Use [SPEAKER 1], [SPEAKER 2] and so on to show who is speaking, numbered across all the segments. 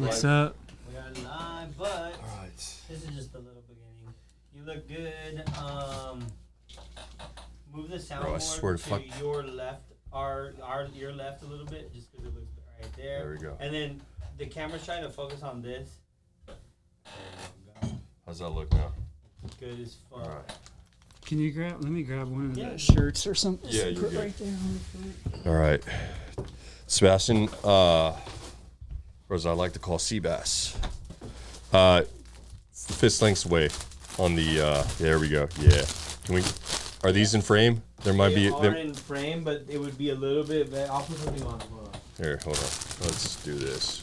[SPEAKER 1] What's up?
[SPEAKER 2] We are live, but this is just the little beginning. You look good. Move the soundboard to your left, your left a little bit, just because it looks right there.
[SPEAKER 3] There we go.
[SPEAKER 2] And then the camera's trying to focus on this. There you go.
[SPEAKER 3] How's that look now?
[SPEAKER 2] Good as fuck.
[SPEAKER 3] All right.
[SPEAKER 1] Can you let me grab one of the shirts or something?
[SPEAKER 3] Yeah, you
[SPEAKER 1] put
[SPEAKER 3] good.
[SPEAKER 1] Right there on the front.
[SPEAKER 3] All right. Sebastian, or as I like to call Seabass. Fist lengths away on the, there we go. Yeah. Are these in frame? There might be.
[SPEAKER 2] They are in frame, but it would be a little bit, I'll put something on. Hold on.
[SPEAKER 3] Here, hold on. Let's do this.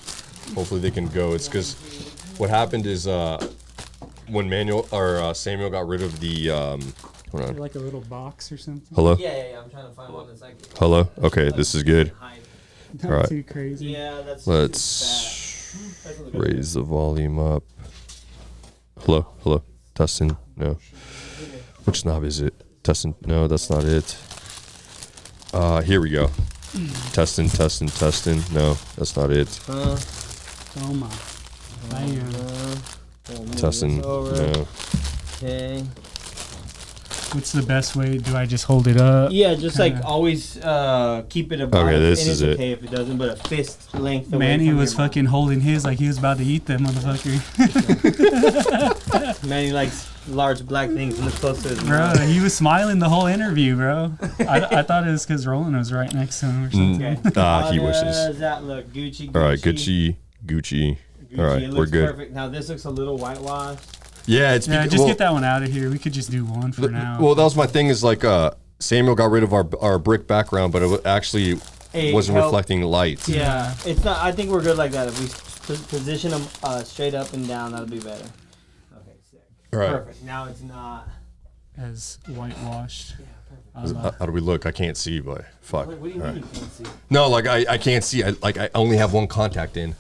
[SPEAKER 3] Hopefully they can go. It's because what happened is, when Samuel got rid of the, hold on.
[SPEAKER 1] Like a little box or something.
[SPEAKER 3] Hello?
[SPEAKER 2] Yeah. I'm trying to find one that's like.
[SPEAKER 3] Hello? Okay, this is good.
[SPEAKER 1] Not
[SPEAKER 3] All right.
[SPEAKER 1] too crazy.
[SPEAKER 2] Yeah, that's.
[SPEAKER 3] Let's raise the volume up. Hello? Testing? No. Which knob is it? Testing? No, that's not it. Here we go. Testing. No, that's not it.
[SPEAKER 1] Oh my.
[SPEAKER 3] Testing? No.
[SPEAKER 2] Okay.
[SPEAKER 1] What's the best way? Do I just hold it up?
[SPEAKER 2] Yeah, just like always keep it about.
[SPEAKER 3] Okay, this
[SPEAKER 2] and
[SPEAKER 3] is
[SPEAKER 2] it's
[SPEAKER 3] it.
[SPEAKER 2] okay if it doesn't, but a fist length away
[SPEAKER 1] Manny
[SPEAKER 2] from
[SPEAKER 1] was
[SPEAKER 2] your mouth.
[SPEAKER 1] fucking holding his like he was about to eat that motherfucker.
[SPEAKER 2] Manny likes large black things. Look close to his
[SPEAKER 1] Bro,
[SPEAKER 2] mouth.
[SPEAKER 1] he was smiling the whole interview, bro. I thought it was because Roland was right next to him or something.
[SPEAKER 2] Okay.
[SPEAKER 3] He
[SPEAKER 2] How
[SPEAKER 3] wishes.
[SPEAKER 2] does that look? Gucci.
[SPEAKER 3] All right, Gucci. All right,
[SPEAKER 2] it
[SPEAKER 3] we're
[SPEAKER 2] looks
[SPEAKER 3] good.
[SPEAKER 2] perfect. Now this looks a little whitewashed.
[SPEAKER 3] Yeah, it's
[SPEAKER 1] Yeah, just get that one out of here. We could just do one for now.
[SPEAKER 3] Well, that was my thing. Is like Samuel got rid of our brick background, but it actually wasn't reflecting light.
[SPEAKER 2] Yeah, it's not. I think we're good like that. If we position them straight up and down, that'll be better. Okay, sick.
[SPEAKER 3] All right.
[SPEAKER 2] Perfect. Now it's not.
[SPEAKER 1] As whitewashed.
[SPEAKER 2] Yeah, perfect.
[SPEAKER 3] How do we look? I can't see, but fuck.
[SPEAKER 2] What do you mean you can't see?
[SPEAKER 3] No, like I can't see. I only have one contact in.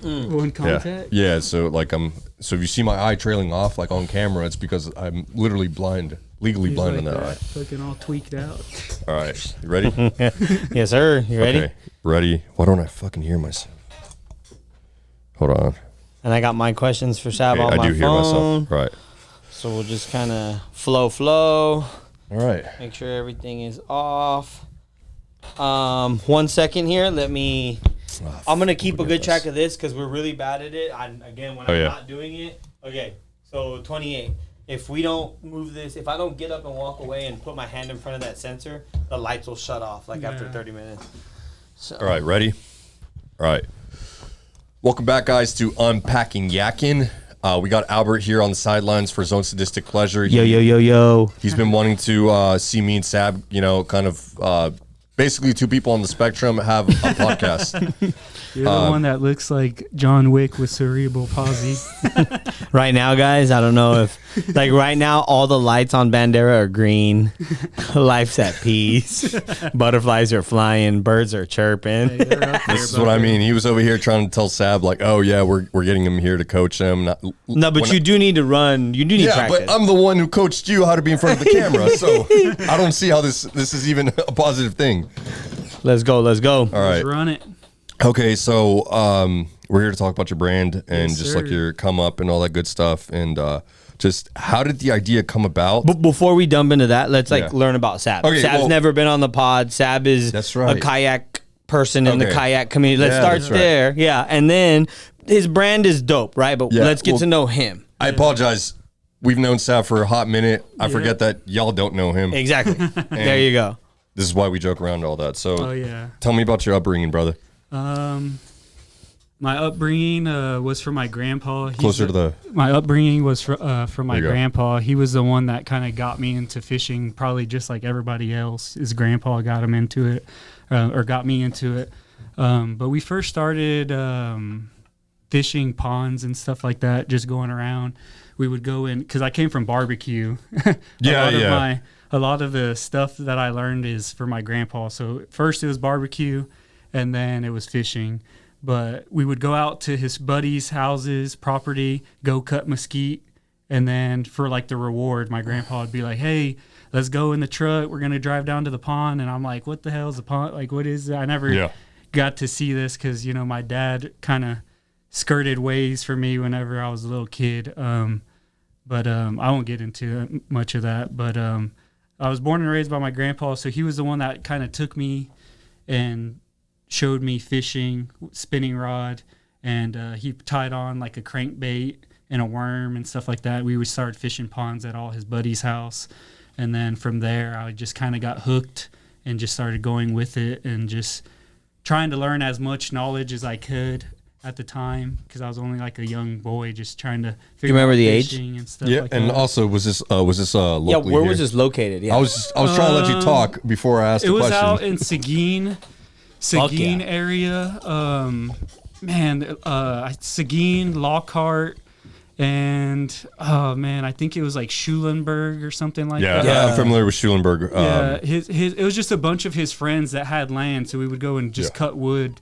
[SPEAKER 1] One contact?
[SPEAKER 3] Yeah. So like so if you see my eye trailing off like on camera, it's because I'm literally blind, legally
[SPEAKER 1] He's
[SPEAKER 3] blind
[SPEAKER 1] like
[SPEAKER 3] on that eye.
[SPEAKER 1] Fucking all tweaked out.
[SPEAKER 3] All right, you ready?
[SPEAKER 2] Yes, sir. You ready?
[SPEAKER 3] Okay, ready. Why don't I fucking hear myself? Hold on.
[SPEAKER 2] And I got my questions for Sab
[SPEAKER 3] Okay,
[SPEAKER 2] on
[SPEAKER 3] I
[SPEAKER 2] my
[SPEAKER 3] do hear
[SPEAKER 2] phone.
[SPEAKER 3] myself. Right.
[SPEAKER 2] So we'll just kind of flow.
[SPEAKER 3] All right.
[SPEAKER 2] Make sure everything is off. 1 second here. Let me. I'm gonna keep a good track of this because we're really bad at it. I'm not doing it. Okay, so 28. If we don't move this, if I don't get up and walk away and put my hand in front of that sensor, the lights will shut off after 30 minutes. So.
[SPEAKER 3] All right, ready? All right. Welcome back, guys, to Unpacking Yakin. We got Albert here on the sidelines for Zone Sadistic Pleasure.
[SPEAKER 2] Yo.
[SPEAKER 3] He's been wanting to see me and Sab, kind of basically two people on the spectrum have a podcast.
[SPEAKER 1] You're the one that looks like John Wick with cerebral palsy.
[SPEAKER 2] Right now, guys, I don't know if right now all the lights on Bandera are green. Life's at peace. Butterflies are flying. Birds are chirping.
[SPEAKER 1] Hey, they're up there,
[SPEAKER 3] This is what I mean. He was over here trying to tell Sab, like, oh, yeah, we're getting him here to coach them.
[SPEAKER 2] No, but you do need to run. You do need practice.
[SPEAKER 3] But I'm the one who coached you how to be in front of the camera, so I don't see how this is even a positive thing.
[SPEAKER 2] Let's go.
[SPEAKER 3] All right.
[SPEAKER 1] Let's run it.
[SPEAKER 3] Okay, so we're here to talk about your brand and
[SPEAKER 1] Yes,
[SPEAKER 3] just
[SPEAKER 1] sir.
[SPEAKER 3] like your come up and all that good stuff, and just how did the idea come about?
[SPEAKER 2] But before we dump into that, let's learn about Sab.
[SPEAKER 3] Okay,
[SPEAKER 2] Sab's never been on the pod. Sab is
[SPEAKER 3] That's right.
[SPEAKER 2] a kayak person in the
[SPEAKER 3] Okay.
[SPEAKER 2] kayak community. Let's
[SPEAKER 3] Yeah,
[SPEAKER 2] start
[SPEAKER 3] that's right.
[SPEAKER 2] there. Yeah, and then his brand is dope, right? But
[SPEAKER 3] Yeah,
[SPEAKER 2] let's get
[SPEAKER 3] well-
[SPEAKER 2] to know him.
[SPEAKER 3] I apologize. We've known Sab for a hot minute. I forget that y'all don't know him.
[SPEAKER 2] Exactly. There you go.
[SPEAKER 3] This is why we joke around all that. So
[SPEAKER 1] Oh, yeah.
[SPEAKER 3] tell me about your upbringing, brother.
[SPEAKER 1] My upbringing was from my grandpa.
[SPEAKER 3] Closer to the...
[SPEAKER 1] My upbringing was from my
[SPEAKER 3] There you go.
[SPEAKER 1] grandpa. He was the one that kind of got me into fishing, probably just like everybody else. His grandpa got him into it, or got me into it. But we first started fishing ponds and stuff like that, just going around. We would go in, because I came from barbecue. A lot of the stuff that I learned is from my grandpa. So first it was barbecue, and then it was fishing. But we would go out to his buddies' houses, property, go cut mesquite, and then for like the reward, my grandpa would be like, "Hey, let's go in the truck. We're gonna drive down to the pond." And I'm like, "What the hell is the pond? Like, what is it?" I never got to see this because my dad kind of skirted ways for me whenever I was a little kid. But I won't get into much of that. But I was born and raised by my grandpa, so he was the one that kind of took me and showed me fishing, spinning rod, and he tied on like a crankbait and a worm and stuff like that. We would start fishing ponds at all his buddy's house, and then from there I just kind of got hooked and just started going with it and just trying to learn as much knowledge as I could at the time, because I was only like a young boy just trying to figure
[SPEAKER 2] remember
[SPEAKER 1] out
[SPEAKER 2] the age?
[SPEAKER 1] fishing and stuff
[SPEAKER 3] Yeah,
[SPEAKER 1] like
[SPEAKER 3] and
[SPEAKER 1] that.
[SPEAKER 3] also was this locally
[SPEAKER 2] Yeah, where
[SPEAKER 3] here?
[SPEAKER 2] was this located? Yeah.
[SPEAKER 3] I was trying to let you talk before I asked
[SPEAKER 1] It
[SPEAKER 3] the
[SPEAKER 1] was
[SPEAKER 3] question.
[SPEAKER 1] out in Seguin
[SPEAKER 2] yeah.
[SPEAKER 1] area. Seguin, Lockhart, and I think it was like Schulenburg or something like that.
[SPEAKER 3] I'm familiar with Schulenburg.
[SPEAKER 1] His it was just a bunch of his friends that had land, so we would go and just cut wood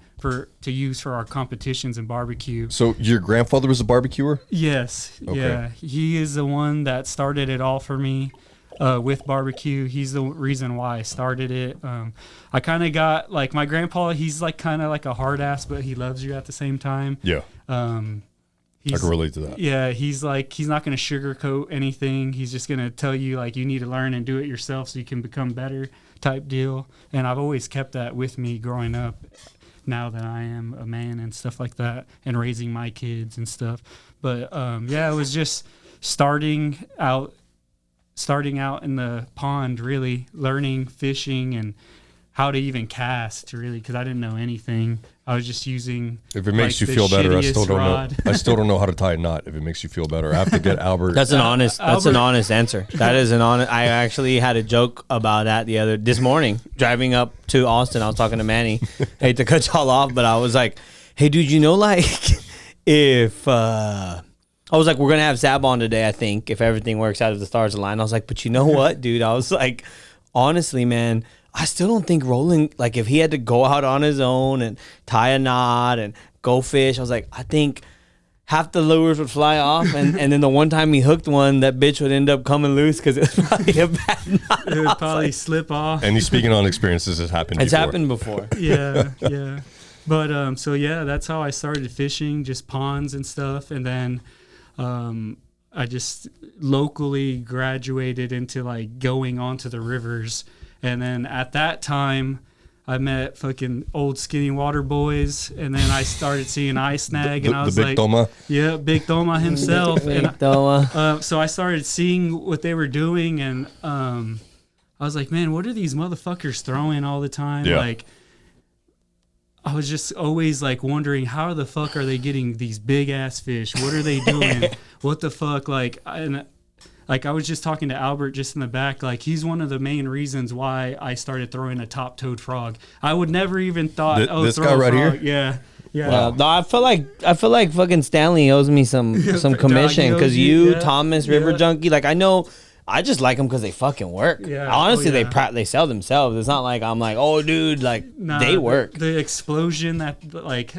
[SPEAKER 1] to use for our competitions and barbecue.
[SPEAKER 3] So your grandfather was a barbecuer?
[SPEAKER 1] Yes,
[SPEAKER 3] Okay.
[SPEAKER 1] yeah, he is the one that started it all for me. With barbecue, he's the reason why I started it. I kind of got like my grandpa. He's like kind of like a hard ass, but he loves you at the same time.
[SPEAKER 3] Yeah. I can relate to that.
[SPEAKER 1] Yeah, he's not going to sugarcoat anything. He's just going to tell you like you need to learn and do it yourself so you can become better type deal. And I've always kept that with me growing up. Now that I am a man and stuff like that, and raising my kids and stuff. But it was just starting out in the pond, really learning fishing and how to even cast, really, because I didn't know anything. I was just using.
[SPEAKER 3] If it makes you
[SPEAKER 1] the
[SPEAKER 3] feel better, I
[SPEAKER 1] shittiest
[SPEAKER 3] still don't
[SPEAKER 1] rod.
[SPEAKER 3] know. I still don't know how to tie a knot. If it makes you feel better, I have to get Albert.
[SPEAKER 2] That's an honest answer. That is an honest. I actually had a joke about that this morning driving up to Austin. I was talking to Manny. Hate to cut y'all off, but I was like, "Hey, dude, you know, like, if I was like, we're gonna have Zab on today, I think, if everything works out, if the stars align." I was like, "But you know what, dude?" I was like, honestly, man, I still don't think Roland, like, if he had to go out on his own and tie a knot and go fish, I was like, I think half the lures would fly off, and then the one time he hooked one, that bitch would end up coming loose because it was probably a bad knot.
[SPEAKER 1] It would probably slip off.
[SPEAKER 3] And he's speaking on experiences that's happened
[SPEAKER 2] It's
[SPEAKER 3] before.
[SPEAKER 2] happened before.
[SPEAKER 1] Yeah. But that's how I started fishing, just ponds and stuff. And then I just locally graduated into like going onto the rivers. And then at that time, I met fucking old skinny water boys, and then I started seeing Ice Snag, and I was
[SPEAKER 3] the big
[SPEAKER 1] like,
[SPEAKER 3] Toma.
[SPEAKER 1] yeah, Big Toma himself.
[SPEAKER 2] Big
[SPEAKER 1] And
[SPEAKER 2] Toma.
[SPEAKER 1] so I started seeing what they were doing, and I was like, man, what are these motherfuckers throwing all the time?
[SPEAKER 3] Yeah.
[SPEAKER 1] Like, I was just always like wondering, how the fuck are they getting these big ass fish? What are they doing? What the fuck? Like I was just talking to Albert just in the back. Like, he's one of the main reasons why I started throwing a top-toed frog. I would never even thought,
[SPEAKER 3] This
[SPEAKER 1] throw
[SPEAKER 3] guy
[SPEAKER 1] a
[SPEAKER 3] right
[SPEAKER 1] frog.
[SPEAKER 3] here?
[SPEAKER 1] Yeah.
[SPEAKER 2] Wow. No, I feel like fucking Stanley owes me some commission,
[SPEAKER 1] Dog,
[SPEAKER 2] because
[SPEAKER 1] he owes you, yeah.
[SPEAKER 2] Thomas, River
[SPEAKER 1] Yeah.
[SPEAKER 2] Junkie, like, I know. I just like them because they fucking work.
[SPEAKER 1] Yeah.
[SPEAKER 2] Honestly,
[SPEAKER 1] Oh, yeah.
[SPEAKER 2] they sell themselves. It's not like I'm like, oh, dude, like,
[SPEAKER 1] Nah,
[SPEAKER 2] they work.
[SPEAKER 1] The explosion that, like,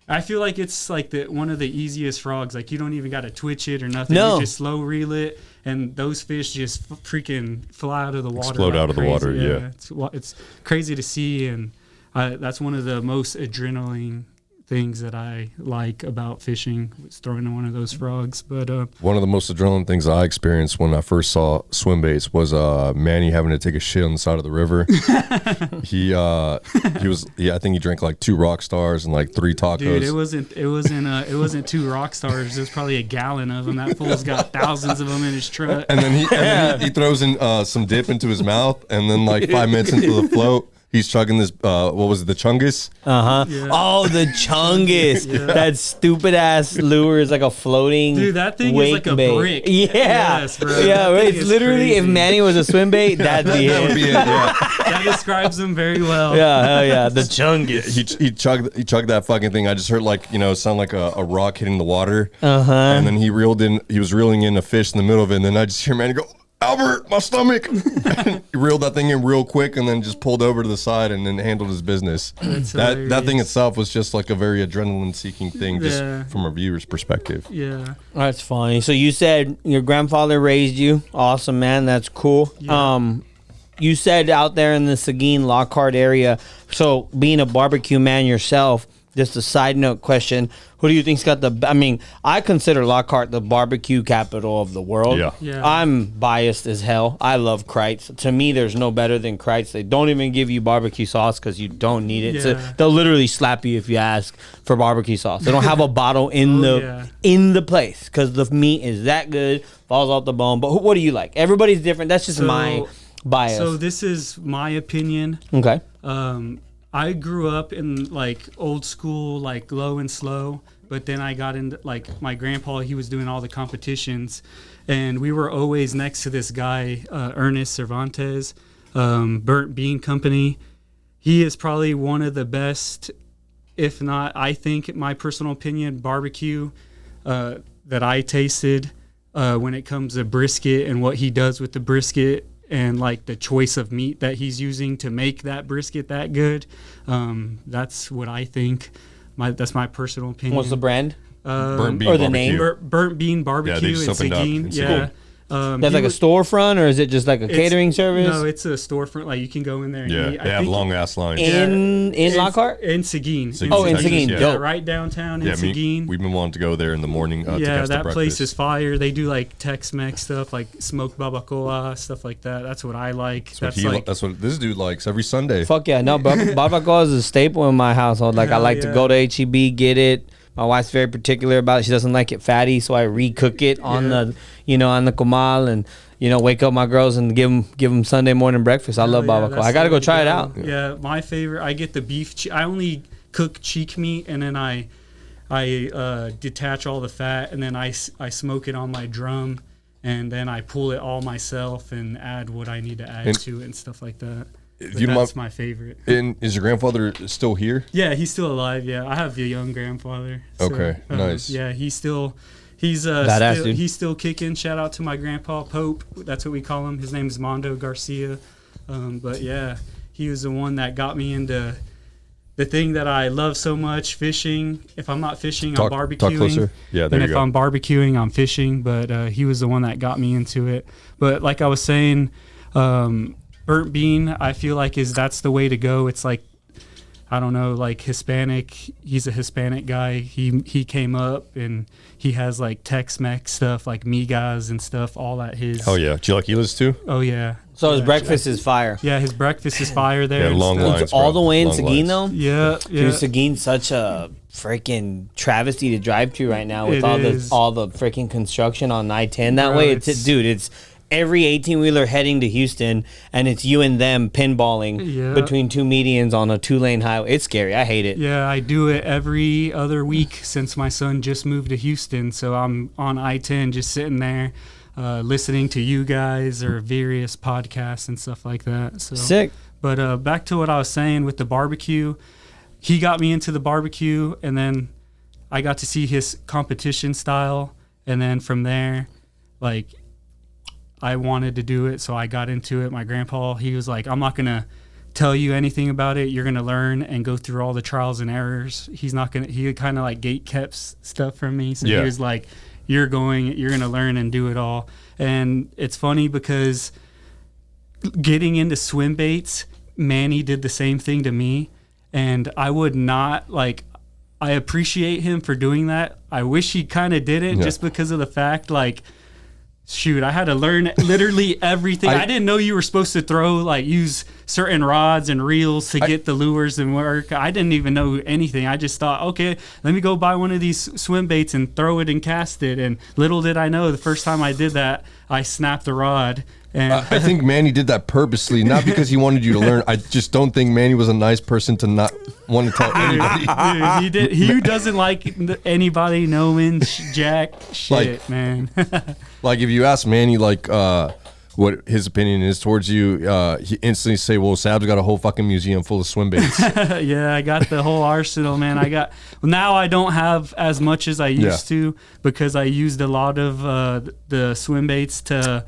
[SPEAKER 1] I feel like it's like one of the easiest frogs. Like, you don't even got to twitch it or nothing.
[SPEAKER 2] No.
[SPEAKER 1] You just slow reel it, and those fish just freaking fly out of the water.
[SPEAKER 3] Explode
[SPEAKER 1] like
[SPEAKER 3] out of the
[SPEAKER 1] crazy.
[SPEAKER 3] water, yeah.
[SPEAKER 1] It's crazy to see, and that's one of the most adrenaline things that I like about fishing, was throwing one of those frogs. But
[SPEAKER 3] One of the most adrenaline things I experienced when I first saw swim baits was Manny having to take a shit on the side of the river. I think he drank like 2 rock stars and like 3 tacos.
[SPEAKER 1] dude, it wasn't 2 rock stars. It was probably a gallon of them. That fool's got thousands of them in his truck.
[SPEAKER 3] And then he throws in some dip into his mouth, and then like 5 minutes into the float, he's chugging this, what was it, the Chungus?
[SPEAKER 1] Yeah.
[SPEAKER 2] Oh, the Chungus. That stupid ass lure is like a floating.
[SPEAKER 1] Dude, that thing is
[SPEAKER 2] wake
[SPEAKER 1] like a
[SPEAKER 2] bait.
[SPEAKER 1] brick.
[SPEAKER 2] Yeah.
[SPEAKER 1] Yes, bro.
[SPEAKER 2] Yeah,
[SPEAKER 1] That
[SPEAKER 2] right.
[SPEAKER 1] thing
[SPEAKER 2] It's
[SPEAKER 1] is
[SPEAKER 2] literally, if
[SPEAKER 1] crazy.
[SPEAKER 2] Manny was a swim bait, that'd be
[SPEAKER 3] That would
[SPEAKER 2] it.
[SPEAKER 3] be it, yeah.
[SPEAKER 1] That describes them very well.
[SPEAKER 2] Yeah, hell yeah. The Chungus.
[SPEAKER 3] He chugged that fucking thing. I just heard like, sound like a rock hitting the water.
[SPEAKER 2] Uh-huh.
[SPEAKER 3] And then he was reeling in a fish in the middle of it, and then I just hear Manny go, Albert, my stomach. He reeled that thing in real quick and then just pulled over to the side and then handled his business. That thing
[SPEAKER 1] hilarious.
[SPEAKER 3] itself was just like a very adrenaline seeking thing, just
[SPEAKER 1] Yeah.
[SPEAKER 3] from a viewer's perspective.
[SPEAKER 1] Yeah.
[SPEAKER 2] That's funny. So you said your grandfather raised you. Awesome, man. That's cool.
[SPEAKER 1] Yeah.
[SPEAKER 2] You said out there in the Seguin Lockhart area. So being a barbecue man yourself, Just a side note question. Who do you think's got the... I mean, I consider Lockhart the barbecue capital of the world.
[SPEAKER 1] Yeah.
[SPEAKER 2] I'm biased as hell. I love Kreitz. To me, there's no better than Kreitz. They don't even give you barbecue sauce because you don't need it.
[SPEAKER 1] Yeah.
[SPEAKER 2] So they'll literally slap you if you ask for barbecue sauce. They don't have a bottle in the place because the meat is that good, falls off the bone. But what do you like? Everybody's different. That's just my bias.
[SPEAKER 1] So this is my opinion.
[SPEAKER 2] Okay.
[SPEAKER 1] I grew up in like old school, like low and slow, but then I got into like my grandpa, he was doing all the competitions, and we were always next to this guy, Ernest Cervantes, Burnt Bean Company. He is probably one of the best, if not, I think, my personal opinion, barbecue that I tasted when it comes to brisket and what he does with the brisket. And like the choice of meat that he's using to make that brisket that good, that's what I think. That's my personal opinion.
[SPEAKER 2] What's the brand?
[SPEAKER 3] Burnt Bean
[SPEAKER 2] or the
[SPEAKER 3] Barbecue.
[SPEAKER 2] name?
[SPEAKER 1] Burnt Bean Barbecue.
[SPEAKER 3] they just
[SPEAKER 1] in
[SPEAKER 3] opened up
[SPEAKER 1] Seguin.
[SPEAKER 3] in
[SPEAKER 1] Yeah.
[SPEAKER 3] Seguin.
[SPEAKER 2] That's like a storefront, or is it just like a catering service?
[SPEAKER 1] No, it's a storefront. Like you can go in there and eat.
[SPEAKER 3] They have long ass lines.
[SPEAKER 2] In Lockhart?
[SPEAKER 1] In Seguin.
[SPEAKER 2] Oh, in
[SPEAKER 3] Texas,
[SPEAKER 2] Seguin.
[SPEAKER 3] yeah.
[SPEAKER 2] Dope.
[SPEAKER 1] Right downtown in Seguin.
[SPEAKER 3] We've been wanting to go there in the morning to catch the
[SPEAKER 1] that
[SPEAKER 3] breakfast.
[SPEAKER 1] place is fire. They do like Tex-Mex stuff, like smoked barbacoa, stuff like that. That's what I like.
[SPEAKER 3] That's what this dude likes every Sunday.
[SPEAKER 2] Fuck yeah. No, barbacoa is a staple in my household. Like, I like to go to HEB, get it. My wife's very particular about it. She doesn't like it fatty, so I recook it on the comal and, wake up my girls and give them Sunday morning breakfast. I love barbacoa. I got to go try it out.
[SPEAKER 1] Yeah, my favorite. I get the beef. I only cook cheek meat, and then I detach all the fat, and then I smoke it on my drum, and then I pull it all myself and add what I need to add to it and stuff like that. That's my favorite.
[SPEAKER 3] And is your grandfather still here?
[SPEAKER 1] Yeah, he's still alive. Yeah, I have a young grandfather. So,
[SPEAKER 3] Okay, nice.
[SPEAKER 1] Yeah, he's still kicking. Shout out to my grandpa Pope. That's what we call him. His name is Mondo Garcia. But yeah, he was the one that got me into the thing that I love so much, fishing. If I'm not fishing, I'm barbecuing. Talk closer.
[SPEAKER 3] Yeah, there
[SPEAKER 1] and
[SPEAKER 3] you go.
[SPEAKER 1] if I'm barbecuing, I'm fishing. But he was the one that got me into it. But like I was saying, Burnt Bean, I feel like that's the way to go. It's like, I don't know, like Hispanic. He's a Hispanic guy. He came up and he has like Tex-Mex stuff, like migas and stuff, all at his.
[SPEAKER 3] Oh yeah, do you like Gila's too?
[SPEAKER 1] Oh yeah.
[SPEAKER 2] So his breakfast is fire.
[SPEAKER 1] Yeah, his breakfast is fire there.
[SPEAKER 3] Yeah, long lines.
[SPEAKER 2] All the way in Seguin though.
[SPEAKER 1] Yeah.
[SPEAKER 2] Dude, Seguin's such a freaking travesty to drive to right now with all the freaking construction on I-10 that way. It's every 18-wheeler heading to Houston, and it's you and them pinballing between two medians on a 2-lane highway. It's scary. I hate it.
[SPEAKER 1] Yeah, I do it every other week since my son just moved to Houston. So I'm on I-10 just sitting there listening to you guys or various podcasts and stuff like that. So
[SPEAKER 2] sick.
[SPEAKER 1] But back to what I was saying with the barbecue. He got me into the barbecue, and then I got to see his competition style. And then from there, like, I wanted to do it, so I got into it. My grandpa, he was like, I'm not going to tell you anything about it. You're going to learn and go through all the trials and errors. He kind of like gate kept stuff from me. So he was like, you're going to learn and do it all. And it's funny because getting into swim baits, Manny did the same thing to me. And I would not I appreciate him for doing that. I wish he kind of did it just because of the fact, like, shoot, I had to learn literally everything. I didn't know you were supposed to use certain rods and reels to get the lures and work. I didn't even know anything. I just thought, okay, let me go buy one of these swim baits and throw it and cast it. And little did I know, the first time I did that, I snapped the rod. And
[SPEAKER 3] I think Manny did that purposely, not because he wanted you to learn. I just don't think Manny was a nice person to not want to tell anybody.
[SPEAKER 1] Dude, he doesn't like anybody knowing jack shit, man.
[SPEAKER 3] Like if you ask Manny what his opinion is towards you, he instantly say, well, Sab's got a whole fucking museum full of swim baits.
[SPEAKER 1] Yeah, I got the whole arsenal, man. Now I don't have as much as I used to because I used a lot of the swim baits to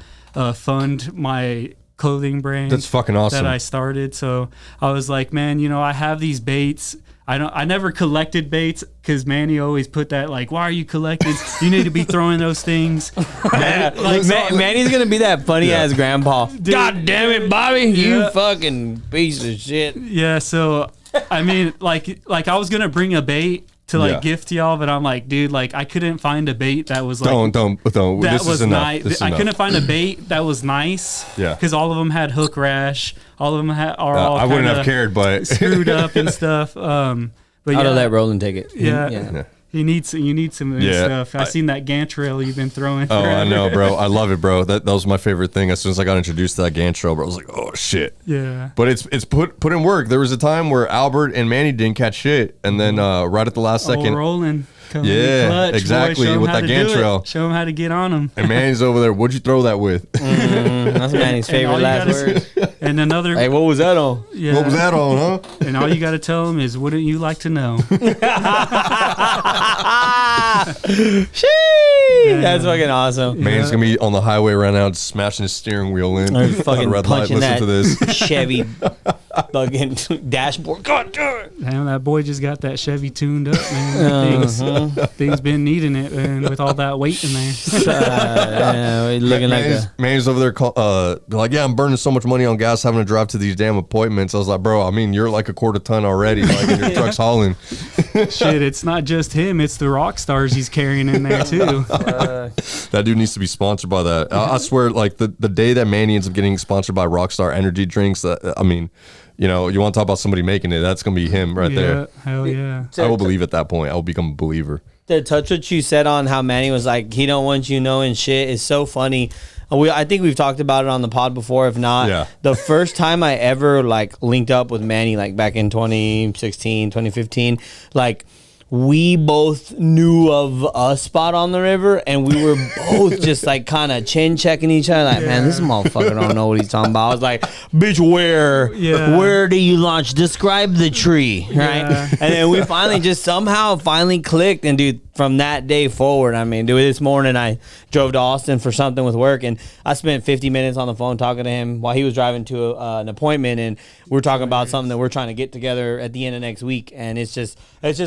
[SPEAKER 1] fund my clothing brand.
[SPEAKER 3] That's fucking awesome.
[SPEAKER 1] That I started. So I was like, man, I have these baits. I never collected baits because Manny always put that why are you collecting? You need to be throwing those things.
[SPEAKER 2] Manny's gonna be that funny ass grandpa. Dude, God damn it, Bobby, you fucking piece of shit.
[SPEAKER 1] Yeah, so I mean, like I was gonna bring a bait to like gift y'all, but I'm like, dude, like I couldn't find a bait that was like
[SPEAKER 3] don't.
[SPEAKER 1] That
[SPEAKER 3] This
[SPEAKER 1] was
[SPEAKER 3] is enough.
[SPEAKER 1] nice.
[SPEAKER 3] This is
[SPEAKER 1] I
[SPEAKER 3] enough.
[SPEAKER 1] couldn't find a bait that was nice.
[SPEAKER 3] Yeah.
[SPEAKER 1] Because all of them had hook rash. All of them all
[SPEAKER 3] I wouldn't have
[SPEAKER 1] kinda
[SPEAKER 3] cared, but
[SPEAKER 1] screwed up and stuff. But
[SPEAKER 2] I'll let Roland take it.
[SPEAKER 1] Yeah. You need some of this stuff. I seen that gantrail you've been throwing.
[SPEAKER 3] Oh,
[SPEAKER 1] forever.
[SPEAKER 3] I know, bro. I love it, bro. That was my favorite thing. As soon as I got introduced to that gantrail, bro, I was like, oh shit.
[SPEAKER 1] Yeah.
[SPEAKER 3] But it's put in work. There was a time where Albert and Manny didn't catch shit, and then right at the last second,
[SPEAKER 1] Roland.
[SPEAKER 3] Yeah,
[SPEAKER 1] clutch,
[SPEAKER 3] exactly,
[SPEAKER 1] boy.
[SPEAKER 3] with that gantrail.
[SPEAKER 1] Show him how to get on them.
[SPEAKER 3] And Manny's over there. What'd you throw that with?
[SPEAKER 2] That's Manny's favorite last words.
[SPEAKER 1] And another.
[SPEAKER 2] Hey, what was that on?
[SPEAKER 1] Yeah.
[SPEAKER 3] What was that on, huh?
[SPEAKER 1] And all you got to tell him is, wouldn't you like to know?
[SPEAKER 2] Sheesh, that's fucking awesome.
[SPEAKER 3] Manny's gonna be on the highway right now, just smashing his steering wheel in.
[SPEAKER 2] Or fucking
[SPEAKER 3] Red light.
[SPEAKER 2] punching
[SPEAKER 3] Listen
[SPEAKER 2] that
[SPEAKER 3] to this.
[SPEAKER 2] Chevy fucking dashboard. God damn it.
[SPEAKER 1] Damn, that boy just got that Chevy tuned up, man. Things been needing it, man, with all that weight in there.
[SPEAKER 2] Looking like
[SPEAKER 3] Manny's over there, like, yeah, I'm burning so much money on gas having to drive to these damn appointments. I was like, bro, I mean, you're like a quarter ton already, like, and your truck's hauling.
[SPEAKER 1] Shit, it's not just him; it's the rock stars he's carrying in there too.
[SPEAKER 3] That dude needs to be sponsored by that. I swear, like the day that Manny ends up getting sponsored by Rockstar energy drinks, I mean, you know, you want to talk about somebody making it, that's gonna be him right there.
[SPEAKER 1] Hell yeah.
[SPEAKER 3] I will believe at that point. I will become a believer.
[SPEAKER 2] To touch what you said on how Manny was like, he don't want you knowing shit is so funny. I think we've talked about it on the pod before. If not, the first time I ever like linked up with Manny, like back in 2016, 2015, like we both knew of a spot on the river, and we were both just like kind of chin checking each other, like, man, this motherfucker don't know what he's talking about. I was like, bitch, where do you launch? Describe the tree, right? And then we finally just somehow clicked, and dude, from that day forward, I mean, dude, this morning I drove to Austin for something with work, and I spent 50 minutes on the phone talking to him while he was driving to an appointment, and we're talking about something that we're trying to get together at the end of next week. And it's just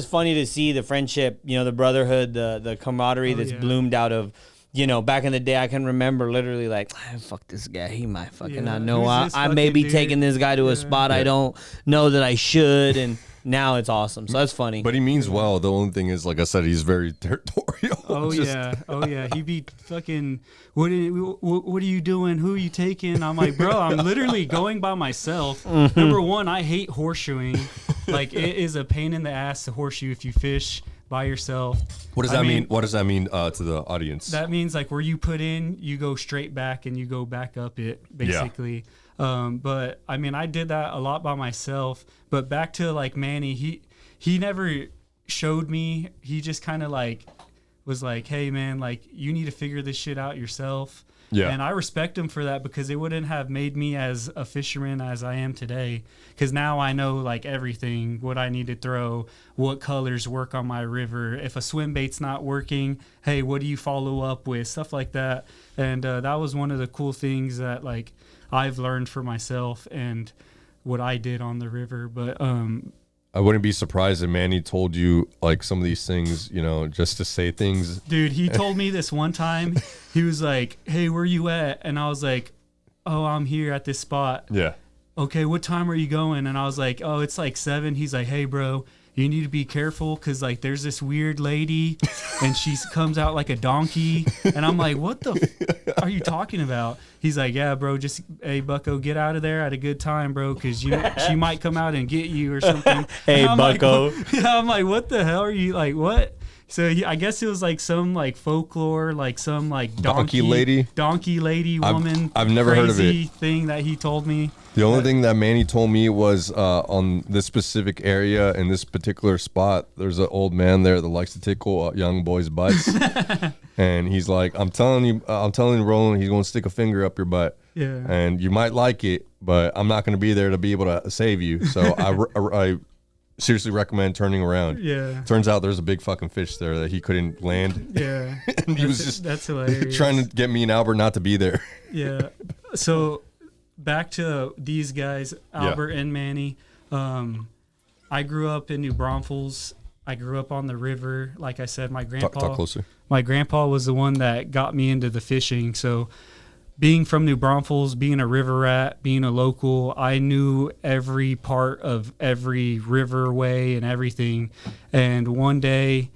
[SPEAKER 2] funny to see the friendship, you know, the brotherhood, the camaraderie that's bloomed out of, you know, back in the day. I can remember literally like, fuck this guy, he might fucking not know. I may be taking this guy to a spot I don't know that I should, and now it's awesome. So that's funny.
[SPEAKER 3] But he means well. The only thing is, like I said, he's very territorial.
[SPEAKER 1] Oh yeah. He be fucking. What are you doing? Who are you taking? I'm like, bro, I'm literally going by myself. Number one, I hate horseshoeing. Like, it is a pain in the ass to horseshoe if you fish by yourself.
[SPEAKER 3] What does that mean? What does that mean to the audience?
[SPEAKER 1] That means like where you put in, you go straight back and you go back up it, basically. But I mean, I did that a lot by myself. But back to like Manny, he never showed me. He just kind of like was like, hey man, like you need to figure this shit out yourself. Yeah. And I respect him for that, because it wouldn't have made me as a fisherman as I am today. Because now I know like everything, what I need to throw, what colors work on my river. If a swim bait's not working, hey, what do you follow up with? Stuff like that. And that was one of the cool things that like I've learned for myself and what I did on the river. But
[SPEAKER 3] I wouldn't be surprised if Manny told you like some of these things, you know, just to say things.
[SPEAKER 1] Dude, he told me this one time. He was like, hey, where you at? And I was like, oh, I'm here at this spot.
[SPEAKER 3] Yeah.
[SPEAKER 1] Okay, what time are you going? And I was like, oh, it's like 7. He's like, hey, bro, you need to be careful, because like there's this weird lady and she comes out like a donkey. And I'm like, what the are you talking about? He's like, yeah, bro, just, hey, bucko, get out of there at a good time, bro, because she might come out and get you or something.
[SPEAKER 2] Hey, bucko.
[SPEAKER 1] Like, I'm like, what the hell are you, like, what? So I guess it was like some like folklore, like some like donkey lady woman.
[SPEAKER 3] I've never heard of it.
[SPEAKER 1] Thing that he told me.
[SPEAKER 3] The only thing that Manny told me was on this specific area in this particular spot, there's an old man there that likes to tickle young boys' butts, and he's like, I'm telling you, Roland, he's going to stick a finger up your butt, and you might like it, but I'm not going to be there to be able to save you. So I seriously recommend turning around. Yeah. Turns out there's a big fucking fish there that he couldn't land. Yeah. And he was just
[SPEAKER 1] that's hilarious.
[SPEAKER 3] Trying to get me and Albert not to be there.
[SPEAKER 1] Yeah. So back to these guys, Albert and Manny. I grew up in New Braunfels. I grew up on the river. Like I said, my grandpa.
[SPEAKER 3] Talk closer.
[SPEAKER 1] My grandpa was the one that got me into the fishing. So being from New Braunfels, being a river rat, being a local, I knew every part of every riverway and everything. And one day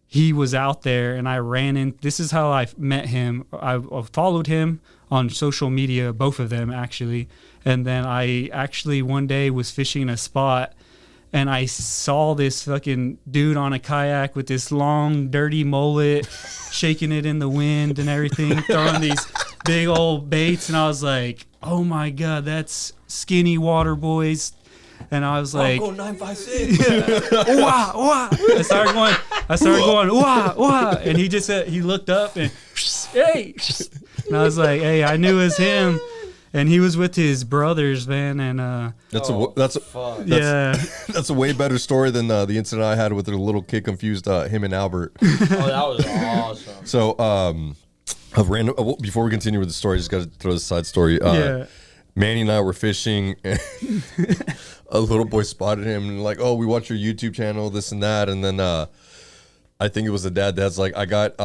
[SPEAKER 1] he was out there and I ran in. This is how I met him. I followed him on social media, both of them actually. And then I actually one day was fishing a spot and I saw this fucking dude on a kayak with this long, dirty mullet, shaking it in the wind and everything, throwing these big old baits. And I was like, oh my God, that's Skinny Water Boys. And I was like,
[SPEAKER 2] 956.
[SPEAKER 1] Wah, wah. I started going, wah, wah. And he just said, he looked up and, hey. And I was like, hey, I knew it was him. And he was with his brothers, man, and
[SPEAKER 3] that's a way better story than the incident I had with the little kid confused him and Albert.
[SPEAKER 2] Oh, that was awesome.
[SPEAKER 3] So, a random before we continue with the story, just got to throw this side story. Manny and I were fishing, and a little boy spotted him and like, oh, we watch your YouTube channel, this and that, and then I think it was the dad's like, I got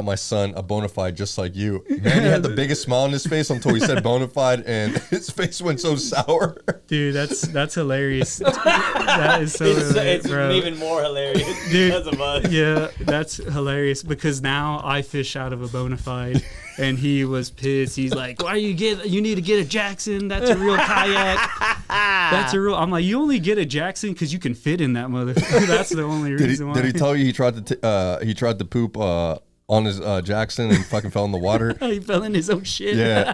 [SPEAKER 3] my son a bona fide just like you. Man, he had the biggest smile on his face until he said bona fide, and his face went so sour.
[SPEAKER 1] Dude, that's hilarious. That is so hilarious, bro.
[SPEAKER 2] Even more hilarious
[SPEAKER 1] Dude,
[SPEAKER 2] because of us.
[SPEAKER 1] Yeah, that's hilarious because now I fish out of a bona fide, and he was pissed. He's like, "Why you need to get a Jackson? That's a real kayak. That's a real." I'm like, "You only get a Jackson because you can fit in that motherfucker. That's the only reason why."
[SPEAKER 3] Did he tell you he tried to poop on his Jackson and fucking fell in the water?
[SPEAKER 1] He fell in his own shit.
[SPEAKER 3] Yeah.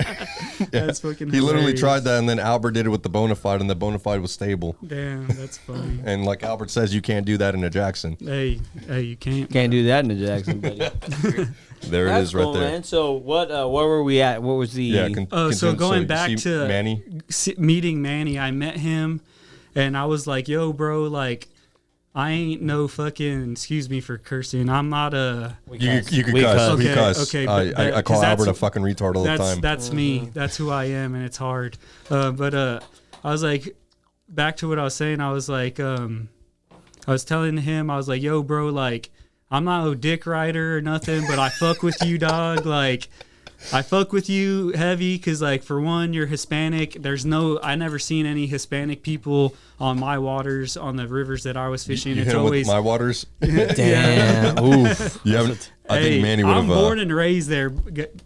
[SPEAKER 1] That's fucking
[SPEAKER 3] He literally
[SPEAKER 1] hilarious.
[SPEAKER 3] tried that, and then Albert did it with the bona fide, and the bona fide was stable.
[SPEAKER 1] Damn, that's funny.
[SPEAKER 3] And like Albert says, you can't do that in a Jackson.
[SPEAKER 1] Hey, you can't.
[SPEAKER 2] Can't do that in the Jackson, buddy.
[SPEAKER 3] There it is, right there.
[SPEAKER 2] Man. So what? Where were we at? What was the?
[SPEAKER 3] Yeah.
[SPEAKER 1] So going back to
[SPEAKER 3] Manny,
[SPEAKER 1] meeting Manny, I met him, and I was like, "Yo, bro, like, I ain't no fucking. Excuse me for cursing. I'm not a.
[SPEAKER 3] You could cuss.
[SPEAKER 1] Okay,
[SPEAKER 3] We cuss.
[SPEAKER 1] okay,
[SPEAKER 3] I call Albert a fucking retard all the time.
[SPEAKER 1] That's me. That's who I am, and it's hard. But I was like, back to what I was saying. I was like, I was telling him, I was like, "Yo, bro, like, I'm not no dick rider or nothing, but I fuck with you, dog. Like, I fuck with you heavy because, like, for one, you're Hispanic. I never seen any Hispanic people on my waters, on the rivers that I was fishing.
[SPEAKER 3] You
[SPEAKER 1] it's
[SPEAKER 3] hit him
[SPEAKER 1] always
[SPEAKER 3] with my waters.
[SPEAKER 2] Damn.
[SPEAKER 3] Oof. You haven't. I think Manny would have.
[SPEAKER 1] I'm born and raised there.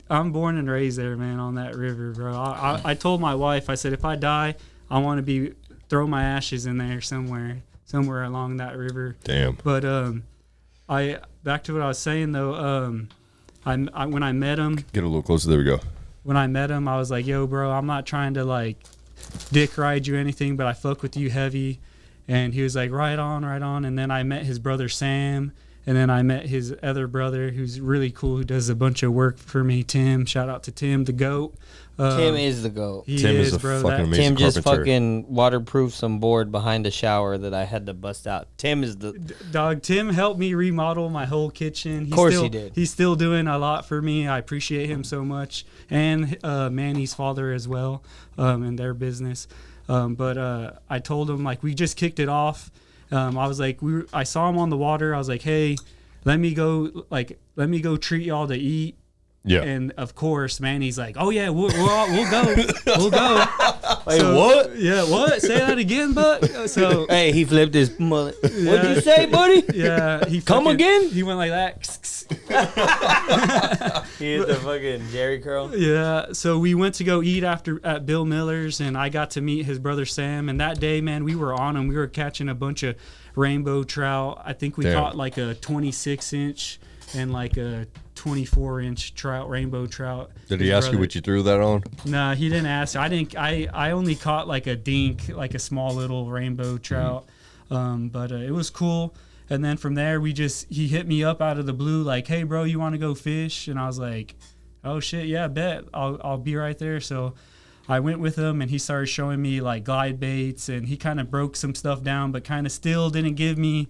[SPEAKER 1] I'm born and raised there, man, on that river, bro. I told my wife, I said, if I die, I want to throw my ashes in there somewhere along that river.
[SPEAKER 3] Damn.
[SPEAKER 1] But back to what I was saying though. When I met him,
[SPEAKER 3] Get a little closer. There we go.
[SPEAKER 1] when I met him, I was like, "Yo, bro, I'm not trying to like dick ride you or anything, but I fuck with you heavy." And he was like, right on. And then I met his brother Sam, and then I met his other brother who's really cool, who does a bunch of work for me, Tim. Shout out to Tim, the GOAT.
[SPEAKER 2] Tim is the GOAT.
[SPEAKER 3] Tim is a
[SPEAKER 1] bro.
[SPEAKER 3] fucking amazing
[SPEAKER 2] Tim just
[SPEAKER 3] carpenter.
[SPEAKER 2] fucking waterproofed some board behind the shower that I had to bust out. Tim is the
[SPEAKER 1] dog. Tim helped me remodel my whole kitchen.
[SPEAKER 2] Of course he did.
[SPEAKER 1] He's still doing a lot for me. I appreciate him so much, and Manny's father as well, in their business. But I told him, like, we just kicked it off. I was like, I saw him on the water. I was like, hey, let me go treat y'all to eat.
[SPEAKER 3] Yeah.
[SPEAKER 1] And of course, Manny's like, oh yeah, we'll go. We'll go.
[SPEAKER 2] Wait, what?
[SPEAKER 1] Yeah, what? Say that again, bud. So
[SPEAKER 2] Hey, he flipped his mullet. What'd you say, buddy?
[SPEAKER 1] yeah, he
[SPEAKER 2] Come again?
[SPEAKER 1] He went like that.
[SPEAKER 2] He hit the fucking Jerry curl.
[SPEAKER 1] Yeah, so we went to go eat at Bill Miller's, and I got to meet his brother Sam. And that day, man, we were on him. We were catching a bunch of rainbow trout. I think we caught like a 26-inch and like a 24-inch rainbow trout.
[SPEAKER 3] Did he ask you what you threw that on?
[SPEAKER 1] Nah, he didn't ask. I only caught like a dink, like a small little rainbow trout. But it was cool. And then from there, he hit me up out of the blue, like, hey, bro, you want to go fish? And I was like, oh, shit, yeah, bet. I'll be right there. So I went with him, and he started showing me, like, glide baits, and he kind of broke some stuff down, but kind of still didn't give me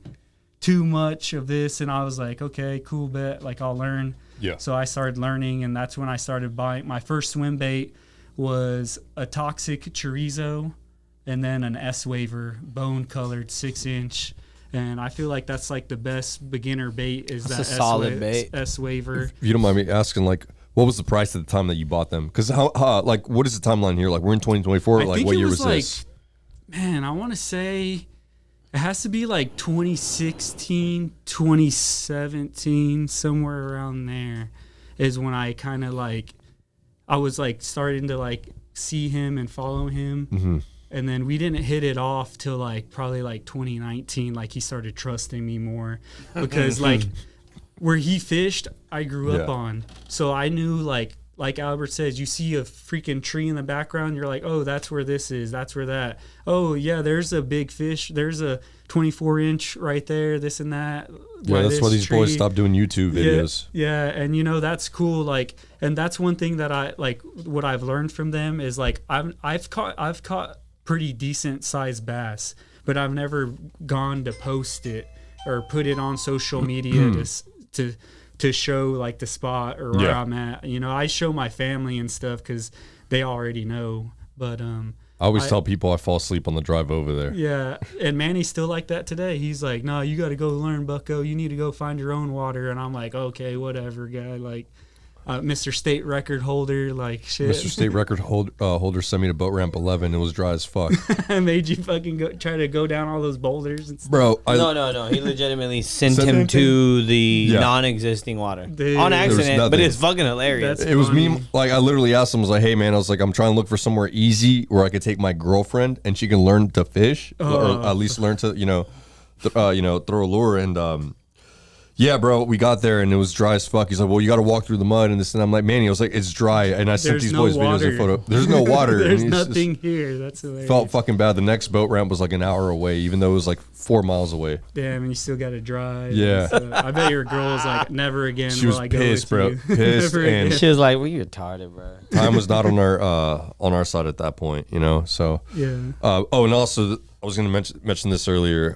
[SPEAKER 1] too much of this. And I was like, okay, cool, bet. Like, I'll learn.
[SPEAKER 3] Yeah.
[SPEAKER 1] So I started learning, and that's when I started buying. My first swim bait was a toxic chorizo and then an S-Waver bone-colored 6-inch. And I feel like that's like the best beginner bait is
[SPEAKER 2] That's
[SPEAKER 1] that
[SPEAKER 2] a solid bait.
[SPEAKER 1] S-Waver.
[SPEAKER 3] If you don't mind me asking, like, What was the price at the time that you bought them? Because like, what is the timeline here? Like, we're in 2024. Like, what year was this?
[SPEAKER 1] Man, I want to say it has to be like 2016, 2017, somewhere around there is when I kind of like, I was like starting to like see him and follow him. Mm-hmm. And then we didn't hit it off till like probably like 2019. Like he started trusting me more because like where he fished, I grew up on. So I knew like Albert says, you see a freaking tree in the background, you're like, oh, that's where this is, that's where that. Oh, yeah, there's a big fish. There's a 24-inch right there, this and that.
[SPEAKER 3] Yeah, that's why these boys stopped doing YouTube videos.
[SPEAKER 1] Yeah, and you know, that's cool. Like, and that's one thing that I like. What I've learned from them is like I've caught pretty decent sized bass, but I've never gone to post it or put it on social media to show like the spot or where I'm at. You know, I show my family and stuff because they already know. But I
[SPEAKER 3] always tell people I fall asleep on the drive over there.
[SPEAKER 1] Yeah, and Manny's still like that today. He's like, "No, you got to go learn, Bucko. You need to go find your own water." And I'm like, "Okay, whatever, guy." Like, Mr. State record holder, like shit.
[SPEAKER 3] Mr. State record holder sent me to boat ramp 11. It was dry as fuck.
[SPEAKER 1] I made you fucking try to go down all those boulders and stuff.
[SPEAKER 3] Bro,
[SPEAKER 2] no. He legitimately sent him to the non-existing water on accident, but it's fucking hilarious.
[SPEAKER 3] It was me. Like, I literally asked him, I was like, "Hey man," I was like, "I'm trying to look for somewhere easy where I could take my girlfriend and she can learn to fish, or at least learn to, throw a lure." And yeah, bro, we got there and it was dry as fuck. He's like, "Well, you got to walk through the mud and this." And I'm like, "Manny," I was like, "It's dry." And I sent these boys videos and photos. There's no water.
[SPEAKER 1] There's nothing here. That's hilarious.
[SPEAKER 3] Felt fucking bad. The next boat ramp was like an hour away, even though it was like 4 miles away.
[SPEAKER 1] Damn, and you still got to drive.
[SPEAKER 3] Yeah.
[SPEAKER 1] So I bet your girl was like, "Never again."
[SPEAKER 3] She was pissed, bro. Pissed.
[SPEAKER 2] And she was like, "Well, you retarded, bro."
[SPEAKER 3] Time was not on our side at that point, So
[SPEAKER 1] yeah.
[SPEAKER 3] And also I was gonna mention this earlier.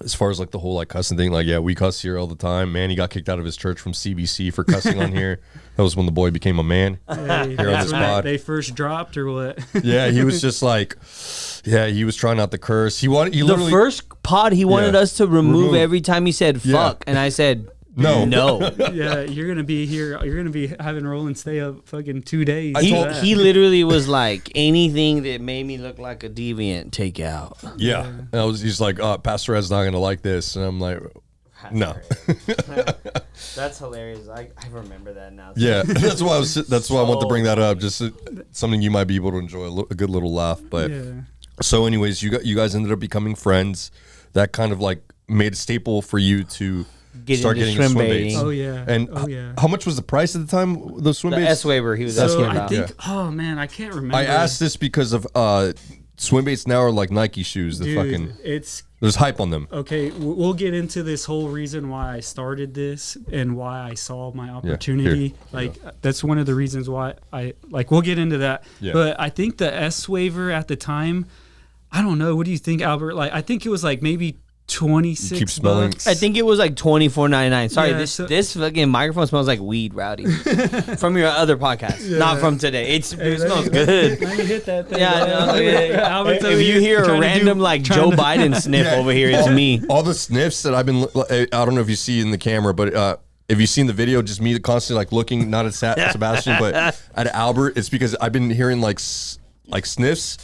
[SPEAKER 3] As far as like the whole like cussing thing, like, yeah, we cuss here all the time. Manny got kicked out of his church from CBC for cussing on here. That was when the boy became a man here on this pod.
[SPEAKER 1] They first dropped or what?
[SPEAKER 3] Yeah, he was just like, he was trying not to curse.
[SPEAKER 2] The first pod he wanted us to remove every time he said fuck, and I said no.
[SPEAKER 1] Yeah, you're gonna be here. You're gonna be having Roland stay up fucking 2 days.
[SPEAKER 2] He literally was like, anything that made me look like a deviant, take out.
[SPEAKER 3] Yeah, and he's like, Pastor Ed's not gonna like this, and I'm like, no.
[SPEAKER 2] That's hilarious. I remember that now.
[SPEAKER 3] Yeah, that's why I want to bring that up. Just something you might be able to enjoy, a good little laugh. But so, anyways, you guys ended up becoming friends. That kind of like made a staple for you to start getting swim baits.
[SPEAKER 1] Oh yeah.
[SPEAKER 3] And how much was the price at the time? Those swim baits?
[SPEAKER 2] The S waiver he was asking about.
[SPEAKER 1] I think. Oh man, I can't remember.
[SPEAKER 3] I asked this because of swim baits now are like Nike shoes. There's hype on them.
[SPEAKER 1] Okay, we'll get into this whole reason why I started this and why I saw my opportunity. That's one of the reasons why we'll get into that. Yeah. But I think the S waiver at the time, I don't know. What do you think, Albert? Like, I think it was like maybe 26
[SPEAKER 3] Keep smelling.
[SPEAKER 1] bucks.
[SPEAKER 2] I think it was like $24.99. Sorry, this fucking microphone smells like weed, Rowdy. From your other podcast, not from today. It smells good.
[SPEAKER 1] Let me hit that thing.
[SPEAKER 2] If you hear a random Joe Biden sniff over here, it's me.
[SPEAKER 3] All the sniffs that I've been, I don't know if you see in the camera, but if you've seen the video, just me constantly like looking not at Sebastian, but at Albert. It's because I've been hearing like sniffs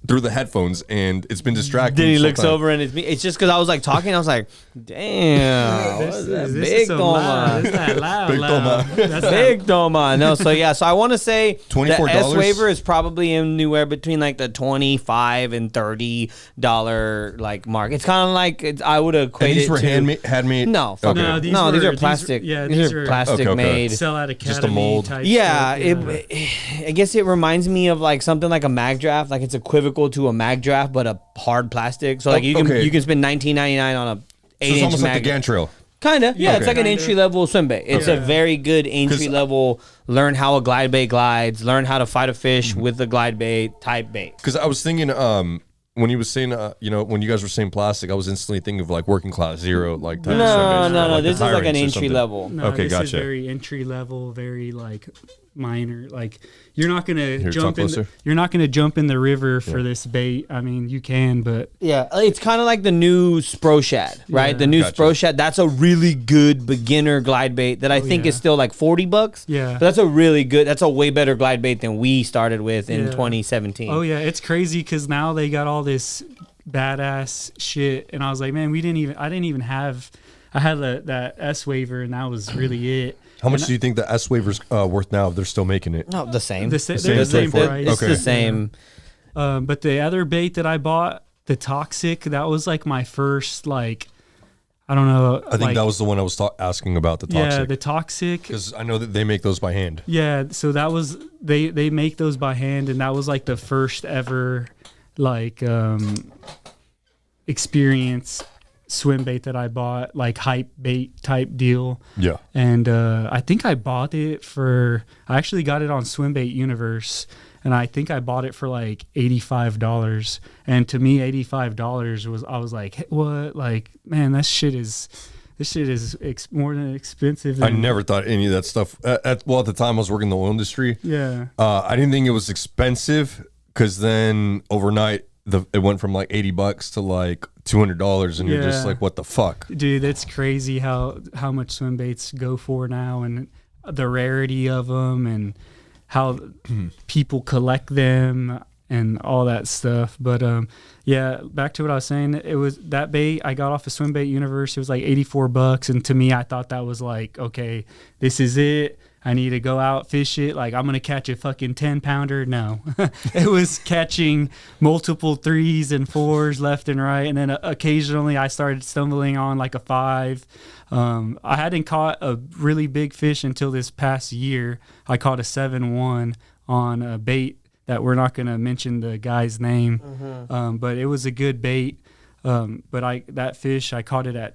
[SPEAKER 3] through the headphones, and it's been distracting.
[SPEAKER 2] Then he looks over, and it's me. It's just because I was like talking. I was like, "Damn, what's that big toma?
[SPEAKER 1] It's that loud,
[SPEAKER 3] big toma.
[SPEAKER 1] That's
[SPEAKER 2] big toma." No, so I want to say
[SPEAKER 3] $24?
[SPEAKER 2] the S waiver is probably anywhere between like the $25 and $30 like mark. It's kind of like I would equate
[SPEAKER 3] these
[SPEAKER 2] it
[SPEAKER 3] were
[SPEAKER 2] to
[SPEAKER 3] handmade.
[SPEAKER 2] No,
[SPEAKER 1] no,
[SPEAKER 2] these are plastic. These are plastic made.
[SPEAKER 1] Sell out Academy
[SPEAKER 3] just a mold
[SPEAKER 1] type.
[SPEAKER 2] Yeah, I guess it reminds me of like something like a mag draft. Like it's equivocal to a mag draft, but a hard plastic. So like you can spend $19.99 on a 8-inch
[SPEAKER 3] it's almost
[SPEAKER 2] mag.
[SPEAKER 3] like the Gantrail.
[SPEAKER 2] Kinda, yeah. It's like an entry level swim bait. It's a very good entry level. Learn how a glide bait glides. Learn how to fight a fish with the glide bait type bait.
[SPEAKER 3] Because I was thinking, when he was saying, when you guys were saying plastic, I was instantly thinking of like working class zero, like type
[SPEAKER 2] no.
[SPEAKER 3] Like
[SPEAKER 2] this is like an entry level.
[SPEAKER 1] No,
[SPEAKER 3] okay,
[SPEAKER 1] this
[SPEAKER 3] gotcha.
[SPEAKER 1] is very entry level, very like minor. Like you're not gonna
[SPEAKER 3] Here,
[SPEAKER 1] jump in. You're not gonna jump in the river for this bait. I mean, you can, but
[SPEAKER 2] yeah, it's kind of like the new Spro Shad, right?
[SPEAKER 1] Yeah.
[SPEAKER 2] The new
[SPEAKER 3] Gotcha.
[SPEAKER 2] Spro Shad. That's a really good beginner glide bait that I think is still like $40.
[SPEAKER 1] Yeah,
[SPEAKER 2] but that's a really good. That's a way better glide bait than we started with in 2017.
[SPEAKER 1] Oh yeah, it's crazy because now they got all this badass shit, and I was like, man, I didn't even have. I had that S waiver, and that was really it.
[SPEAKER 3] How much do you think the S waiver's worth now if they're still making it?
[SPEAKER 2] No, the same.
[SPEAKER 1] They're the same price.
[SPEAKER 2] It's the same.
[SPEAKER 1] But the other bait that I bought, the Toxic, that was like my first, like, I don't know.
[SPEAKER 3] I think that was the one I was asking about, the Toxic.
[SPEAKER 1] Yeah, the Toxic.
[SPEAKER 3] Because I know that they make those by hand.
[SPEAKER 1] Yeah, so that was, they make those by hand, and that was like the first ever, like, experience swim bait that I bought, like hype bait type deal.
[SPEAKER 3] Yeah.
[SPEAKER 1] And I think I bought it I actually got it on SWIMBAIT Universe, and I think I bought it for like $85. And to me, $85 was, I was like, hey, what? Like, man, this shit is more than expensive.
[SPEAKER 3] I never thought any of that stuff. At the time I was working in the oil industry.
[SPEAKER 1] Yeah.
[SPEAKER 3] I didn't think it was expensive because then overnight it went from like $80 to like $200, and you're just like, what the fuck,
[SPEAKER 1] dude? It's crazy how much swim baits go for now, and the rarity of them, and how people collect them and all that stuff. But yeah, back to what I was saying. It was that bait I got off of SWIMBAIT Universe. It was like $84, and to me, I thought that was like, okay, this is it. I need to go out, fish it. Like, I'm going to catch a fucking 10-pounder. No. It was catching multiple 3s and 4s left and right. And then occasionally I started stumbling on like a 5. I hadn't caught a really big fish until this past year. I caught a 7-1 on a bait that we're not going to mention the guy's name. Mm-hmm. But it was a good bait. But that fish, I caught it at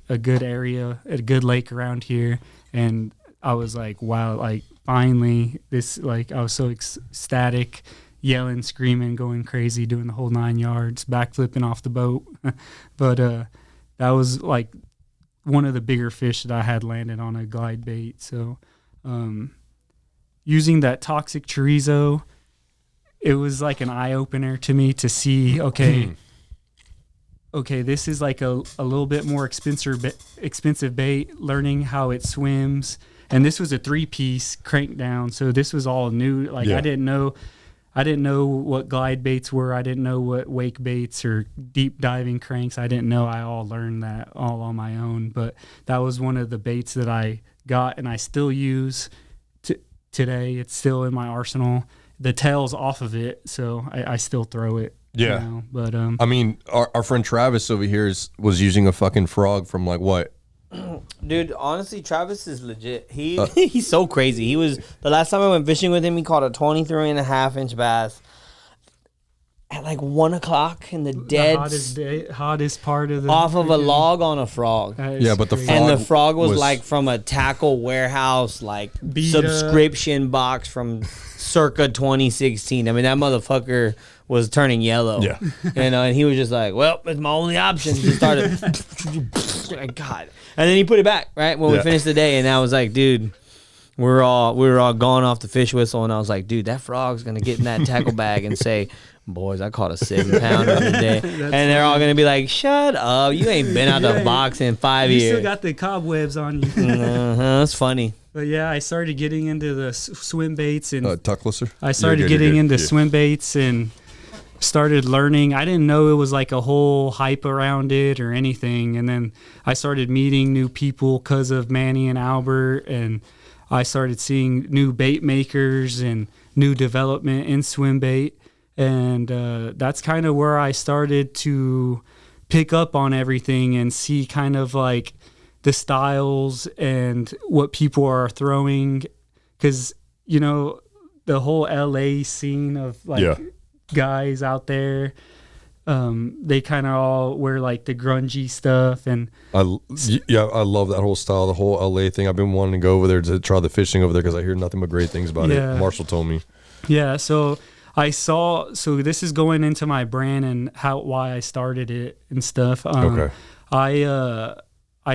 [SPEAKER 1] a good area, at a good lake around here. And I was like, wow, like finally this, like I was so ecstatic, yelling, screaming, going crazy, doing the whole 9 yards, backflipping off the boat. But that was like one of the bigger fish that I had landed on a glide bait. So using that Toxic chorizo, it was like an eye opener to me to see, okay, this is like a little bit more expensive bait, learning how it swims. And this was a 3-piece crank down, so this was all new. Like I didn't know what glide baits were. I didn't know what wake baits or deep diving cranks. I didn't know. I all learned that all on my own. But that was one of the baits that I got, and I still use today. It's still in my arsenal. The tail's off of it, so I still throw it.
[SPEAKER 3] Yeah.
[SPEAKER 1] You know? But
[SPEAKER 3] I mean, our friend Travis over here was using a fucking frog from like what?
[SPEAKER 2] Dude, honestly, Travis is legit. He's so crazy. He was, the last time I went fishing with him, he caught a 23.5-inch bass at like 1 o'clock in the dead,
[SPEAKER 1] hottest part of the
[SPEAKER 2] off of a log on a frog.
[SPEAKER 3] Yeah, but the frog,
[SPEAKER 2] and the frog was like from a tackle warehouse, like subscription box from circa 2016. I mean, that motherfucker was turning yellow. Yeah, and he was just like, well, it's my only option. Just started, God, and then he put it back right when we finished the day, and I was like, dude. We were all gone off the fish whistle, and I was like, dude, that frog's gonna get in that tackle bag and say, boys, I caught a 7-pounder today. And they're all going to be like, shut up. You ain't been out the box in 5 years.
[SPEAKER 1] You still got the cobwebs on you.
[SPEAKER 2] That's funny.
[SPEAKER 1] But yeah, I started getting into the swim baits. And
[SPEAKER 3] Tucklisser?
[SPEAKER 1] I started getting into swim baits and started learning. I didn't know it was like a whole hype around it or anything. And then I started meeting new people because of Manny and Albert. And I started seeing new bait makers and new development in swim bait. And that's kind of where I started to pick up on everything and see kind of like the styles and what people are throwing. Because, you know, the whole LA scene of like guys out there, they kind of all wear like the grungy stuff. And
[SPEAKER 3] I love that whole style, the whole LA thing. I've been wanting to go over there to try the fishing over there because I hear nothing but great things about it. Marshall told me. Yeah,
[SPEAKER 1] so this is going into my brand and why I started it and stuff. I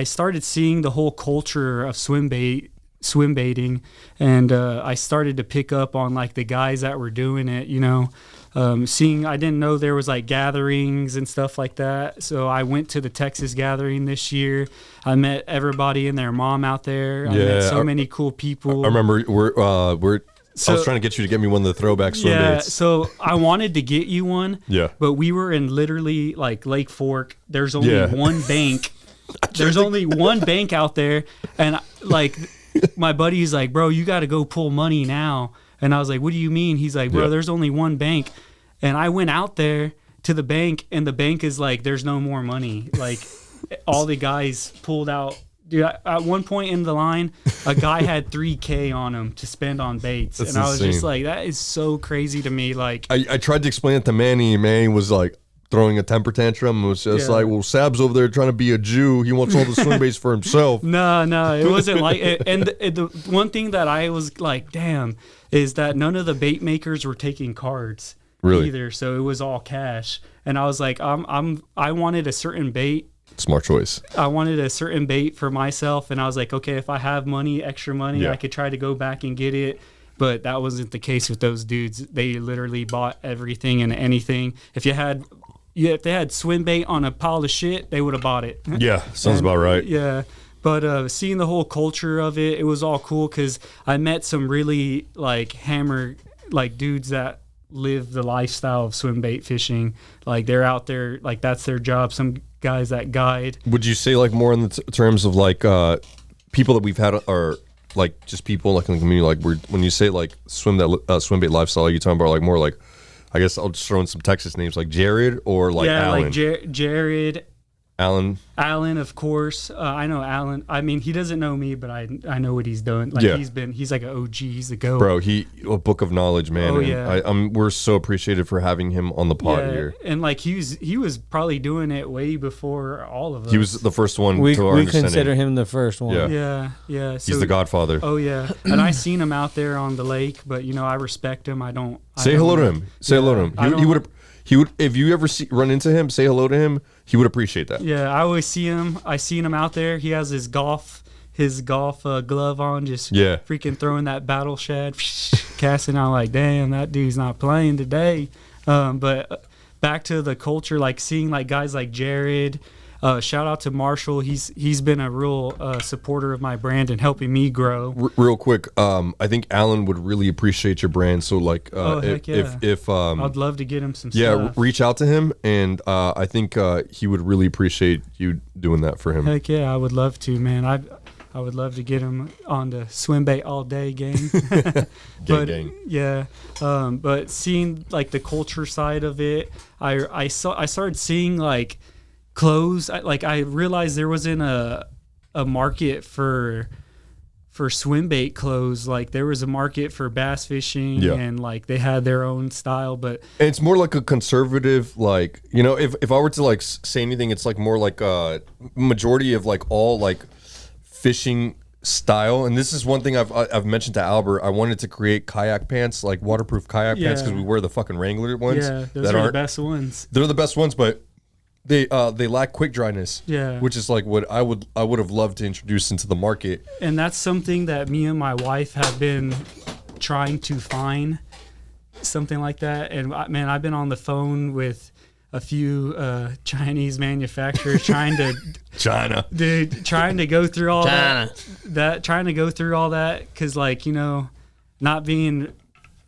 [SPEAKER 1] started seeing the whole culture of swim bait swim baiting, and I started to pick up on like the guys that were doing it, you know. Seeing, I didn't know there was like gatherings and stuff like that. So I went to the Texas gathering this year. I met everybody and their mom out there. I met so many cool people.
[SPEAKER 3] I remember I was trying to get you to get me one of the throwback swim baits.
[SPEAKER 1] So I wanted to get you one.
[SPEAKER 3] Yeah.
[SPEAKER 1] But we were in literally like Lake Fork. There's only one bank. There's only one bank out there. And like my buddy's like, bro, you got to go pull money now. And I was like, what do you mean? He's like, bro, there's only one bank. And I went out there to the bank, and the bank is like, there's no more money. Like, all the guys pulled out. Dude, at one point in the line, a guy had $3,000 on him to spend on baits.
[SPEAKER 3] That's
[SPEAKER 1] and I was
[SPEAKER 3] insane.
[SPEAKER 1] just like, that is so crazy to me. Like,
[SPEAKER 3] I tried to explain it to Manny, and Manny was like throwing a temper tantrum. It was just like, well, Sab's over there trying to be a Jew. He wants all the swim baits for himself.
[SPEAKER 1] No, it wasn't like it. And the one thing that I was like, damn, is that none of the bait makers were taking cards.
[SPEAKER 3] Really?
[SPEAKER 1] Either, so it was all cash, and I was like, I wanted a certain bait.
[SPEAKER 3] Smart choice.
[SPEAKER 1] I wanted a certain bait for myself, and I was like, okay, if I have money, extra money, I could try to go back and get it. But that wasn't the case with those dudes. They literally bought everything and anything. If they had swim bait on a pile of shit, they would have bought it.
[SPEAKER 3] Yeah, sounds about right.
[SPEAKER 1] Yeah. But seeing the whole culture of it, it was all cool because I met some really like hammer like dudes that live the lifestyle of swim bait fishing. Like they're out there, like that's their job. Some guys that guide.
[SPEAKER 3] Would you say like more in the terms of like people that we've had are like just people like in the community, like when you say like swim bait lifestyle, are you talking about like more like, I guess I'll just throw in some Texas names like Jared or like Alan?
[SPEAKER 1] Like Jared.
[SPEAKER 3] Alan,
[SPEAKER 1] of course. I know Alan. I mean, he doesn't know me, but I know what he's doing. Like he's like an OG. He's the GOAT.
[SPEAKER 3] Bro, a book of knowledge, man.
[SPEAKER 1] Oh,
[SPEAKER 3] and
[SPEAKER 1] yeah.
[SPEAKER 3] We're so appreciative for having him on the pod here.
[SPEAKER 1] And like he was probably doing it way before all of us.
[SPEAKER 3] He was the first one
[SPEAKER 2] we
[SPEAKER 3] to our understanding.
[SPEAKER 2] consider him the first one.
[SPEAKER 3] Yeah.
[SPEAKER 1] Yeah.
[SPEAKER 3] He's the godfather.
[SPEAKER 1] Oh yeah. And I seen him out there on the lake, but you know, I respect him.
[SPEAKER 3] Say hello to him. Say hello to him. He would if you ever run into him, say hello to him. He would appreciate that.
[SPEAKER 1] Yeah, I always see him. I seen him out there. He has his golf glove on, just freaking throwing that battle shad, casting out like, damn, that dude's not playing today. But back to the culture, like seeing like guys like Jared. Shout out to Marshall. He's been a real supporter of my brand and helping me grow.
[SPEAKER 3] Real quick, I think Alan would really appreciate your brand. So like, if
[SPEAKER 1] I'd love to get him some stuff.
[SPEAKER 3] Yeah, reach out to him, and I think he would really appreciate you doing that for him.
[SPEAKER 1] Heck yeah, I would love to, man. I would love to get him on the swim bait all day gang.
[SPEAKER 3] gang.
[SPEAKER 1] Yeah, but seeing like the culture side of it, I started seeing like clothes. I realized there wasn't a market for swim bait clothes. Like there was a market for bass fishing, and like they had their own style. But
[SPEAKER 3] and it's more like a conservative, like, you know, if I were to like say anything, it's like more like a majority of like all like fishing style. And this is one thing I've mentioned to Albert. I wanted to create kayak pants, like waterproof kayak pants, because we wear the fucking Wrangler ones.
[SPEAKER 1] Yeah, those are the best ones.
[SPEAKER 3] They're the best ones, but they lack quick dryness.
[SPEAKER 1] Yeah,
[SPEAKER 3] which is like what I would have loved to introduce into the market.
[SPEAKER 1] And that's something that me and my wife have been trying to find, something like that. And man, I've been on the phone with a few Chinese manufacturers trying to go through all that, because like, you know, not being,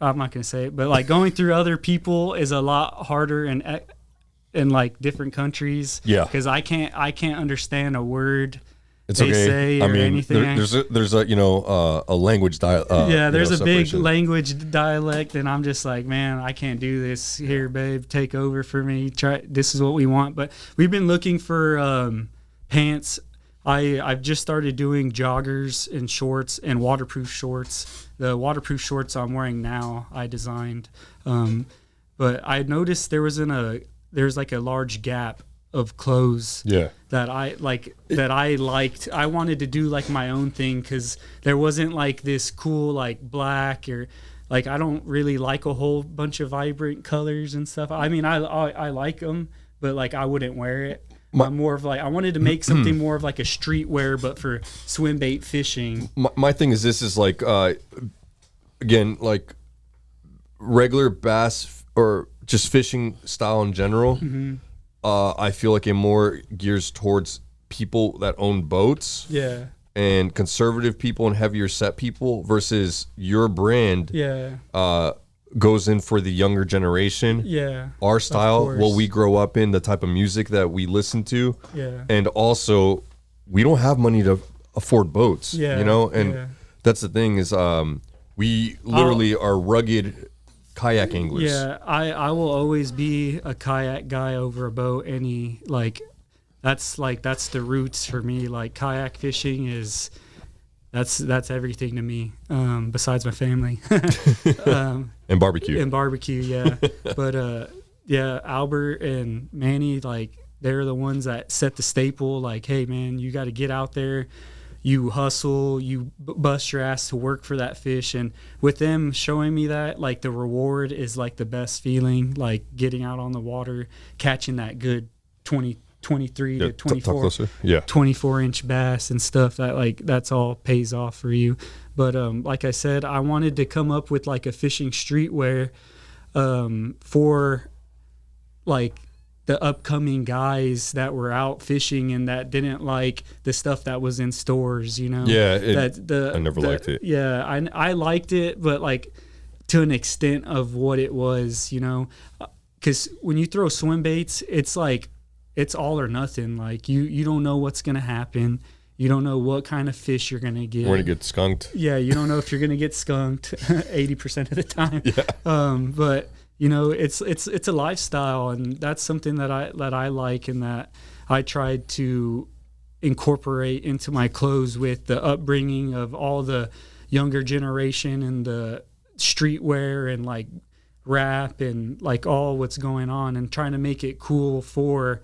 [SPEAKER 1] I'm not gonna say it, but like going through other people is a lot harder in like different countries.
[SPEAKER 3] Yeah,
[SPEAKER 1] because I can't understand a word
[SPEAKER 3] it's
[SPEAKER 1] they
[SPEAKER 3] okay.
[SPEAKER 1] say
[SPEAKER 3] I
[SPEAKER 1] or
[SPEAKER 3] mean,
[SPEAKER 1] anything.
[SPEAKER 3] there's a you know a language
[SPEAKER 1] there's a big
[SPEAKER 3] separation.
[SPEAKER 1] language dialect, and I'm just like, man, I can't do this. Here, babe, take over for me. This is what we want. But we've been looking for pants. I've just started doing joggers and shorts and waterproof shorts. The waterproof shorts I'm wearing now, I designed. But I noticed there's like a large gap of clothes that I liked. I wanted to do like my own thing, because there wasn't like this cool like black, or like I don't really like a whole bunch of vibrant colors and stuff. I mean, I like them, but like I wouldn't wear it. I'm more of like, I wanted to make something more of like a streetwear, but for swim bait fishing.
[SPEAKER 3] My thing is, this is like, again, like regular bass or just fishing style in general. I feel like it more gears towards people that own boats.
[SPEAKER 1] Yeah.
[SPEAKER 3] And conservative people and heavier set people versus your brand.
[SPEAKER 1] Yeah.
[SPEAKER 3] Goes in for the younger generation.
[SPEAKER 1] Yeah.
[SPEAKER 3] Our style, what we grow up in, the type of music that we listen to.
[SPEAKER 1] Yeah.
[SPEAKER 3] And also, we don't have money to afford boats.
[SPEAKER 1] Yeah.
[SPEAKER 3] You know, and that's the thing is, we literally are rugged kayak anglers.
[SPEAKER 1] Yeah, I will always be a kayak guy over a boat. That's the roots for me. Like kayak fishing is that's everything to me. Besides my family.
[SPEAKER 3] And barbecue.
[SPEAKER 1] Yeah. But yeah, Albert and Manny, like they're the ones that set the staple. Like, hey man, you got to get out there. You hustle, you bust your ass to work for that fish. And with them showing me that, like the reward is like the best feeling, like getting out on the water, catching that good 23 to 24-inch bass and stuff, that like that's all pays off for you. But like I said, I wanted to come up with like a fishing streetwear for like the upcoming guys that were out fishing and that didn't like the stuff that was in stores, you know?
[SPEAKER 3] Yeah,
[SPEAKER 1] I never liked it. Yeah, I liked it, but like to an extent of what it was, you know? Because when you throw swim baits, it's like, it's all or nothing. Like you don't know what's going to happen. You don't know what kind of fish you're going to get.
[SPEAKER 3] We're going to get skunked.
[SPEAKER 1] Yeah, you don't know if you're going to get skunked 80% of the time.
[SPEAKER 3] Yeah.
[SPEAKER 1] But you know, it's a lifestyle, and that's something that I like, and that I tried to incorporate into my clothes with the upbringing of all the younger generation and the streetwear and like rap and like all what's going on, and trying to make it cool for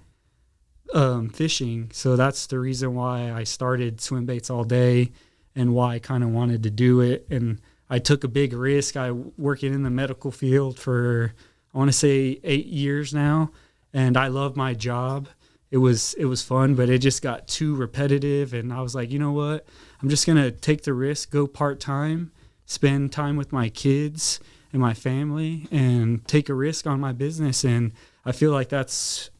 [SPEAKER 1] fishing. So that's the reason why I started Swim Baits All Day and why I kind of wanted to do it. And I took a big risk. I working in the medical field for, I want to say 8 years now, and I love my job. It was fun, but it just got too repetitive, and I was like, you know what? I'm just going to take the risk, go part-time, spend time with my kids and my family, and take a risk on my business. And I feel like that's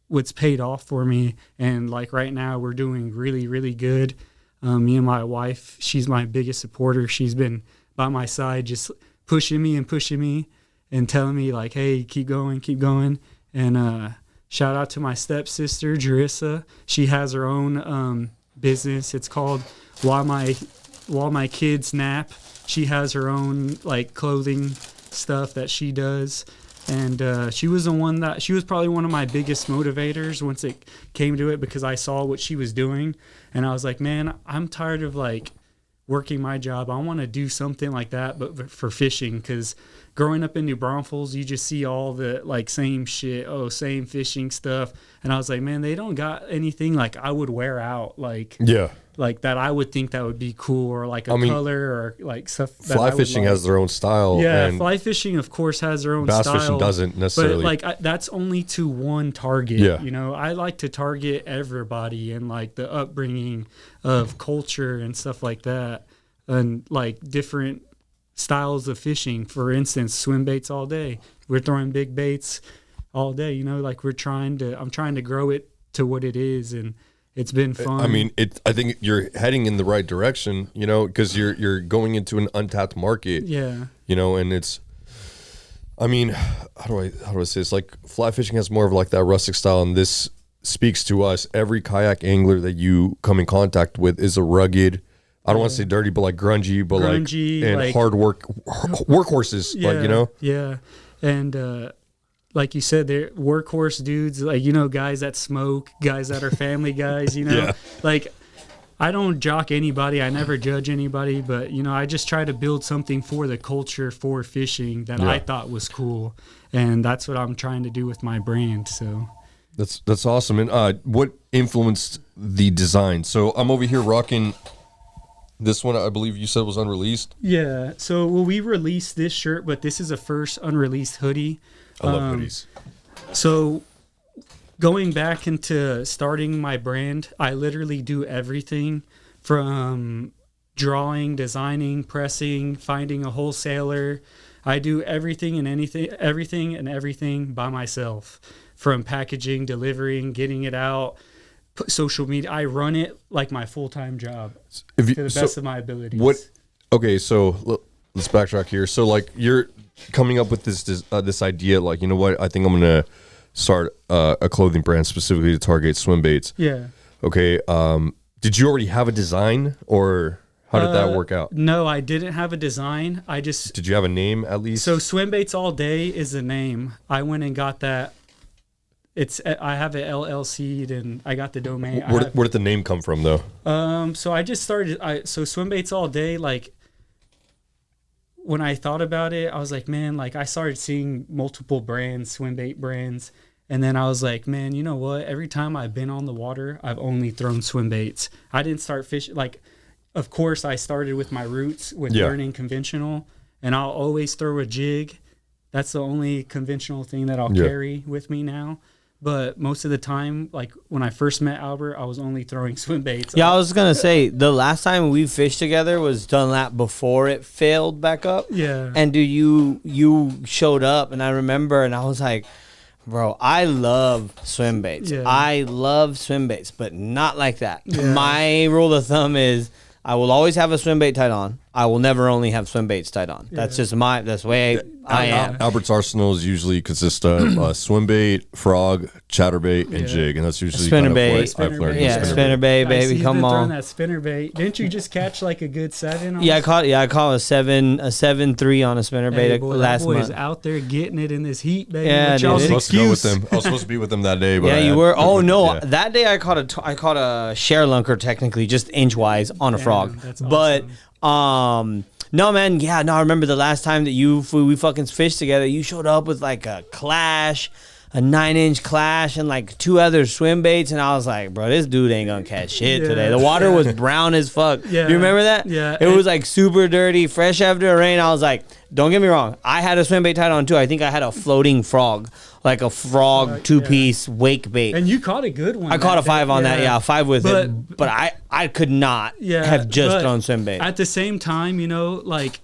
[SPEAKER 1] what's paid off for me. And like right now we're doing really, really good. Me and my wife, she's my biggest supporter. She's been by my side, just pushing me and telling me like, hey, keep going. And shout out to my stepsister, Jerissa. She has her own business. It's called While My Kids Nap. She has her own like clothing stuff that she does. And she was probably one of my biggest motivators once it came to it, because I saw what she was doing. And I was like, man, I'm tired of like working my job. I want to do something like that, but for fishing. Because growing up in New Braunfels, you just see all the like same shit, same fishing stuff. And I was like, man, they don't got anything like I would wear out, like like that I would think that would be cool, or like a color, or like stuff.
[SPEAKER 3] Fly fishing has their own style.
[SPEAKER 1] Yeah,
[SPEAKER 3] and
[SPEAKER 1] fly fishing, of course, has their own
[SPEAKER 3] bass
[SPEAKER 1] style. Bass
[SPEAKER 3] fishing doesn't necessarily.
[SPEAKER 1] But like that's only to one target.
[SPEAKER 3] Yeah.
[SPEAKER 1] You know, I like to target everybody and like the upbringing of culture and stuff like that, and like different styles of fishing. For instance, swim baits all day. We're throwing big baits all day. You know, like I'm trying to grow it to what it is, and it's been fun.
[SPEAKER 3] I mean, I think you're heading in the right direction, you know, because you're going into an untapped market.
[SPEAKER 1] Yeah.
[SPEAKER 3] You know, and it's, I mean, how do I say this? Like fly fishing has more of like that rustic style, and this speaks to us. Every kayak angler that you come in contact with is a rugged, I don't want to say dirty, but like grungy, and like hard work, workhorses,
[SPEAKER 1] yeah,
[SPEAKER 3] like, you know?
[SPEAKER 1] Yeah. And, like you said, they're workhorse dudes, like, you know, guys that smoke, guys that are family guys, you know,
[SPEAKER 3] Yeah.
[SPEAKER 1] Like I don't jock anybody. I never judge anybody, but you know, I just try to build something for the culture, for fishing that I thought was cool. And that's what I'm trying to do with my brand. So
[SPEAKER 3] that's awesome. And what influenced the design? So I'm over here rocking this one. I believe you said was unreleased.
[SPEAKER 1] Yeah. So we released this shirt, but this is a first unreleased hoodie.
[SPEAKER 3] I love hoodies.
[SPEAKER 1] So going back into starting my brand, I literally do everything from drawing, designing, pressing, finding a wholesaler. I do everything and everything by myself, from packaging, delivering, getting it out, social media. I run it like my full-time job to the best of my abilities.
[SPEAKER 3] Okay, so let's backtrack here. So like you're coming up with this idea, like, you know what? I think I'm gonna start a clothing brand specifically to target swim baits.
[SPEAKER 1] Yeah.
[SPEAKER 3] Okay. Did you already have a design, or how did that work out?
[SPEAKER 1] No, I didn't have a design.
[SPEAKER 3] Did you have a name at least?
[SPEAKER 1] So SWIMBAITS All Day is the name. I went and got that. I have it LLC'd and I got the domain.
[SPEAKER 3] Where did the name come from though?
[SPEAKER 1] So I just started. So SWIMBAITS All Day, like, when I thought about it, I was like, man, like, I started seeing multiple brands, swim bait brands. And then I was like, man, you know what? Every time I've been on the water, I've only thrown swim baits. I didn't start fishing. Like, of course, I started with my roots with learning conventional. And I'll always throw a jig. That's the only conventional thing that I'll carry with me now. But most of the time, like when I first met Albert, I was only throwing swim baits.
[SPEAKER 2] Yeah, I was going to say, the last time we fished together was Dunlap before it failed back up.
[SPEAKER 1] Yeah.
[SPEAKER 2] And dude, you showed up, and I remember, and I was like, bro, I love swim baits.
[SPEAKER 1] Yeah.
[SPEAKER 2] I love swim baits, but not like that.
[SPEAKER 1] Yeah.
[SPEAKER 2] My rule of thumb is I will always have a swim bait tied on. I will never only have swim baits tied on. That's just that's the way I am.
[SPEAKER 3] Albert's arsenals usually consist of swim bait, frog, chatterbait, and jig, and that's usually
[SPEAKER 2] Spinner
[SPEAKER 3] kind
[SPEAKER 2] bait.
[SPEAKER 3] of what I've learned.
[SPEAKER 2] Yeah, spinner bait, baby, come on.
[SPEAKER 1] That spinner bait. Didn't you just catch like a good 7?
[SPEAKER 2] I caught a 7.3 on a spinner bait last
[SPEAKER 1] that boy
[SPEAKER 2] month.
[SPEAKER 1] is out there getting it in this heat, baby.
[SPEAKER 2] Yeah,
[SPEAKER 3] I was supposed to go with them. I was supposed to be with them that day, but
[SPEAKER 2] yeah, you were. Oh no, that day I caught a share lunker, technically just inchwise on a frog.
[SPEAKER 1] That's awesome.
[SPEAKER 2] But no, man. Yeah, no. I remember the last time that we fucking fished together. You showed up with like a Clash, a 9-inch Clash, and like 2 other swim baits, and I was like, bro, this dude ain't gonna catch shit today. The water was brown as fuck.
[SPEAKER 1] Yeah.
[SPEAKER 2] You remember that?
[SPEAKER 1] Yeah.
[SPEAKER 2] It was like super dirty, fresh after the rain. I was like, don't get me wrong. I had a swim bait tied on too. I think I had a floating frog, like a frog 2-piece wake bait.
[SPEAKER 1] And you caught a good one.
[SPEAKER 2] I caught a 5 on that. Yeah, 5 with it. But I could not have just thrown swim bait.
[SPEAKER 1] At the same time, you know, like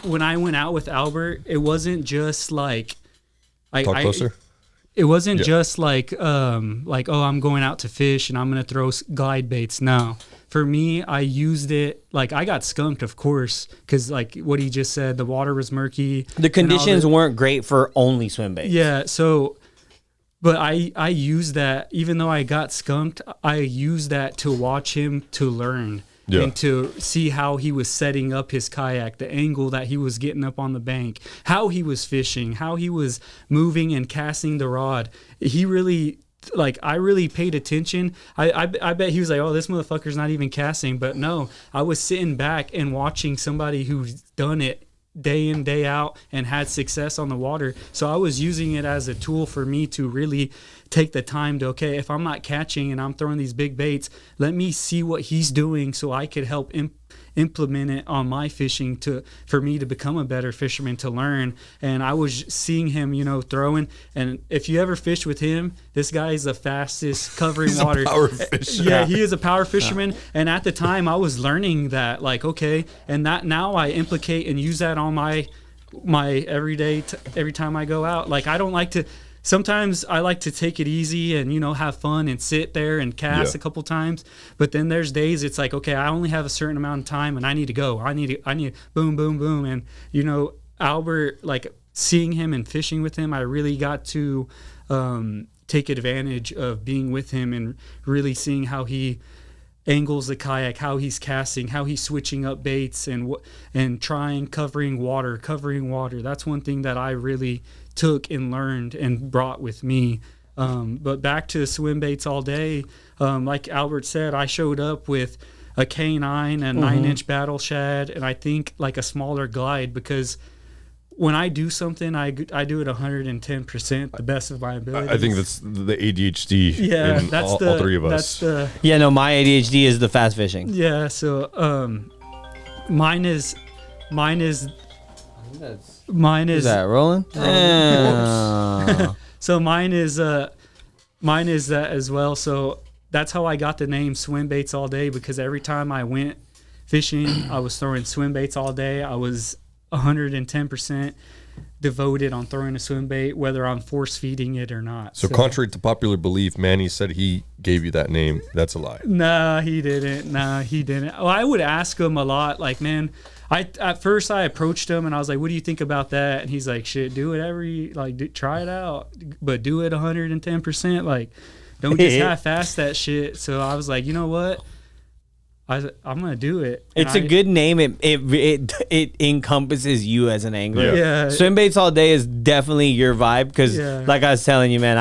[SPEAKER 1] when I went out with Albert, it wasn't just like
[SPEAKER 3] talk closer.
[SPEAKER 1] It wasn't just like oh, I'm going out to fish and I'm gonna throw glide baits. No, for me, I used it like I got skunked, of course, because like what he just said, the water was murky.
[SPEAKER 2] The conditions weren't great for only swim baits.
[SPEAKER 1] Yeah, so. But I used that, even though I got skunked, I used that to watch him to learn and to see how he was setting up his kayak, the angle that he was getting up on the bank, how he was fishing, how he was moving and casting the rod. He really, like, I really paid attention. I bet he was like, oh, this motherfucker's not even casting. But no, I was sitting back and watching somebody who's done it day in, day out and had success on the water. So I was using it as a tool for me to really take the time to, okay, if I'm not catching and I'm throwing these big baits, let me see what he's doing so I could help implement it on my fishing for me to become a better fisherman, to learn. And I was seeing him, you know, throwing. And if you ever fish with him, this guy is the fastest covering water.
[SPEAKER 3] A power fisher.
[SPEAKER 1] Yeah, he is a power fisherman. And at the time I was learning that, like, okay, and that now I implicate and use that on my everyday every time I go out. Like, I don't like to. Sometimes I like to take it easy and, you know, have fun and sit there and cast a couple times. But then there's days it's like, okay, I only have a certain amount of time and I need to go. I need boom, boom, boom. And, you know, Albert, like, seeing him and fishing with him, I really got to take advantage of being with him and really seeing how he angles the kayak, how he's casting, how he's switching up baits and covering water. That's one thing that I really took and learned and brought with me. But back to SWIMBAITS All Day, like Albert said, I showed up with a K9 and 9-inch battle shad, and I think like a smaller glide, because when I do something, I do it 110%, the best of my abilities.
[SPEAKER 3] I think that's the ADHD in
[SPEAKER 1] that's
[SPEAKER 3] all three of us.
[SPEAKER 2] Yeah, no, my ADHD is the fast fishing.
[SPEAKER 1] Yeah, so mine is
[SPEAKER 2] Is that Roland?
[SPEAKER 1] So mine is Mine is that as well. So that's how I got the name Swim Baits All Day, because every time I went fishing, I was throwing swim baits all day. I was 110% devoted on throwing a swim bait, whether I'm force feeding it or not.
[SPEAKER 3] So contrary to popular belief, Manny said he gave you that name. That's a lie.
[SPEAKER 1] Nah, he didn't. Well, I would ask him a lot, like, man, at first I approached him and I was like, what do you think about that? And he's like, shit, do whatever you like, try it out, but do it 110%. Like, don't just half-ass that shit. So I was like, you know what? I'm gonna do it.
[SPEAKER 2] It's a good name. It encompasses you as an angler.
[SPEAKER 1] Yeah.
[SPEAKER 2] Swim baits all day is definitely your vibe, because like I was telling you, man,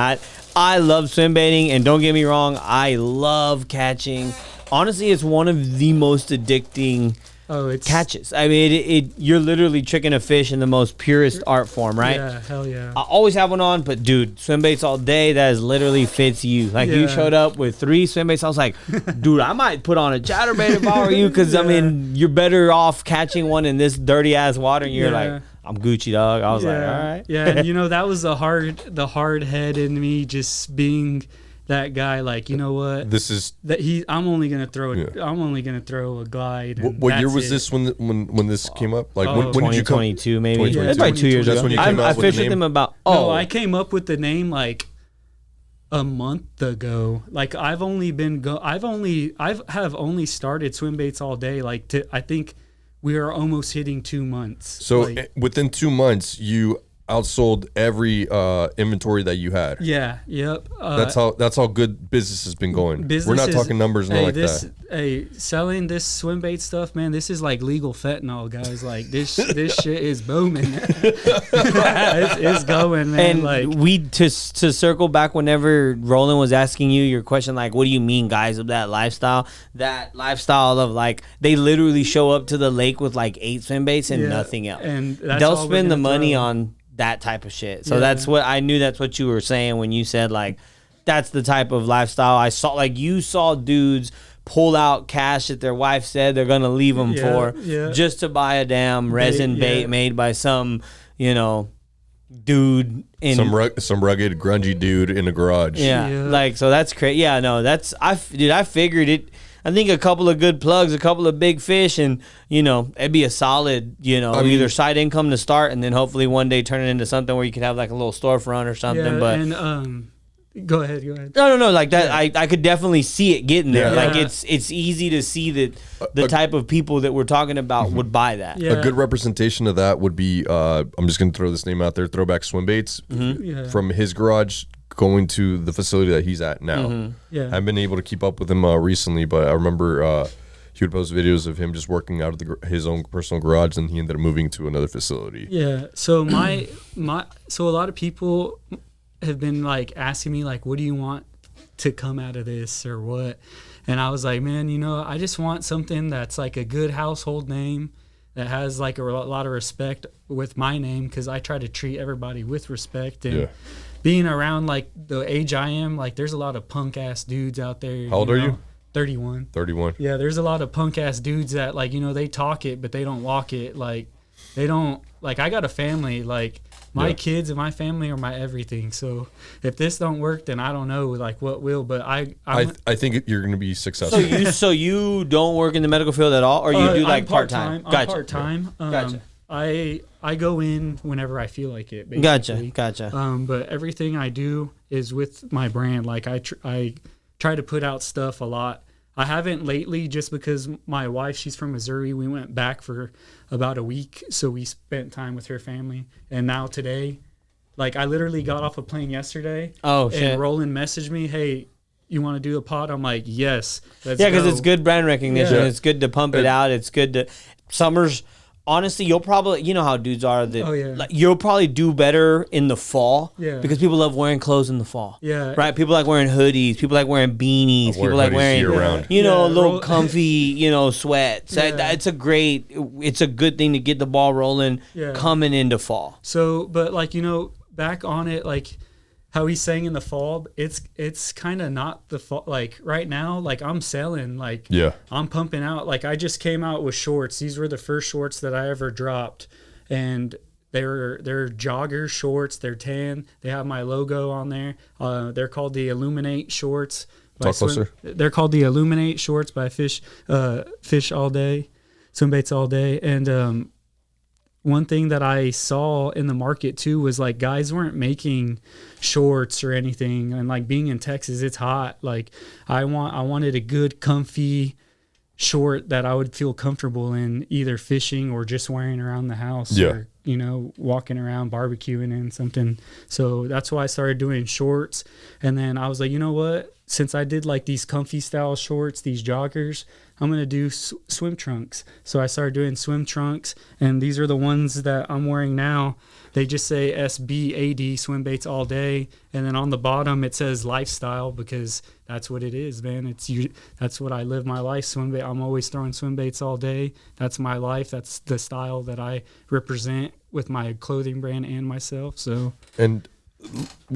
[SPEAKER 2] I love swim baiting, and don't get me wrong, I love catching. Honestly, it's one of the most addicting catches. I mean, you're literally tricking a fish in the most purest art form, right?
[SPEAKER 1] Yeah, hell yeah.
[SPEAKER 2] I always have one on, but dude, swim baits all day, that is literally fits you. Like, you showed up with 3 swim baits, I was like, dude, I might put on a chatterbait if I were you, because I mean, you're better off catching one in this dirty ass water, and you're like, I'm Gucci, dog. I was like, all right.
[SPEAKER 1] Yeah, and you know, that was the hard head in me, just being that guy, like, you know what? I'm only gonna throw a glide.
[SPEAKER 3] What year was this when this came up? Like, when did you come?
[SPEAKER 2] 2022 maybe. It's probably 2 years ago.
[SPEAKER 3] That's when you came
[SPEAKER 2] I fished with them about.
[SPEAKER 1] No, I came up with the name like a month ago. Like, I've only started swim baits all day. Like, I think we are almost hitting 2 months.
[SPEAKER 3] So within 2 months, you outsold every inventory that you had.
[SPEAKER 1] Yeah. Yep.
[SPEAKER 3] That's how good business has been going. We're not talking numbers and all like that.
[SPEAKER 1] Hey, selling this swim bait stuff, man, this is like legal fentanyl, guys. Like, this shit is booming. it's going, man.
[SPEAKER 2] And
[SPEAKER 1] like,
[SPEAKER 2] to circle back, whenever Roland was asking you your question, like, what do you mean, guys, of that lifestyle? That lifestyle of, like, they literally show up to the lake with like 8 swim baits and nothing else. And they'll spend the money on that type of shit. So that's what I knew. That's what you were saying when you said, like, that's the type of lifestyle I saw. Like, you saw dudes pull out cash that their wife said they're gonna leave them for just to buy a damn resin bait made by some, you know, dude in
[SPEAKER 3] some rugged grungy dude in a garage.
[SPEAKER 2] Like, so that's crazy. I figured it. I think a couple of good plugs, a couple of big fish, and, you know, it'd be a solid, you know, either side income to start, and then hopefully one day turn it into something where you could have like a little storefront or something.
[SPEAKER 1] Yeah,
[SPEAKER 2] but
[SPEAKER 1] and go ahead.
[SPEAKER 2] No, like that. I could definitely see it getting there. Like, it's easy to see that the type of people that we're talking about would buy that.
[SPEAKER 3] A good representation of that would be, I'm just going to throw this name out there, Throwback Swim Baits, from his garage going to the facility that he's at now. I haven't been able to keep up with him recently, but I remember he would post videos of him just working out of his own personal garage, and he ended up moving to another facility.
[SPEAKER 1] So so a lot of people have been like asking me, like, what do you want to come out of this or what? And I was like, man, you know, I just want something that's like a good household name that has like a lot of respect with my name, because I try to treat everybody with respect. And being around like the age I am, like, there's a lot of punk ass dudes out there.
[SPEAKER 3] How old are you?
[SPEAKER 1] 31. Yeah, there's a lot of punk ass dudes that, like, you know, they talk it but they don't walk it. Like, they don't, like, I got a family, like, my kids and my family are my everything. So if this don't work, then I don't know, like, what will. But I
[SPEAKER 3] think you're going to be successful.
[SPEAKER 2] So you don't work in the medical field at all, or you do like part-time?
[SPEAKER 1] Gotcha. Part-time.
[SPEAKER 2] Gotcha.
[SPEAKER 1] I go in whenever I feel like it, basically.
[SPEAKER 2] Gotcha.
[SPEAKER 1] But everything I do is with my brand. Like, I try to put out stuff a lot. I haven't lately, just because my wife, she's from Missouri. We went back for about a week, so we spent time with her family. And now today, like, I literally got off a plane yesterday. And Roland messaged me, hey, you want to do a pod? I'm like, yes.
[SPEAKER 2] Because it's good brand recognition. It's good to pump it out. It's good to summers. Honestly, you'll probably, you know how dudes are, that like, you'll probably do better in the fall because people love wearing clothes in the fall. Right? People like wearing hoodies. People like wearing beanies. People like wearing, you know, little comfy, you know, sweats. It's a good thing to get the ball rolling coming into fall.
[SPEAKER 1] So, but, like, you know, back on it, like, how he's saying in the fall, it's kind of not the fall. Like, right now, like, I'm selling, like, I'm pumping out. Like, I just came out with shorts. These were the first shorts that I ever dropped, and They're jogger shorts. They're tan. They have my logo on there. They're called the Illuminate shorts.
[SPEAKER 3] Talk closer.
[SPEAKER 1] They're called the Illuminate shorts by Fish All Day, SWIMBAITS All Day. And one thing that I saw in the market too was like guys weren't making shorts or anything. And like being in Texas, it's hot. Like I wanted a good, comfy short that I would feel comfortable in, either fishing or just wearing around the house.
[SPEAKER 3] Yeah.
[SPEAKER 1] Or, you know, walking around barbecuing in something. So that's why I started doing shorts. And then I was like, you know what? Since I did like these comfy style shorts, these joggers, I'm going to do swim trunks. So I started doing swim trunks, and these are the ones that I'm wearing now. They just say SBAD, SWIMBAITS All Day. And then on the bottom, it says lifestyle, because that's what it is, man. That's what I live my life. Swimbait. I'm always throwing swim baits all day. That's my life. That's the style that I represent with my clothing brand and myself. So. And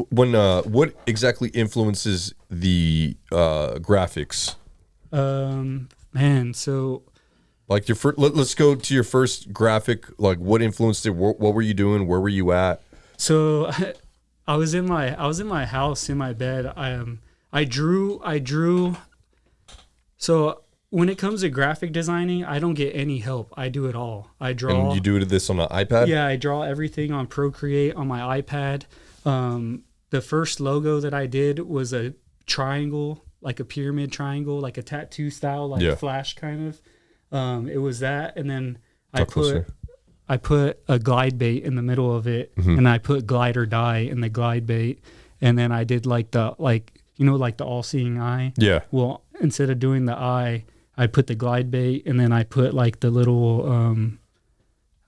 [SPEAKER 3] when what exactly influences the graphics?
[SPEAKER 1] Man, so
[SPEAKER 3] like your first, let's go to your first graphic. Like, what influenced it? What were you doing? Where were you at?
[SPEAKER 1] So I was in my house in my bed. I drew. So when it comes to graphic designing, I don't get any help. I do it all. I draw.
[SPEAKER 3] And you do this on an iPad?
[SPEAKER 1] Yeah, I draw everything on Procreate on my iPad. The first logo that I did was a triangle, like a pyramid triangle, like a tattoo style, like Flash kind of. It was that, and then I put a glide bait in the middle of it, and I put glide or die in the glide bait, and then I did like the all-seeing eye.
[SPEAKER 3] Yeah.
[SPEAKER 1] Well, instead of doing the eye, I put the glide bait, and then I put like the little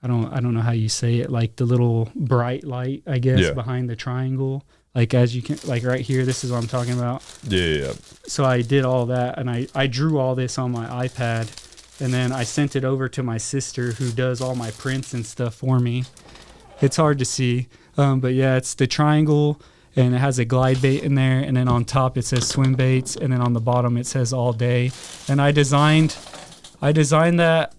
[SPEAKER 1] I don't know how you say it, like the little bright light, I guess, behind the triangle. Like as you can, like right here, this is what I'm talking about.
[SPEAKER 3] Yeah.
[SPEAKER 1] So I did all that, and I drew all this on my iPad, and then I sent it over to my sister, who does all my prints and stuff for me. It's hard to see, but yeah, it's the triangle, and it has a glide bait in there, and then on top it says SWIMBAITS, and then on the bottom it says All Day. And I designed that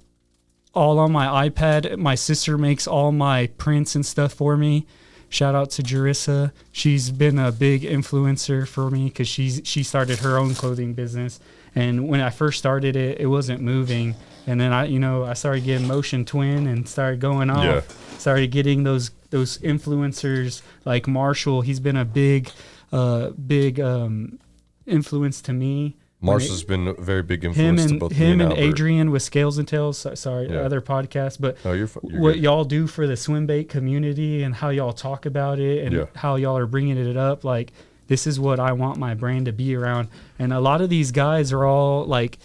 [SPEAKER 1] all on my iPad. My sister makes all my prints and stuff for me. Shout out to Jerissa. She's been a big influencer for me because she started her own clothing business. And when I first started it, it wasn't moving. And then I started getting motion twin and started going off.
[SPEAKER 3] Yeah.
[SPEAKER 1] Started getting those influencers like Marshall. He's been a big influence to me.
[SPEAKER 3] Marshall's been a very big influence to both
[SPEAKER 1] him
[SPEAKER 3] me
[SPEAKER 1] and
[SPEAKER 3] Albert.
[SPEAKER 1] Adrian with Scales and Tails. Other podcast, but
[SPEAKER 3] you're
[SPEAKER 1] what
[SPEAKER 3] good.
[SPEAKER 1] Y'all do for the swim bait community and how y'all talk about it and how y'all are bringing it up. Like, this is what I want my brand to be around. And a lot of these guys are all like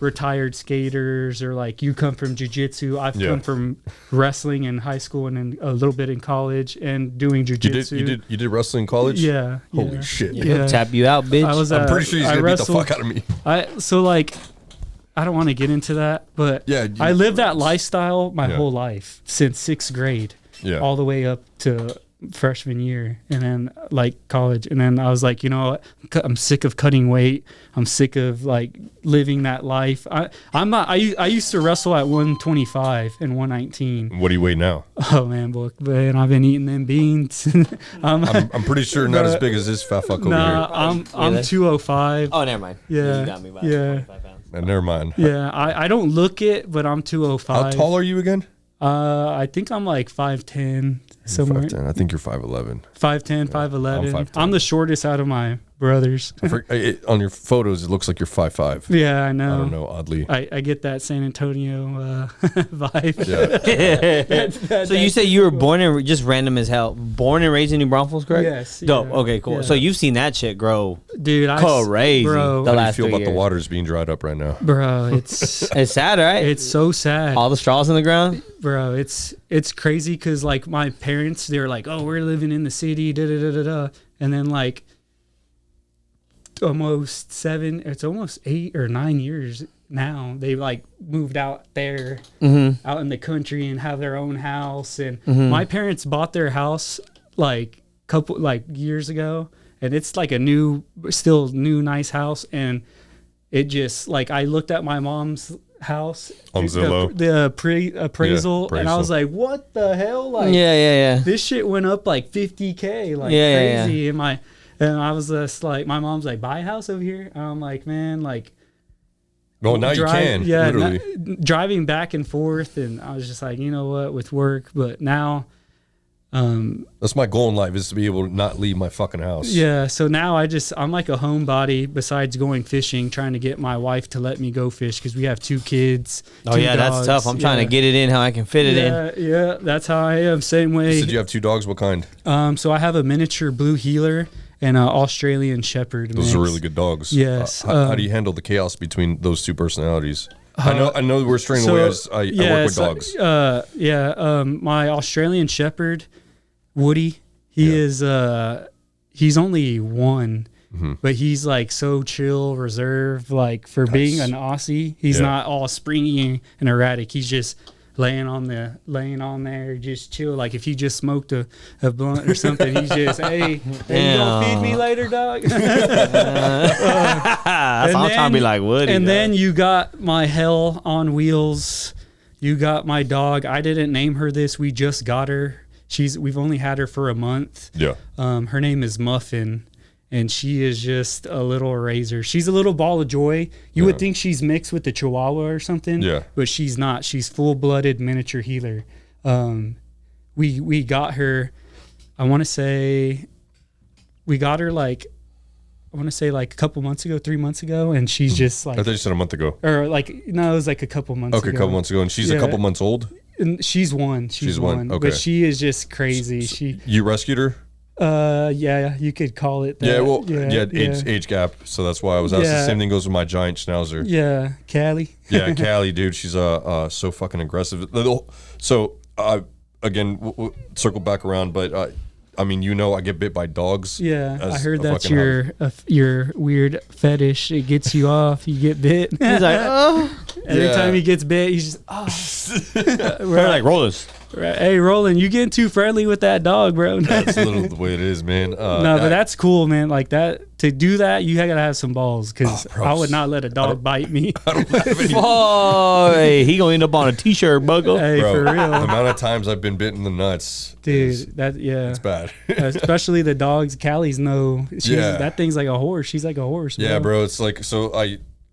[SPEAKER 1] retired skaters, or like, you come from jiu-jitsu. I've come from wrestling in high school and then a little bit in college and doing jiu-jitsu.
[SPEAKER 3] You did wrestling in college?
[SPEAKER 1] Yeah.
[SPEAKER 3] Holy shit.
[SPEAKER 2] Yeah. Tap you out, bitch.
[SPEAKER 3] I'm pretty sure he's going to beat the fuck out of me.
[SPEAKER 1] I don't want to get into that, but I lived that lifestyle my whole life since 6th grade, all the way up to freshman year, and then like college. And then I was like, you know what? I'm sick of cutting weight. I'm sick of like living that life. I used to wrestle at 125 and 119.
[SPEAKER 3] What do you weigh now?
[SPEAKER 1] Oh man, I've been eating them beans.
[SPEAKER 3] I'm pretty sure not as big as this fat fuck over here.
[SPEAKER 1] I'm 205.
[SPEAKER 2] Oh, never mind.
[SPEAKER 1] Yeah.
[SPEAKER 2] You got me by 25 pounds.
[SPEAKER 3] Never mind.
[SPEAKER 1] Yeah, I don't look it, but I'm 205.
[SPEAKER 3] How tall are you again?
[SPEAKER 1] I think I'm like 5'10", somewhere.
[SPEAKER 3] 5'10". I think you're 5'11".
[SPEAKER 1] 5'10", 5'11". I'm the shortest out of my brothers.
[SPEAKER 3] On your photos, it looks like you're 5'5".
[SPEAKER 1] Yeah, I know.
[SPEAKER 3] I don't know, oddly.
[SPEAKER 1] I get that San Antonio vibe.
[SPEAKER 3] Yeah.
[SPEAKER 2] So you say you were born and just random as hell. Born and raised in New Braunfels, correct?
[SPEAKER 1] Yes.
[SPEAKER 2] Dope.
[SPEAKER 1] Yeah,
[SPEAKER 2] Okay, cool.
[SPEAKER 1] yeah.
[SPEAKER 2] So you've seen that shit grow.
[SPEAKER 1] Dude,
[SPEAKER 2] crazy.
[SPEAKER 1] Bro,
[SPEAKER 3] How do you feel about the waters being dried up right now?
[SPEAKER 1] Bro, it's
[SPEAKER 2] It's sad, right?
[SPEAKER 1] it's so sad.
[SPEAKER 2] All the straws in the ground.
[SPEAKER 1] Bro, it's crazy because like my parents, they're like, oh, we're living in the city, da da da da da, and then like almost 8 or 9 years now, they like moved out there, out in the country, and have their own house. And my parents bought their house like years ago, and it's like still new nice house. And it just like, I looked at my mom's house
[SPEAKER 3] on Zillow,
[SPEAKER 1] the appraisal, and I was like, what the hell? Like, this shit went up like $50K, like crazy. And I was just like, my mom's like, buy a house over here. And I'm like, man, like,
[SPEAKER 3] well, now you can, literally.
[SPEAKER 1] Driving back and forth, and I was just like, you know what, with work, but now.
[SPEAKER 3] That's my goal in life, is to be able to not leave my fucking house.
[SPEAKER 1] Yeah, so now I'm like a homebody besides going fishing, trying to get my wife to let me go fish because we have 2 kids.
[SPEAKER 2] Oh, yeah, dogs. That's tough. I'm trying to get it in how I can fit it in.
[SPEAKER 1] Yeah, that's how I am. Same way.
[SPEAKER 3] You said you have 2 dogs. What kind?
[SPEAKER 1] So I have a miniature blue healer and an Australian shepherd.
[SPEAKER 3] Those are really good dogs.
[SPEAKER 1] Yes.
[SPEAKER 3] How do you handle the chaos between those 2 personalities? I know we're straying away. I work with dogs.
[SPEAKER 1] My Australian shepherd, Woody, he's only 1, but he's like so chill, reserved, like for being an Aussie. He's not all springy and erratic. He's just laying on there, just chill. Like if you just smoked a blunt or something, he's just, hey, you gonna feed me later, dog?
[SPEAKER 2] I'm trying to be like Woody.
[SPEAKER 1] And then you got my hell on wheels. You got my dog. I didn't name her this. We just got her. We've only had her for a month. Yeah. Her name is Muffin, and she is just a little razor. She's a little ball of joy. You would think she's mixed with the Chihuahua or something. Yeah. But she's not. She's full-blooded miniature healer. We got her. I want to say we got her like a couple months ago, 3 months ago, and she's just like.
[SPEAKER 3] I thought you said a month ago.
[SPEAKER 1] Or like no, it was like a couple months ago.
[SPEAKER 3] Okay, a couple months ago, and she's a couple months old.
[SPEAKER 1] And she's 1. She's 1. Okay. But she is just crazy.
[SPEAKER 3] You rescued her?
[SPEAKER 1] Yeah, you could call it that.
[SPEAKER 3] Age gap. So that's why I was asking. The same thing goes with my giant schnauzer.
[SPEAKER 1] Yeah, Callie.
[SPEAKER 3] Yeah, Callie, dude, she's so fucking aggressive. So again, we'll circle back around, but I mean, I get bit by dogs.
[SPEAKER 1] Yeah, I heard that's your weird fetish. It gets you off. You get bit. He's like, oh. Every time he gets bit, he's just, oh.
[SPEAKER 2] We're like, Rollers.
[SPEAKER 1] Hey, Roland, you getting too friendly with that dog, bro.
[SPEAKER 3] That's a little the way it is, man.
[SPEAKER 1] But that's cool, man. Like that, to do that, you gotta have some balls, because I would not let a dog bite me.
[SPEAKER 3] I don't have any.
[SPEAKER 2] Boy, he gonna end up on a t-shirt, buckle.
[SPEAKER 1] Hey, bro, for real.
[SPEAKER 3] The amount of times I've been bitten in the nuts,
[SPEAKER 1] dude, it's
[SPEAKER 3] bad.
[SPEAKER 1] Especially the dogs. Callie's that thing's like a horse. She's like a horse.
[SPEAKER 3] Yeah, bro. It's like, so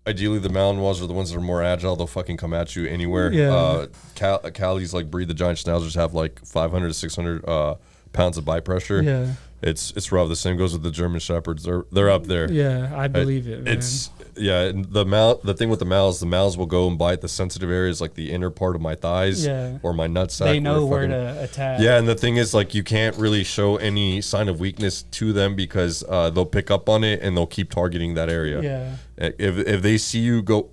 [SPEAKER 3] ideally, the mountain walls are the ones that are more agile. They'll fucking come at you anywhere. Yeah. Callie's like breed. The giant schnauzers have like 500 to 600 pounds of bite pressure. Yeah. It's rough. The same goes with the German shepherds. They're up there.
[SPEAKER 1] Yeah, I believe it. Man.
[SPEAKER 3] And the thing with the males will go and bite the sensitive areas, like the inner part of my thighs or my nutsack.
[SPEAKER 1] They know where to attack.
[SPEAKER 3] Yeah, and the thing is, like, you can't really show any sign of weakness to them, because they'll pick up on it and they'll keep targeting that area. Yeah. If they see you go,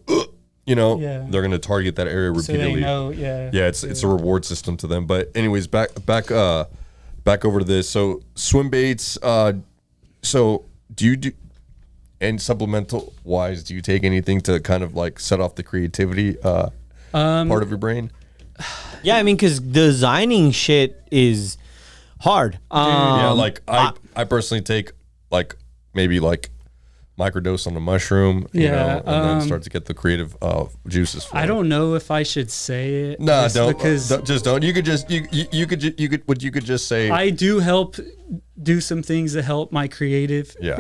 [SPEAKER 3] they're gonna target that area repeatedly. So they know. Yeah. Yeah, it's a reward system to them. But anyways, back over to this. So SWIMBAITS. So do you do? And supplemental wise, do you take anything to kind of like set off the creativity part of your brain?
[SPEAKER 2] Yeah, I mean, because designing shit is hard.
[SPEAKER 3] Yeah, like I personally take like maybe like microdose on the mushroom, you know, and then start to get the creative juices flowing.
[SPEAKER 1] I don't know if I should say it.
[SPEAKER 3] No, don't. Just don't. You could just you could just say.
[SPEAKER 1] I do help do some things that help my creative.
[SPEAKER 3] Yeah.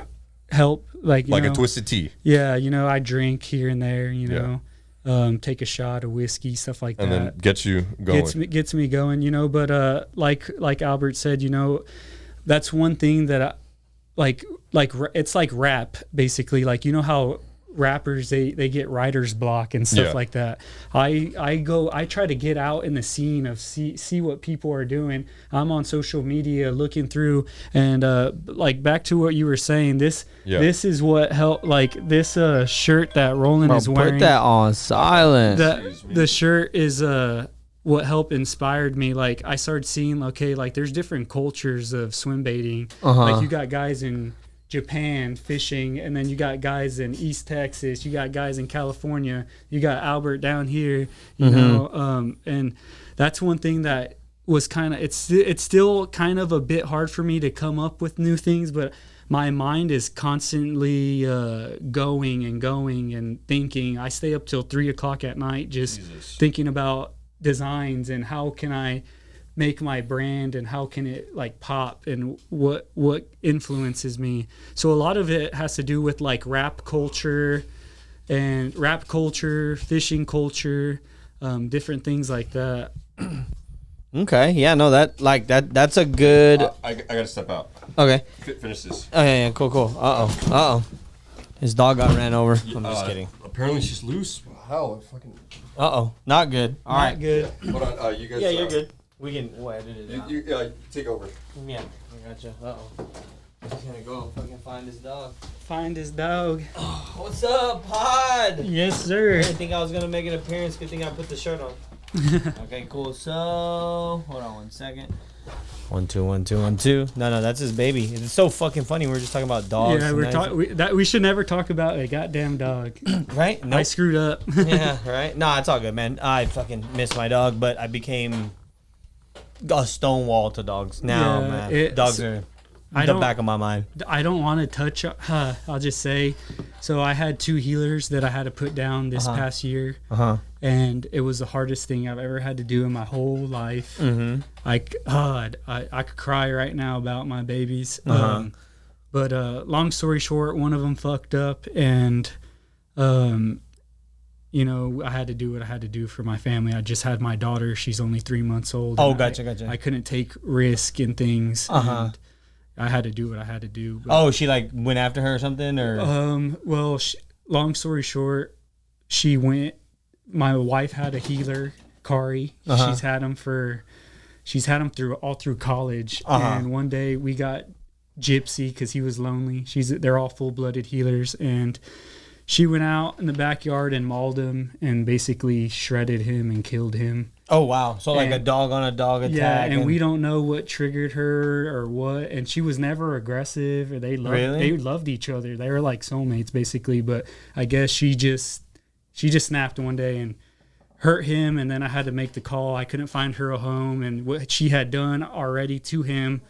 [SPEAKER 1] Help like
[SPEAKER 3] a twisted tea.
[SPEAKER 1] Yeah, I drink here and there. Take a shot of whiskey, stuff like that,
[SPEAKER 3] and then gets you going.
[SPEAKER 1] Gets me going. But like Albert said, that's one thing that I like it's like rap basically. Like how rappers they get writer's block and stuff like that. I try to get out in the scene of see what people are doing. I'm on social media looking through, and like back to what you were saying, this is what helped. Like this shirt that Roland is wearing,
[SPEAKER 2] put that on silent.
[SPEAKER 1] The shirt is what helped inspired me. Like I started seeing, like there's different cultures of swim baiting. Like you got guys in Japan fishing, and then you got guys in East Texas, you got guys in California, you got Albert down here, you know, and that's one thing that was kind of, it's still kind of a bit hard for me to come up with new things, but my mind is constantly going and thinking. I stay up till 3:00 at night just thinking about designs and how can I make my brand and how can it like pop and what influences me. So a lot of it has to do with like rap culture, fishing culture, different things like that.
[SPEAKER 2] Okay, yeah, no, that's a good.
[SPEAKER 3] I gotta step out.
[SPEAKER 2] Okay.
[SPEAKER 3] Finish this.
[SPEAKER 2] Oh yeah, cool. Uh oh. His dog got ran over. I'm just kidding.
[SPEAKER 3] Apparently she's loose. How? Fucking.
[SPEAKER 2] Not good. All right.
[SPEAKER 1] Not good.
[SPEAKER 3] Hold on. You guys.
[SPEAKER 2] Yeah, you're good. We can edit it out.
[SPEAKER 3] You take over.
[SPEAKER 2] Yeah, I gotcha. He's gonna go fucking find his dog.
[SPEAKER 1] Find his dog.
[SPEAKER 2] What's up, Pod?
[SPEAKER 1] Yes, sir.
[SPEAKER 2] I didn't think I was gonna make an appearance. Good thing I put the shirt on. Okay, cool. So, hold on 1 second. 1 2 1 2 1 2. No, that's his baby. It's so fucking funny. We're just talking about dogs.
[SPEAKER 1] Yeah, we should never talk about a goddamn dog.
[SPEAKER 2] Right?
[SPEAKER 1] Nope. I screwed up.
[SPEAKER 2] Yeah, right. Nah, it's all good, man. I fucking miss my dog, but I became a stonewall to dogs now, man. Dogs are the back of my mind.
[SPEAKER 1] I don't want to touch. I'll just say, so I had 2 healers that I had to put down this past year, and it was the hardest thing I've ever had to do in my whole life. Mm-hmm. I could cry right now about my babies. But long story short, one of them fucked up, and you know, I had to do what I had to do for my family. I just had my daughter. She's only 3 months old.
[SPEAKER 2] Oh, gotcha.
[SPEAKER 1] I couldn't take risk in things. And I had to do what I had to do. But,
[SPEAKER 2] she like went after her or something, or?
[SPEAKER 1] Well, long story short, she went. My wife had a healer, Kari. She's had him through college. And one day we got Gypsy because he was lonely. They're all full-blooded healers, and she went out in the backyard and mauled him and basically shredded him and killed him.
[SPEAKER 2] Oh, wow. So like a dog on a dog attack.
[SPEAKER 1] Yeah, and we don't know what triggered her or what. And she was never aggressive. Or they loved each other. They were like soulmates, basically. But I guess she just snapped one day and hurt him. And then I had to make the call. I couldn't find her a home. And what she had done already to him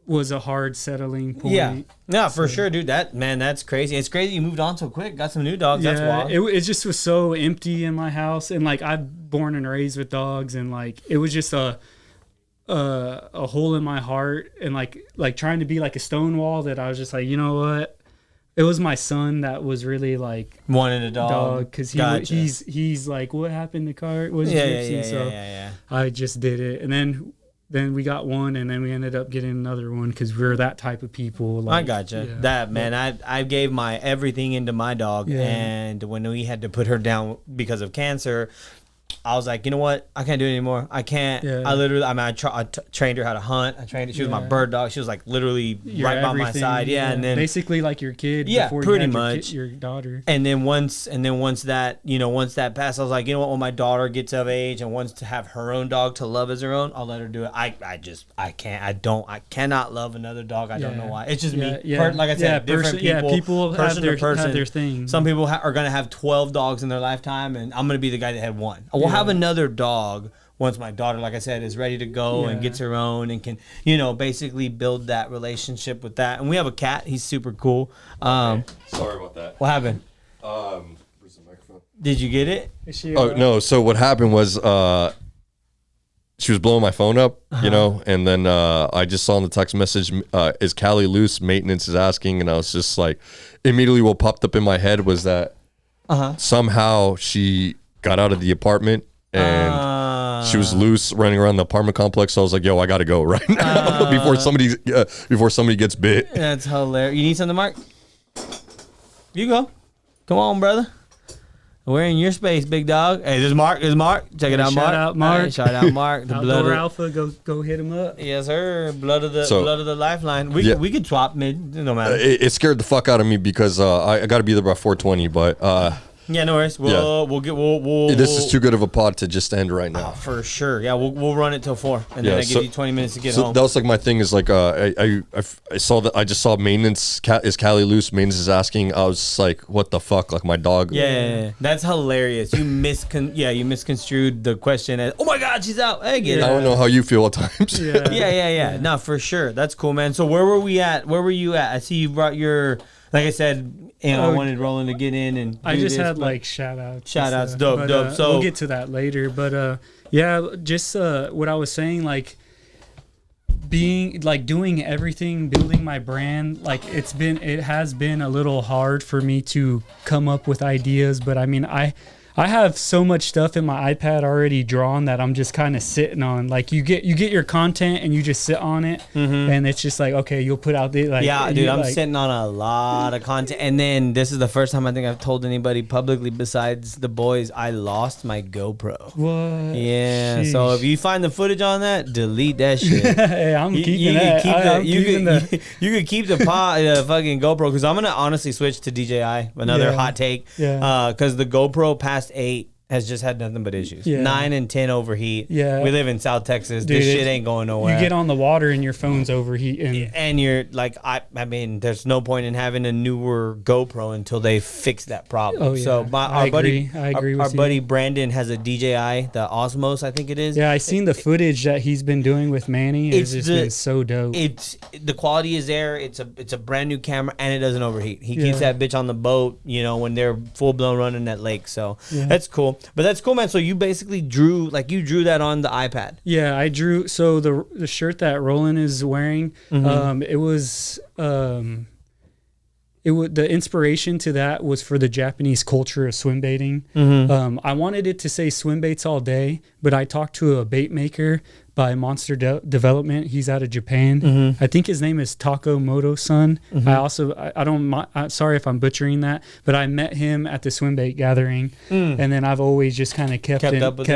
[SPEAKER 1] was a hard settling point.
[SPEAKER 2] Yeah, no, for sure, dude. That's crazy. It's crazy you moved on so quick. Got some new dogs. That's wild.
[SPEAKER 1] It just was so empty in my house, and like I'm born and raised with dogs, and like it was just a hole in my heart, and like trying to be like a stone wall that I was just like, you know what? It was my son that was really like
[SPEAKER 2] wanted a dog
[SPEAKER 1] because he's like, what happened to Cart? Was Gypsy? So I just did it, and then we got one, and then we ended up getting another one because we're that type of people. Like,
[SPEAKER 2] I gotcha. Yeah. That, man, I gave my everything into my dog, and when we had to put her down because of cancer, I was like, you know what? I can't do it anymore. I can't. Yeah. I trained her how to hunt. She was my bird dog. She was like literally right by my side. Yeah, and then
[SPEAKER 1] basically like your kid.
[SPEAKER 2] Yeah,
[SPEAKER 1] before
[SPEAKER 2] pretty
[SPEAKER 1] you had
[SPEAKER 2] much
[SPEAKER 1] your daughter.
[SPEAKER 2] And then once that passed, I was like, you know what? When my daughter gets of age and wants to have her own dog to love as her own, I'll let her do it. I cannot love another dog. I don't know why. It's just me.
[SPEAKER 1] Yeah.
[SPEAKER 2] Like I said, different people.
[SPEAKER 1] People
[SPEAKER 2] person
[SPEAKER 1] have
[SPEAKER 2] to person.
[SPEAKER 1] Have their thing.
[SPEAKER 2] Some people are gonna have 12 dogs in their lifetime, and I'm gonna be the guy that had one. We'll have another dog once my daughter, like I said, is ready to go and gets her own and can, basically build that relationship with that. And we have a cat. He's super cool.
[SPEAKER 3] Sorry about that.
[SPEAKER 2] What happened?
[SPEAKER 3] Where's the microphone?
[SPEAKER 2] Did you get it?
[SPEAKER 3] No. So what happened was she was blowing my phone up, and then I just saw in the text message, is Callie loose? Maintenance is asking. And I was just like, immediately what popped up in my head was that somehow she got out of the apartment and she was loose running around the apartment complex. So I was like, yo, I got to go right now before somebody gets bit.
[SPEAKER 2] That's hilarious. You need something, Mark? You go. Come on, brother. We're in your space, big dog. Hey, this is Mark. Check it out, Mark.
[SPEAKER 1] Shout out, Mark.
[SPEAKER 2] Right, shout out, Mark.
[SPEAKER 1] The blood Alpha. Go hit him up.
[SPEAKER 2] Yes, sir. Blood of the lifeline. We could swap mid. No matter.
[SPEAKER 3] It scared the fuck out of me because I got to be there by 4:20, but
[SPEAKER 2] Yeah, no worries. We'll
[SPEAKER 3] This is too good of a pod to just end right now.
[SPEAKER 2] For sure. Yeah, we'll run it till 4, and then I give you 20 minutes to get home.
[SPEAKER 3] That was like my thing is like I saw that I just saw maintenance is Callie loose. Maintenance is asking. I was like, what the fuck? Like my dog.
[SPEAKER 2] Yeah. That's hilarious. You misconstrued the question as, oh my God, she's out. Hey, get it.
[SPEAKER 3] I don't know how you feel at times.
[SPEAKER 2] Yeah. No, for sure. That's cool, man. So where were we at? Where were you at? I see you brought your, like I said, I wanted Roland to get in and
[SPEAKER 1] I just had like shout outs.
[SPEAKER 2] Dope. So
[SPEAKER 1] we'll get to that later. But just what I was saying, like being like doing everything, building my brand, like it has been a little hard for me to come up with ideas. But I mean, I have so much stuff in my iPad already drawn that I'm just kind of sitting on. Like you get your content and you just sit on it, and it's just like, okay, you'll put out the
[SPEAKER 2] dude. I'm sitting on a lot of content, and then this is the first time I think I've told anybody publicly besides the boys. I lost my GoPro.
[SPEAKER 1] What?
[SPEAKER 2] Yeah. Sheesh. So if you find the footage on that, delete that shit.
[SPEAKER 1] Hey, I'm keeping that.
[SPEAKER 2] You could keep the fucking GoPro, because I'm gonna honestly switch to DJI. Another hot take. Yeah. Because the GoPro past 8 has just had nothing but issues. 9 and 10 overheat. We live in South Texas. Dude, this shit ain't going nowhere.
[SPEAKER 1] You get on the water and your phone's overheating.
[SPEAKER 2] And you're like, I mean, there's no point in having a newer GoPro until they fix that problem. Oh, yeah. So our buddy Brandon has a DJI, the Osmos, I think it is.
[SPEAKER 1] Yeah, I seen the footage that he's been doing with Manny. It's just been so dope.
[SPEAKER 2] The quality is there. It's a brand new camera, and it doesn't overheat. He keeps that bitch on the boat, when they're full blown running that lake. So that's cool. But that's cool, man. So you basically drew that on the iPad.
[SPEAKER 1] Yeah, I drew. So the shirt that Roland is wearing, it was the inspiration to that was for the Japanese culture of swim baiting. I wanted it to say swim baits all day, but I talked to a bait maker by Monster Development. He's out of Japan. I think his name is Takamoto-san. Sorry if I'm butchering that, but I met him at the swim bait gathering, and then I've always just kind of kept up with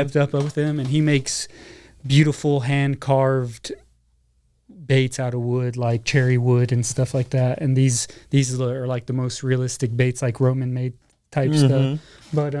[SPEAKER 1] him, and he makes beautiful hand carved baits out of wood, like cherry wood and stuff like that. And these are like the most realistic baits, like Roman made type stuff. But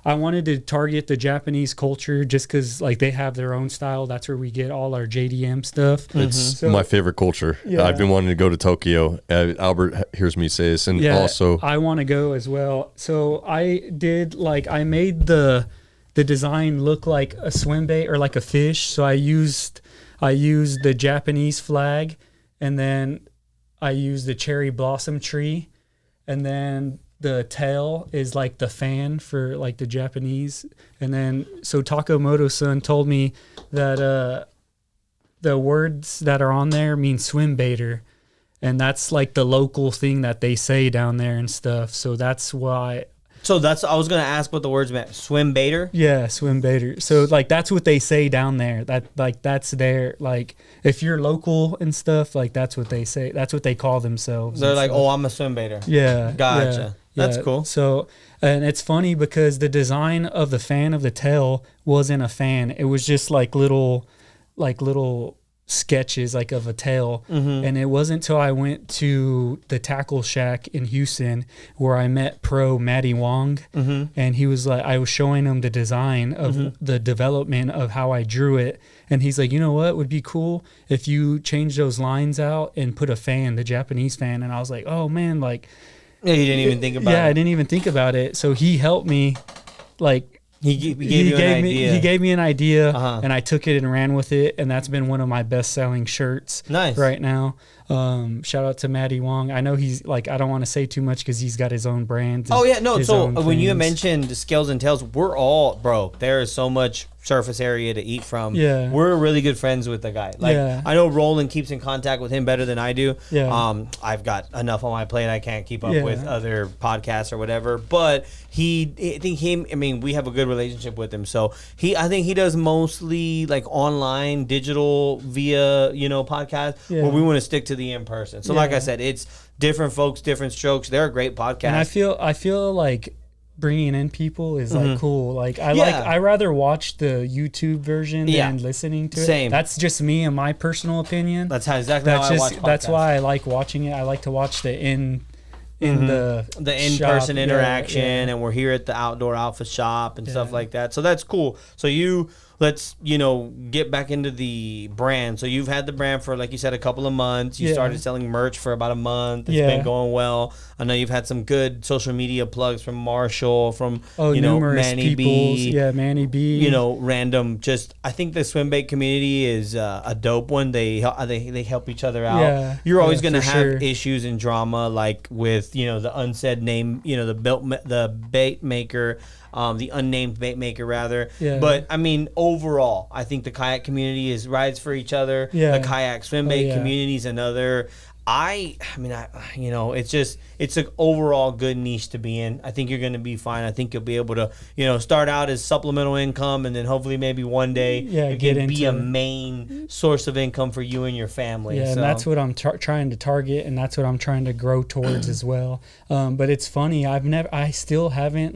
[SPEAKER 1] I wanted to target the Japanese culture just because like they have their own style. That's where we get all our JDM stuff.
[SPEAKER 3] It's my favorite culture. Yeah. I've been wanting to go to Tokyo. Albert hears me say this, and also
[SPEAKER 1] I want to go as well. So I made the design look like a swim bait or like a fish. So I used the Japanese flag, and then I used the cherry blossom tree, and then the tail is like the fan for like the Japanese. And then so Takamoto-san told me that the words that are on there mean swim baiter, and that's like the local thing that they say down there and stuff. So that's why.
[SPEAKER 2] So I was gonna ask what the words meant. Swim baiter?
[SPEAKER 1] Yeah, swim baiter. So like that's what they say down there. That's their, like, if you're local and stuff, like that's what they say. That's what they call themselves.
[SPEAKER 2] They're like, I'm a swim baiter.
[SPEAKER 1] Yeah.
[SPEAKER 2] Gotcha. Yeah, that's cool.
[SPEAKER 1] So, and it's funny because the design of the fan of the tail wasn't a fan. It was just like little sketches like of a tail. And it wasn't until I went to the Tackle Shack in Houston where I met pro Matty Wong, and he was like, I was showing him the design of the development of how I drew it, and he's like, you know what would be cool if you change those lines out and put a fan, the Japanese fan. And I was like, oh man, like,
[SPEAKER 2] yeah, you didn't even think about it.
[SPEAKER 1] Yeah, I didn't even think about it. So he helped me, like, He gave me an idea, and I took it and ran with it, and that's been one of my best-selling shirts right now. Shout out to Matty Wong. I know he's like, I don't want to say too much because he's got his own brand.
[SPEAKER 2] So when you mentioned Scales and Tails, we're all, bro, there is so much surface area to eat from. Yeah, we're really good friends with the guy. Like, I know Roland keeps in contact with him better than I do. I've got enough on my plate. I can't keep up with other podcasts or whatever, but we have a good relationship with him. So I think he does mostly like online digital via podcast, where we want to stick to the in-person. So like I said, it's different folks, different strokes. They're a great podcast.
[SPEAKER 1] And I feel like bringing in people is like cool. Like I rather watch the YouTube version than listening to it. Same. That's just me and my personal opinion.
[SPEAKER 2] That's how I watch podcasts.
[SPEAKER 1] That's why I like watching it. I like to watch the in
[SPEAKER 2] the in-person
[SPEAKER 1] shop.
[SPEAKER 2] interaction,
[SPEAKER 1] Yeah.
[SPEAKER 2] and we're here at the outdoor alpha shop and stuff like that. So that's cool. So let's get back into the brand. So you've had the brand for, like you said, a couple of months. You started selling merch for about a month. It's been going well. I know you've had some good social media plugs from Marshall, from
[SPEAKER 1] numerous
[SPEAKER 2] Manny
[SPEAKER 1] peoples.
[SPEAKER 2] B.
[SPEAKER 1] Yeah, Manny B.
[SPEAKER 2] Random. Just I think the swim bait community is a dope one. They help each other out.
[SPEAKER 1] Yeah,
[SPEAKER 2] You're always gonna have issues and drama, like with the unsaid name, the bait maker. The unnamed bait maker, rather. Yeah. But I mean, overall, I think the kayak community rides for each other. Yeah. The kayak swim bait community is another. It's an overall good niche to be in. I think you're going to be fine. I think you'll be able to, start out as supplemental income, and then hopefully maybe one day it can be a main source of income for you and your family.
[SPEAKER 1] Yeah, and that's what I'm trying to target, and that's what I'm trying to grow towards as well. But it's funny, I still haven't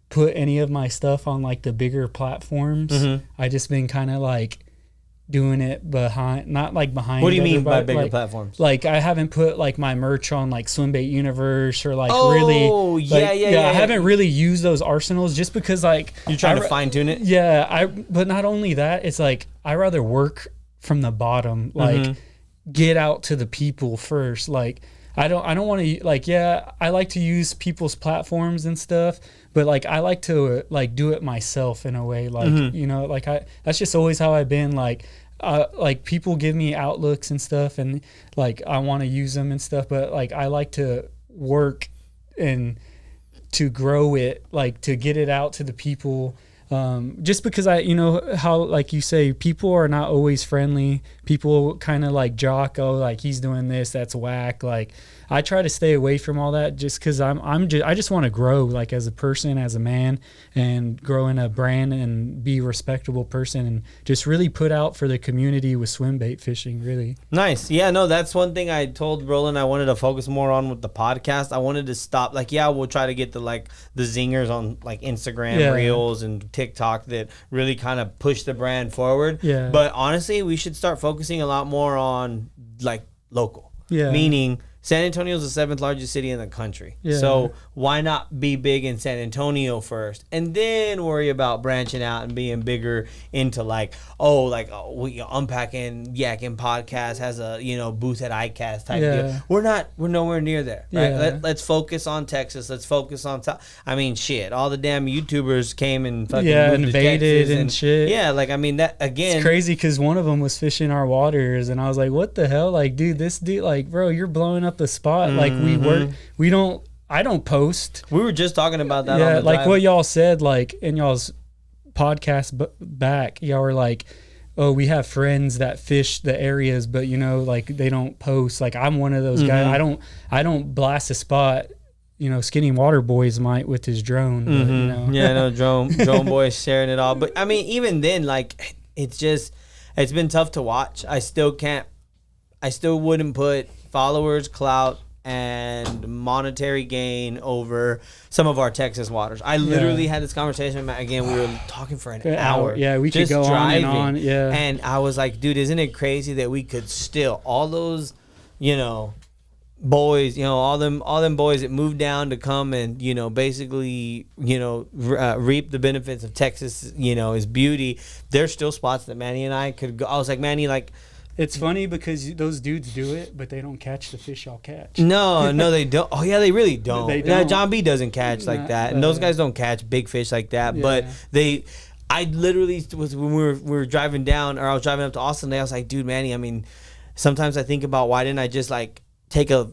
[SPEAKER 1] put any of my stuff on the bigger platforms. I just been kind of doing it behind. What
[SPEAKER 2] do you mean by bigger platforms?
[SPEAKER 1] I haven't put my merch on Swimbait Universe or I haven't really used those arsenals just because
[SPEAKER 2] you're trying to fine tune it.
[SPEAKER 1] Yeah, but not only that, it's I rather work from the bottom, get out to the people first. I don't want to I like to use people's platforms and stuff, but I like to do it myself in a way, that's just always how I've been. People give me outlooks and stuff, and I want to use them and stuff, but I like to work and to grow it, to get it out to the people. Just because how you say, people are not always friendly. People kind of jock, he's doing this, that's whack. I try to stay away from all that just because I just want to grow as a person, as a man, and grow in a brand and be a respectable person, and just really put out for the community with swim bait fishing. Really
[SPEAKER 2] nice. Yeah, no, that's one thing I told Roland I wanted to focus more on with the podcast. I wanted to stop we'll try to get the zingers on Instagram reels and TikTok that really kind of push the brand forward. Yeah. But honestly, we should start focusing a lot more on local. Yeah. Meaning San Antonio is the 7th largest city in the country. Yeah. So why not be big in San Antonio first and then worry about branching out and being bigger into Unpacking Yakking Podcast has a booth at ICAST type deal. We're nowhere near there. Right? Yeah. Let's focus on Texas. Let's focus on all the damn YouTubers came and fucking moved
[SPEAKER 1] invaded
[SPEAKER 2] to Texas
[SPEAKER 1] and shit.
[SPEAKER 2] Yeah, that again.
[SPEAKER 1] It's crazy because one of them was fishing our waters, and I was like, what the hell? Dude, this dude, bro, you're blowing up the spot. I don't post.
[SPEAKER 2] We were just talking about that. Yeah, on the drive.
[SPEAKER 1] What y'all said, in y'all's podcast back, y'all were oh, we have friends that fish the areas, but they don't post. I'm one of those guys. I don't blast a spot. Skinny Water Boys might with his drone. But,
[SPEAKER 2] Yeah, I know drone boys sharing it all. But I mean, even then, it's been tough to watch. I still wouldn't put followers, clout, and monetary gain over some of our Texas waters. I literally had this conversation. Again, we were talking for an hour.
[SPEAKER 1] Yeah, we could go driving, on and on. Yeah,
[SPEAKER 2] and I was like, dude, isn't it crazy that we could still all those, boys, all them boys that moved down to come and basically reap the benefits of Texas, is beauty. There's still spots that Manny and I could go. I was like, Manny,
[SPEAKER 1] it's funny because those dudes do it, but they don't catch the fish y'all catch.
[SPEAKER 2] No, they don't. Oh, yeah, they really don't.
[SPEAKER 1] They don't.
[SPEAKER 2] John B doesn't catch like that, and those guys don't catch big fish like that. Yeah. But I literally was when we were driving down, or I was driving up to Austin. I was like, dude, Manny, I mean, sometimes I think about why didn't I just take a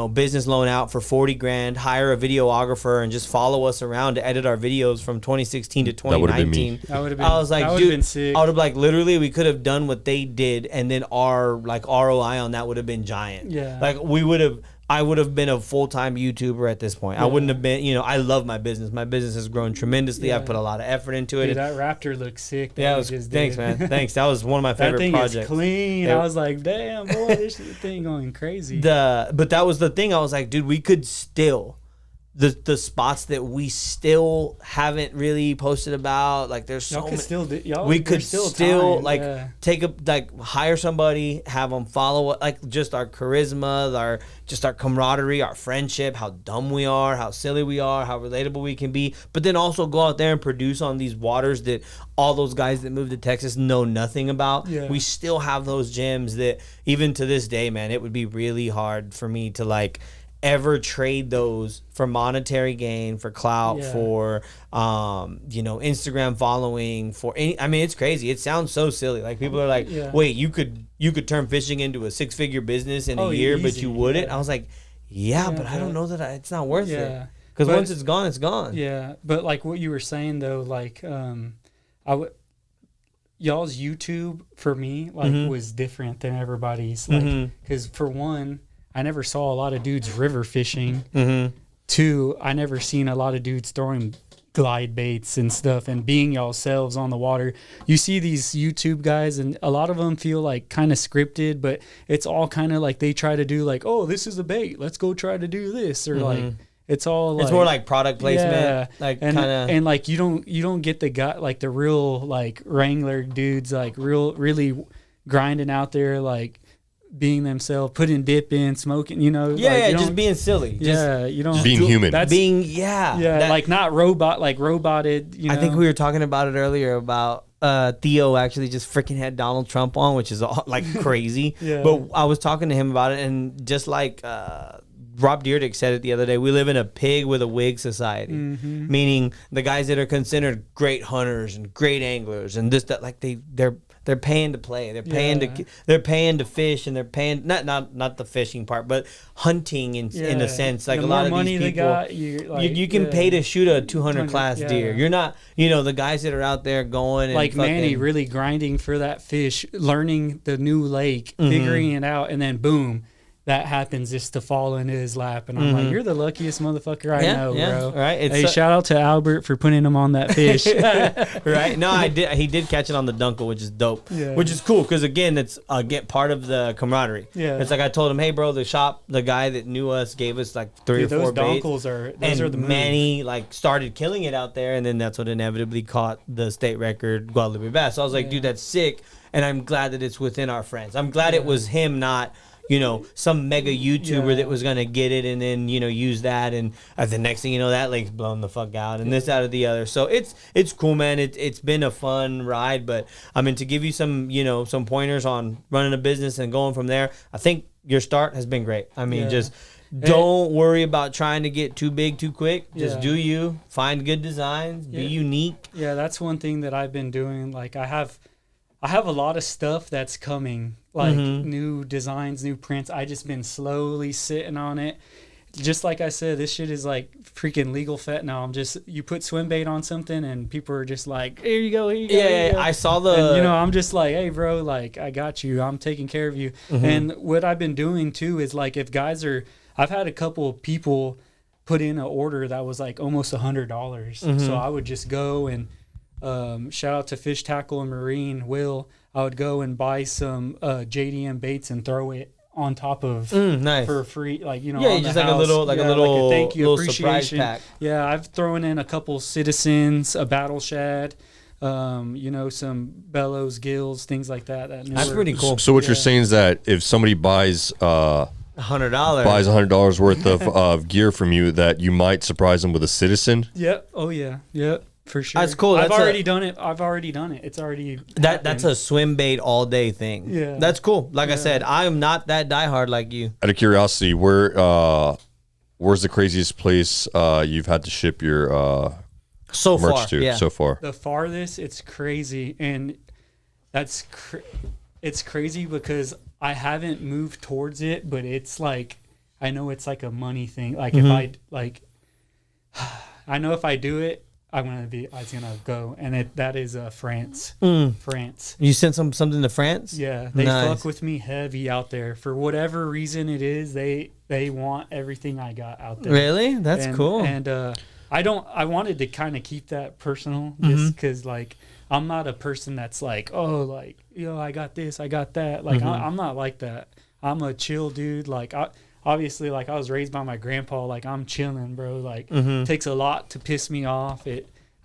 [SPEAKER 2] business loan out for $40,000, hire a videographer, and just follow us around to edit our videos from 2016 to 2019.
[SPEAKER 1] That would have been.
[SPEAKER 2] I was like, dude,
[SPEAKER 1] sick.
[SPEAKER 2] I would have literally, we could have done what they did, and then our ROI on that would have been giant.
[SPEAKER 1] Yeah.
[SPEAKER 2] I would have been a full-time YouTuber at this point. Yeah. I wouldn't have been, I love my business. My business has grown tremendously. I've put a lot of effort into it.
[SPEAKER 1] Dude, that Raptor looks sick.
[SPEAKER 2] Thanks, man. Thanks. That was one of my favorite projects.
[SPEAKER 1] That thing is clean. I was like, damn, boy, this thing going crazy.
[SPEAKER 2] But that was the thing. I was like, dude, we could still the spots that we still haven't really posted about. Like there's so many. We could still like take a like hire somebody, have them follow like just our charisma, our camaraderie, our friendship, how dumb we are, how silly we are, how relatable we can be, but then also go out there and produce on these waters that all those guys that moved to Texas know nothing about. We still have those gems that even to this day, man, it would be really hard for me to like ever trade those for monetary gain, for clout, for Instagram following, for any. I mean, it's crazy. It sounds so silly. Like people are like, wait, you could turn fishing into a 6-figure business in a year, easy, but you wouldn't. I was like, but I don't know that it's not worth it. Because once it's gone, it's gone. Yeah,
[SPEAKER 1] but like what you were saying though, like y'all's YouTube for me like was different than everybody's. Like because for one, I never saw a lot of dudes river fishing. 2, I never seen a lot of dudes throwing glide baits and stuff and being yourselves on the water. You see these YouTube guys and a lot of them feel like kind of scripted, but it's all kind of like they try to do like, oh, this is a bait, let's go try to do this, or like it's all like,
[SPEAKER 2] it's more like product placement, like
[SPEAKER 1] and
[SPEAKER 2] kind of,
[SPEAKER 1] and like you don't get the guy like the real like Wrangler dudes like really grinding out there like being themselves, putting dip in, smoking,
[SPEAKER 2] just being silly.
[SPEAKER 1] You don't
[SPEAKER 3] being human.
[SPEAKER 1] That's
[SPEAKER 2] being
[SPEAKER 1] like not roboted.
[SPEAKER 2] I think we were talking about it earlier about Theo actually just freaking had Donald Trump on, which is all, like crazy. But I was talking to him about it, and just like Rob Dyrdek said it the other day, we live in a pig with a wig society, meaning the guys that are considered great hunters and great anglers and this that like they're paying to play. They're paying to fish, and they're paying not the fishing part, but hunting in a sense. Like a lot of these people, you can pay to shoot a 200 class deer. You're not, the guys that are out there going and
[SPEAKER 1] like Manny really grinding for that fish, learning the new lake, figuring it out, and then boom, that happens just to fall into his lap, and I'm like, you're the luckiest motherfucker I know, bro. Right? Hey, shout out to Albert for putting him on that fish.
[SPEAKER 2] Right? No, he did catch it on the Dunkel, which is dope. Which is cool because again, it's part of the camaraderie. It's like I told him, hey, bro, the guy that knew us gave us like 3 or 4 baits.
[SPEAKER 1] Those Dunkels are the move.
[SPEAKER 2] Manny like started killing it out there, and then that's what inevitably caught the state record Guadalupe bass. So I was like, dude, that's sick, and I'm glad that it's within our friends. I'm glad it was him, not some mega YouTuber that was gonna get it and then use that, and the next thing you know, that lake's blown the fuck out, and this out of the other. So it's cool, man. It's been a fun ride, but I mean, to give you some some pointers on running a business and going from there, I think your start has been great. I mean, just don't worry about trying to get too big too quick. Just do you, find good designs, be unique.
[SPEAKER 1] Yeah, that's one thing that I've been doing. Like I have a lot of stuff that's coming, like new designs, new prints. I just been slowly sitting on it. Just like I said, this shit is like freaking legal fentanyl. You put swim bait on something and people are just like, here you go.
[SPEAKER 2] Yeah, I saw and,
[SPEAKER 1] I'm just like, hey, bro, like I got you. I'm taking care of you. And what I've been doing too is like if guys I've had a couple of people put in an order that was like almost $100. So I would just go and shout out to Fish Tackle and Marine Will. I would go and buy some JDM baits and throw it on top of for free, like
[SPEAKER 2] just like a little
[SPEAKER 1] thank you,
[SPEAKER 2] little surprise pack.
[SPEAKER 1] I've thrown in a couple Citizens, a Battle Shad, some Bellows gills, things like that.
[SPEAKER 2] That's pretty cool.
[SPEAKER 3] So what you're saying is that if somebody buys $100 worth of gear from you, that you might surprise them with a Citizen.
[SPEAKER 1] For sure.
[SPEAKER 2] That's cool.
[SPEAKER 1] I've already done it. It's already
[SPEAKER 2] that's a swim bait all day thing. Yeah. That's cool. Like I said, I'm not that diehard like you.
[SPEAKER 3] Out of curiosity, where's the craziest place you've had to ship your merch to so far?
[SPEAKER 1] The farthest, it's crazy, and it's crazy because I haven't moved towards it, but it's like I know it's like a money thing. Like if I know if I do it, I was gonna go, and that is France. France.
[SPEAKER 2] You sent something to France?
[SPEAKER 1] Yeah, they fuck with me heavy out there for whatever reason it is. They want everything I got out there.
[SPEAKER 2] Really? That's cool.
[SPEAKER 1] And I wanted to kind of keep that personal, just because like I'm not a person that's like, oh, like I got this, I got that. Like I'm not like that. I'm a chill dude. Like obviously, like, I was raised by my grandpa. Like, I'm chilling, bro. Like,
[SPEAKER 2] Mm-hmm.
[SPEAKER 1] takes a lot to piss me off.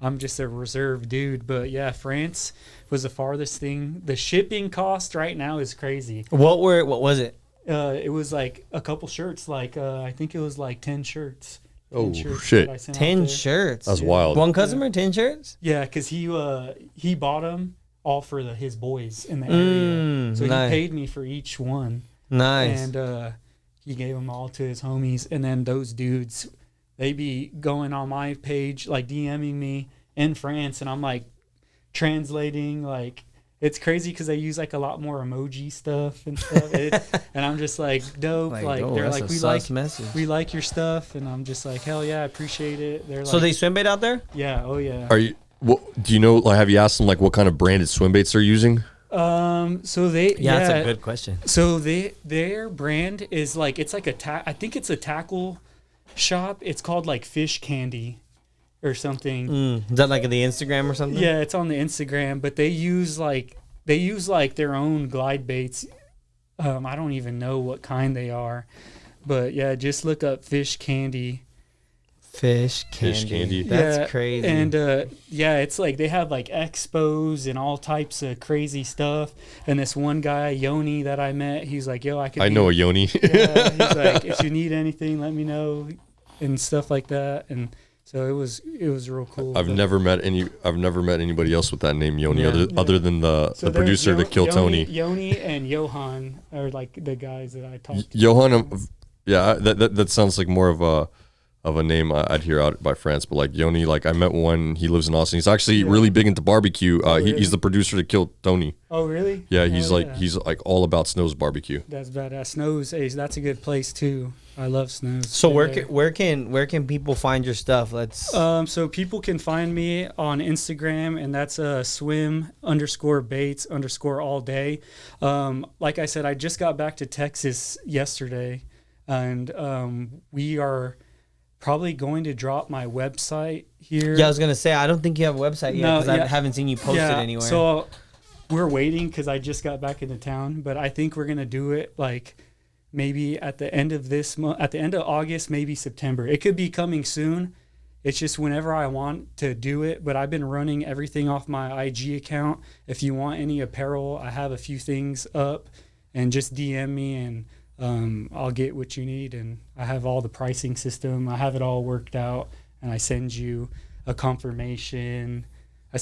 [SPEAKER 1] I'm just a reserved dude. But yeah, France was the farthest thing. The shipping cost right now is crazy.
[SPEAKER 2] What was it?
[SPEAKER 1] It was like a couple shirts. Like, I think it was like 10 shirts. 10
[SPEAKER 3] Oh,
[SPEAKER 1] shirts
[SPEAKER 3] shit.
[SPEAKER 1] that I sent out
[SPEAKER 2] 10
[SPEAKER 1] there.
[SPEAKER 2] shirts.
[SPEAKER 3] That's wild.
[SPEAKER 2] One customer, 10 shirts?
[SPEAKER 1] Yeah, because he bought them all for his boys in the area. So
[SPEAKER 2] nice.
[SPEAKER 1] he paid me for each one.
[SPEAKER 2] Nice.
[SPEAKER 1] And he gave them all to his homies. And then those dudes, they be going on my page, like DMing me in France. And I'm like translating. Like, it's crazy because they use like a lot more emoji stuff and stuff. And I'm just like, dope. Like,
[SPEAKER 2] oh,
[SPEAKER 1] they're
[SPEAKER 2] that's
[SPEAKER 1] like,
[SPEAKER 2] a
[SPEAKER 1] we
[SPEAKER 2] sus
[SPEAKER 1] like
[SPEAKER 2] message.
[SPEAKER 1] we like your stuff. And I'm just like, hell yeah, I appreciate it. They're
[SPEAKER 2] So
[SPEAKER 1] like,
[SPEAKER 2] they swim bait out there?
[SPEAKER 1] yeah, oh yeah.
[SPEAKER 3] Are you? Do you know? Like, have you asked them like what kind of branded swim baits they're using?
[SPEAKER 1] So they
[SPEAKER 2] That's a good question.
[SPEAKER 1] So their brand is like, it's like I think it's a tackle shop. It's called like Fish Candy or something.
[SPEAKER 2] Is that like the Instagram or something?
[SPEAKER 1] Yeah, it's on the Instagram, but they use like their own glide baits. I don't even know what kind they are, but yeah, just look up Fish Candy.
[SPEAKER 2] Fish candy.
[SPEAKER 3] Fish candy.
[SPEAKER 2] That's
[SPEAKER 1] Yeah,
[SPEAKER 2] crazy.
[SPEAKER 1] And yeah, it's like they have like expos and all types of crazy stuff. And this one guy, Yoni, that I met, he's like, yo,
[SPEAKER 3] I know a Yoni.
[SPEAKER 1] Yeah, he's like, if you need anything, let me know, and stuff like that. And so it was real cool.
[SPEAKER 3] I've
[SPEAKER 1] But-
[SPEAKER 3] never met anybody else with that name Yoni
[SPEAKER 1] Yeah.
[SPEAKER 3] other than the
[SPEAKER 1] So there's
[SPEAKER 3] producer to Kill Tony.
[SPEAKER 1] Yoni and Johan are like the guys that I talked to.
[SPEAKER 3] Johan, yeah, that sounds like more of a name I'd hear out by France, but like Yoni, like I met one. He lives in Austin. He's actually really big into barbecue.
[SPEAKER 1] Really?
[SPEAKER 3] He's the producer to Kill Tony.
[SPEAKER 1] Oh, really?
[SPEAKER 3] Yeah,
[SPEAKER 1] Oh,
[SPEAKER 3] he's like all about Snow's barbecue.
[SPEAKER 1] That's badass. Snows, hey, that's a good place too. I love Snows.
[SPEAKER 2] so
[SPEAKER 1] Yeah.
[SPEAKER 2] where can people find your stuff? Let's
[SPEAKER 1] So people can find me on Instagram, and that's swim_baits_ all day. Like I said, I just got back to Texas yesterday, and we are probably going to drop my website here.
[SPEAKER 2] Yeah, I was gonna say I don't think you have a website yet
[SPEAKER 1] No,
[SPEAKER 2] because I
[SPEAKER 1] yeah.
[SPEAKER 2] haven't seen you post it anywhere.
[SPEAKER 1] So we're waiting because I just got back into town, but I think we're gonna do it like maybe at the end of this month, at the end of August, maybe September. It could be coming soon. It's just whenever I want to do it, but I've been running everything off my IG account. If you want any apparel, I have a few things up, and just DM me and I'll get what you need. And I have all the pricing system. I have it all worked out, and I send you a confirmation. I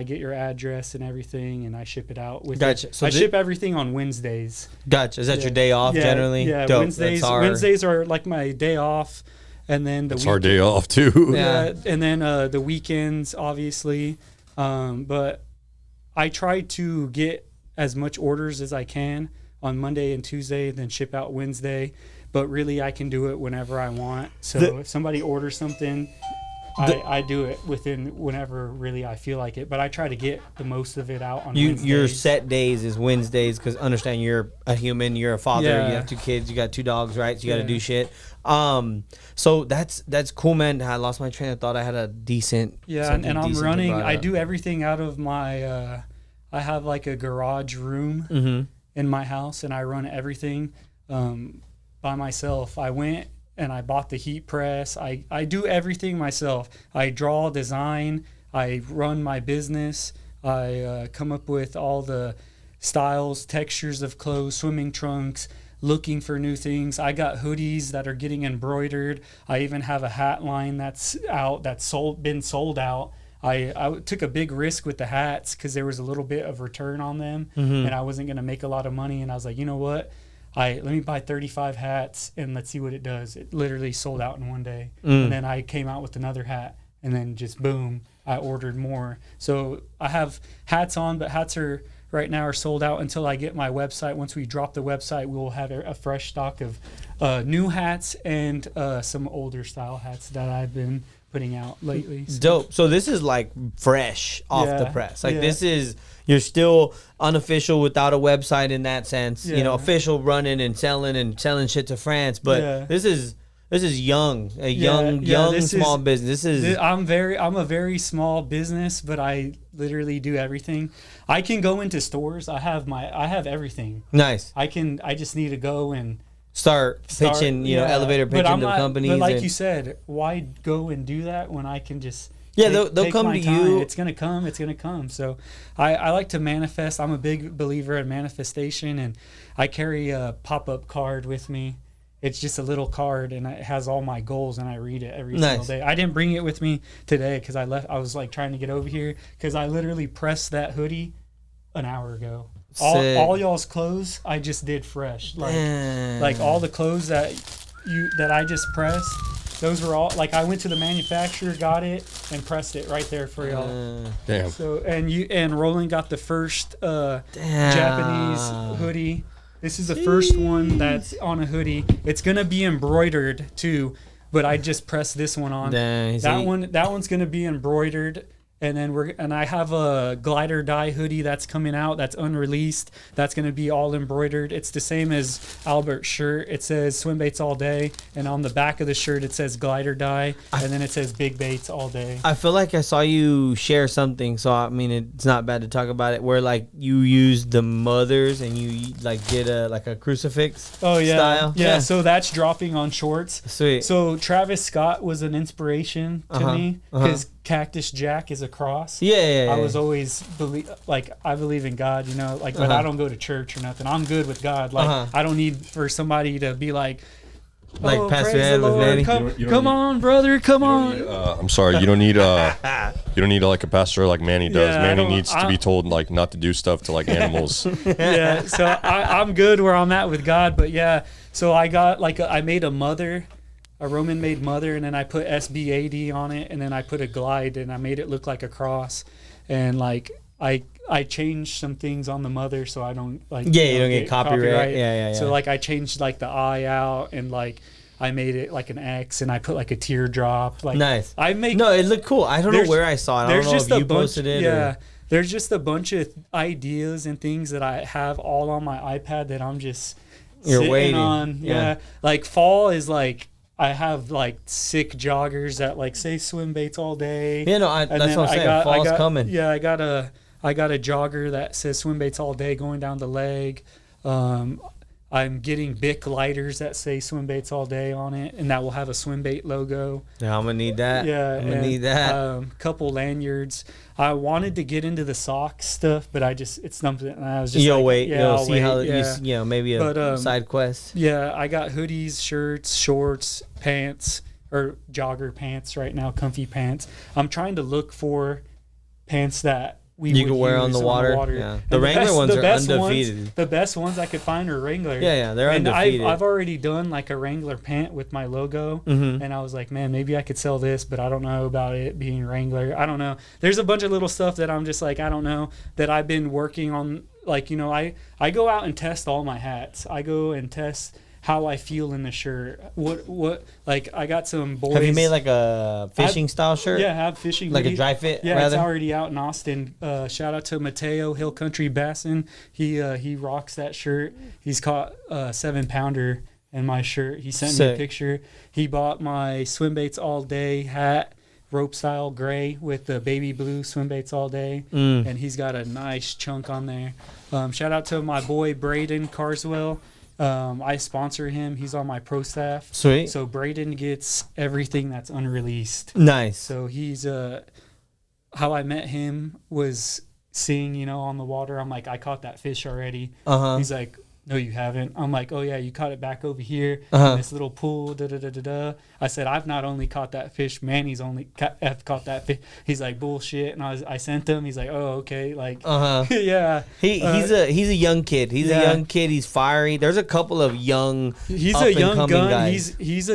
[SPEAKER 1] get your address and everything, and I ship it out.
[SPEAKER 2] Gotcha. So
[SPEAKER 1] I ship everything on Wednesdays.
[SPEAKER 2] Gotcha. Is that your day off generally?
[SPEAKER 1] Yeah,
[SPEAKER 2] Dope.
[SPEAKER 1] Wednesdays are like my day off, and then
[SPEAKER 3] It's our day off too.
[SPEAKER 1] Yeah, and then the weekends, obviously. But I try to get as much orders as I can on Monday and Tuesday, then ship out Wednesday. But really, I can do it whenever I want. So if somebody orders something, I do it within whenever really I feel like it. But I try to get the most of it out on Wednesdays.
[SPEAKER 2] Your set days is Wednesdays because understand you're a human, you're a father,
[SPEAKER 1] Yeah.
[SPEAKER 2] you have 2 kids, you got 2 dogs, right? So you got to
[SPEAKER 1] Yeah.
[SPEAKER 2] do shit. So that's cool, man. I lost my train of thought. I had a decent.
[SPEAKER 1] Yeah,
[SPEAKER 2] something
[SPEAKER 1] and I'm
[SPEAKER 2] decent to
[SPEAKER 1] running.
[SPEAKER 2] bring
[SPEAKER 1] I
[SPEAKER 2] up.
[SPEAKER 1] do everything out of my. I have like a garage room
[SPEAKER 2] Mhm.
[SPEAKER 1] in my house, and I run everything by myself. I went and I bought the heat press. I do everything myself. I draw, design. I run my business. I come up with all the styles, textures of clothes, swimming trunks, looking for new things. I got hoodies that are getting embroidered. I even have a hat line that's out, been sold out. I took a big risk with the hats because there was a little bit of return on them, and I wasn't going to make a lot of money. And I was like, you know what? Let me buy 35 hats and let's see what it does. It literally sold out in one day. And then I came out with another hat, and then just boom, I ordered more. So I have hats on, but hats are right now are sold out until I get my website. Once we drop the website, we'll have a fresh stock of new hats and some older style hats that I've been putting out lately. So.
[SPEAKER 2] Dope. So this is like fresh off the
[SPEAKER 1] Yeah,
[SPEAKER 2] press. Like
[SPEAKER 1] yeah.
[SPEAKER 2] this is you're still unofficial without a website in that sense. You know,
[SPEAKER 1] Yeah.
[SPEAKER 2] official running and selling shit to France. But
[SPEAKER 1] Yeah.
[SPEAKER 2] this is young, young
[SPEAKER 1] this
[SPEAKER 2] small
[SPEAKER 1] is-
[SPEAKER 2] business. This is
[SPEAKER 1] I'm a very small business, but I literally do everything. I can go into stores. I have everything.
[SPEAKER 2] nice.
[SPEAKER 1] I just need to go and
[SPEAKER 2] start pitching, you know, elevator pitching to companies.
[SPEAKER 1] But like you said, why go and do that when I can just
[SPEAKER 2] they'll come to you.
[SPEAKER 1] It's gonna come. So I like to manifest. I'm a big believer in manifestation, and I carry a pop-up card with me. It's just a little card, and it has all my goals, and I read it every single day. I didn't bring it with me today because I was like trying to get over here because I literally pressed that hoodie an hour ago. All y'all's clothes I just did fresh, like all the clothes that I just pressed. Those were all like I went to the manufacturer, got it, and pressed it right there for y'all.
[SPEAKER 3] Damn.
[SPEAKER 1] So and Roland got the first Japanese hoodie. This is the first one that's on a hoodie. It's gonna be embroidered too, but I just pressed this one on. That one's gonna be embroidered. And then I have a glider dye hoodie that's coming out that's unreleased. That's going to be all embroidered. It's the same as Albert's shirt. It says swim baits all day, and on the back of the shirt it says glider dye, and then it says big baits all day.
[SPEAKER 2] I feel like I saw you share something, so I mean it's not bad to talk about it. Where like you used the mothers and you like did a crucifix.
[SPEAKER 1] Oh yeah,
[SPEAKER 2] style.
[SPEAKER 1] Yeah. So that's dropping on shorts.
[SPEAKER 2] Sweet.
[SPEAKER 1] So Travis Scott was an inspiration to me because Cactus Jack is a cross.
[SPEAKER 2] Yeah.
[SPEAKER 1] I was always I believe in God, you know, like, but I don't go to church or nothing. I'm good with God. Like, I don't need for somebody to be like
[SPEAKER 2] Pastor Ed with Manny.
[SPEAKER 1] Come on, brother, come on.
[SPEAKER 3] I'm sorry, you don't need like a pastor like Manny does. Manny needs to be told like not to do stuff to like animals.
[SPEAKER 1] Yeah, so I'm good where I'm at with God, but yeah. So I got I made a mother. A Roman made mother, and then I put SB80 on it, and then I put a glide, and I made it look like a cross, and like I changed some things on the mother so I don't you don't
[SPEAKER 2] get copyright. Yeah.
[SPEAKER 1] So like I changed like the eye out, and like I made it like an X, and I put like a teardrop. Like
[SPEAKER 2] nice. It looked cool. I don't know where I saw it. I don't know if you posted it.
[SPEAKER 1] Yeah. There's just a bunch of ideas and things that I have all on my iPad that I'm just sitting on. Yeah. Like fall is like. I have like sick joggers that like say swim baits all day.
[SPEAKER 2] Yeah, no, that's what I'm saying. Fall's coming.
[SPEAKER 1] Yeah, I got a jogger that says swim baits all day going down the leg. I'm getting Bic lighters that say swim baits all day on it, and that will have a swim bait logo.
[SPEAKER 2] Yeah, I'm gonna need that.
[SPEAKER 1] Yeah,
[SPEAKER 2] I'm gonna need that.
[SPEAKER 1] Couple lanyards. I wanted to get into the sock stuff, but it's something. And I was just
[SPEAKER 2] maybe a side quest.
[SPEAKER 1] Yeah, I got hoodies, shirts, shorts, pants, or jogger pants right now, comfy pants. I'm trying to look for pants that you can wear on the water.
[SPEAKER 2] Yeah. The Wrangler ones are undefeated.
[SPEAKER 1] The best ones I could find are Wrangler.
[SPEAKER 2] Yeah, they're undefeated.
[SPEAKER 1] I've already done like a Wrangler pant with my logo, and I was like, man, maybe I could sell this, but I don't know about it being Wrangler. I don't know. There's a bunch of little stuff that I'm just like, I don't know, that I've been working on. Like, you know, I go out and test all my hats. I go and test how I feel in the shirt. What like I got some boys.
[SPEAKER 2] Have you made like a fishing style shirt?
[SPEAKER 1] Yeah, I have fishing.
[SPEAKER 2] Like a dry fit?
[SPEAKER 1] Yeah, it's already out in Austin. Shout out to Mateo, Hill Country Bassin. He rocks that shirt. He's caught a 7-pounder in my shirt. He sent me a picture. He bought my swim baits all day hat, rope style gray with the baby blue swim baits all day, and he's got a nice chunk on there. Shout out to my boy Braden Carswell. I sponsor him. He's on my pro staff.
[SPEAKER 2] Sweet.
[SPEAKER 1] So Braden gets everything that's unreleased.
[SPEAKER 2] Nice.
[SPEAKER 1] So he's how I met him was seeing, you know, on the water. I'm like, I caught that fish already. He's like, no, you haven't. I'm like, oh yeah, you caught it back over here in this little pool. I said, I've not only caught that fish, Manny's only caught that fish. He's like, bullshit. And I sent him. He's like, oh, okay, like, yeah.
[SPEAKER 2] He's a young kid. He's a young kid. He's fiery. There's a couple of young.
[SPEAKER 1] He's a young gun.
[SPEAKER 2] Guys.
[SPEAKER 1] He's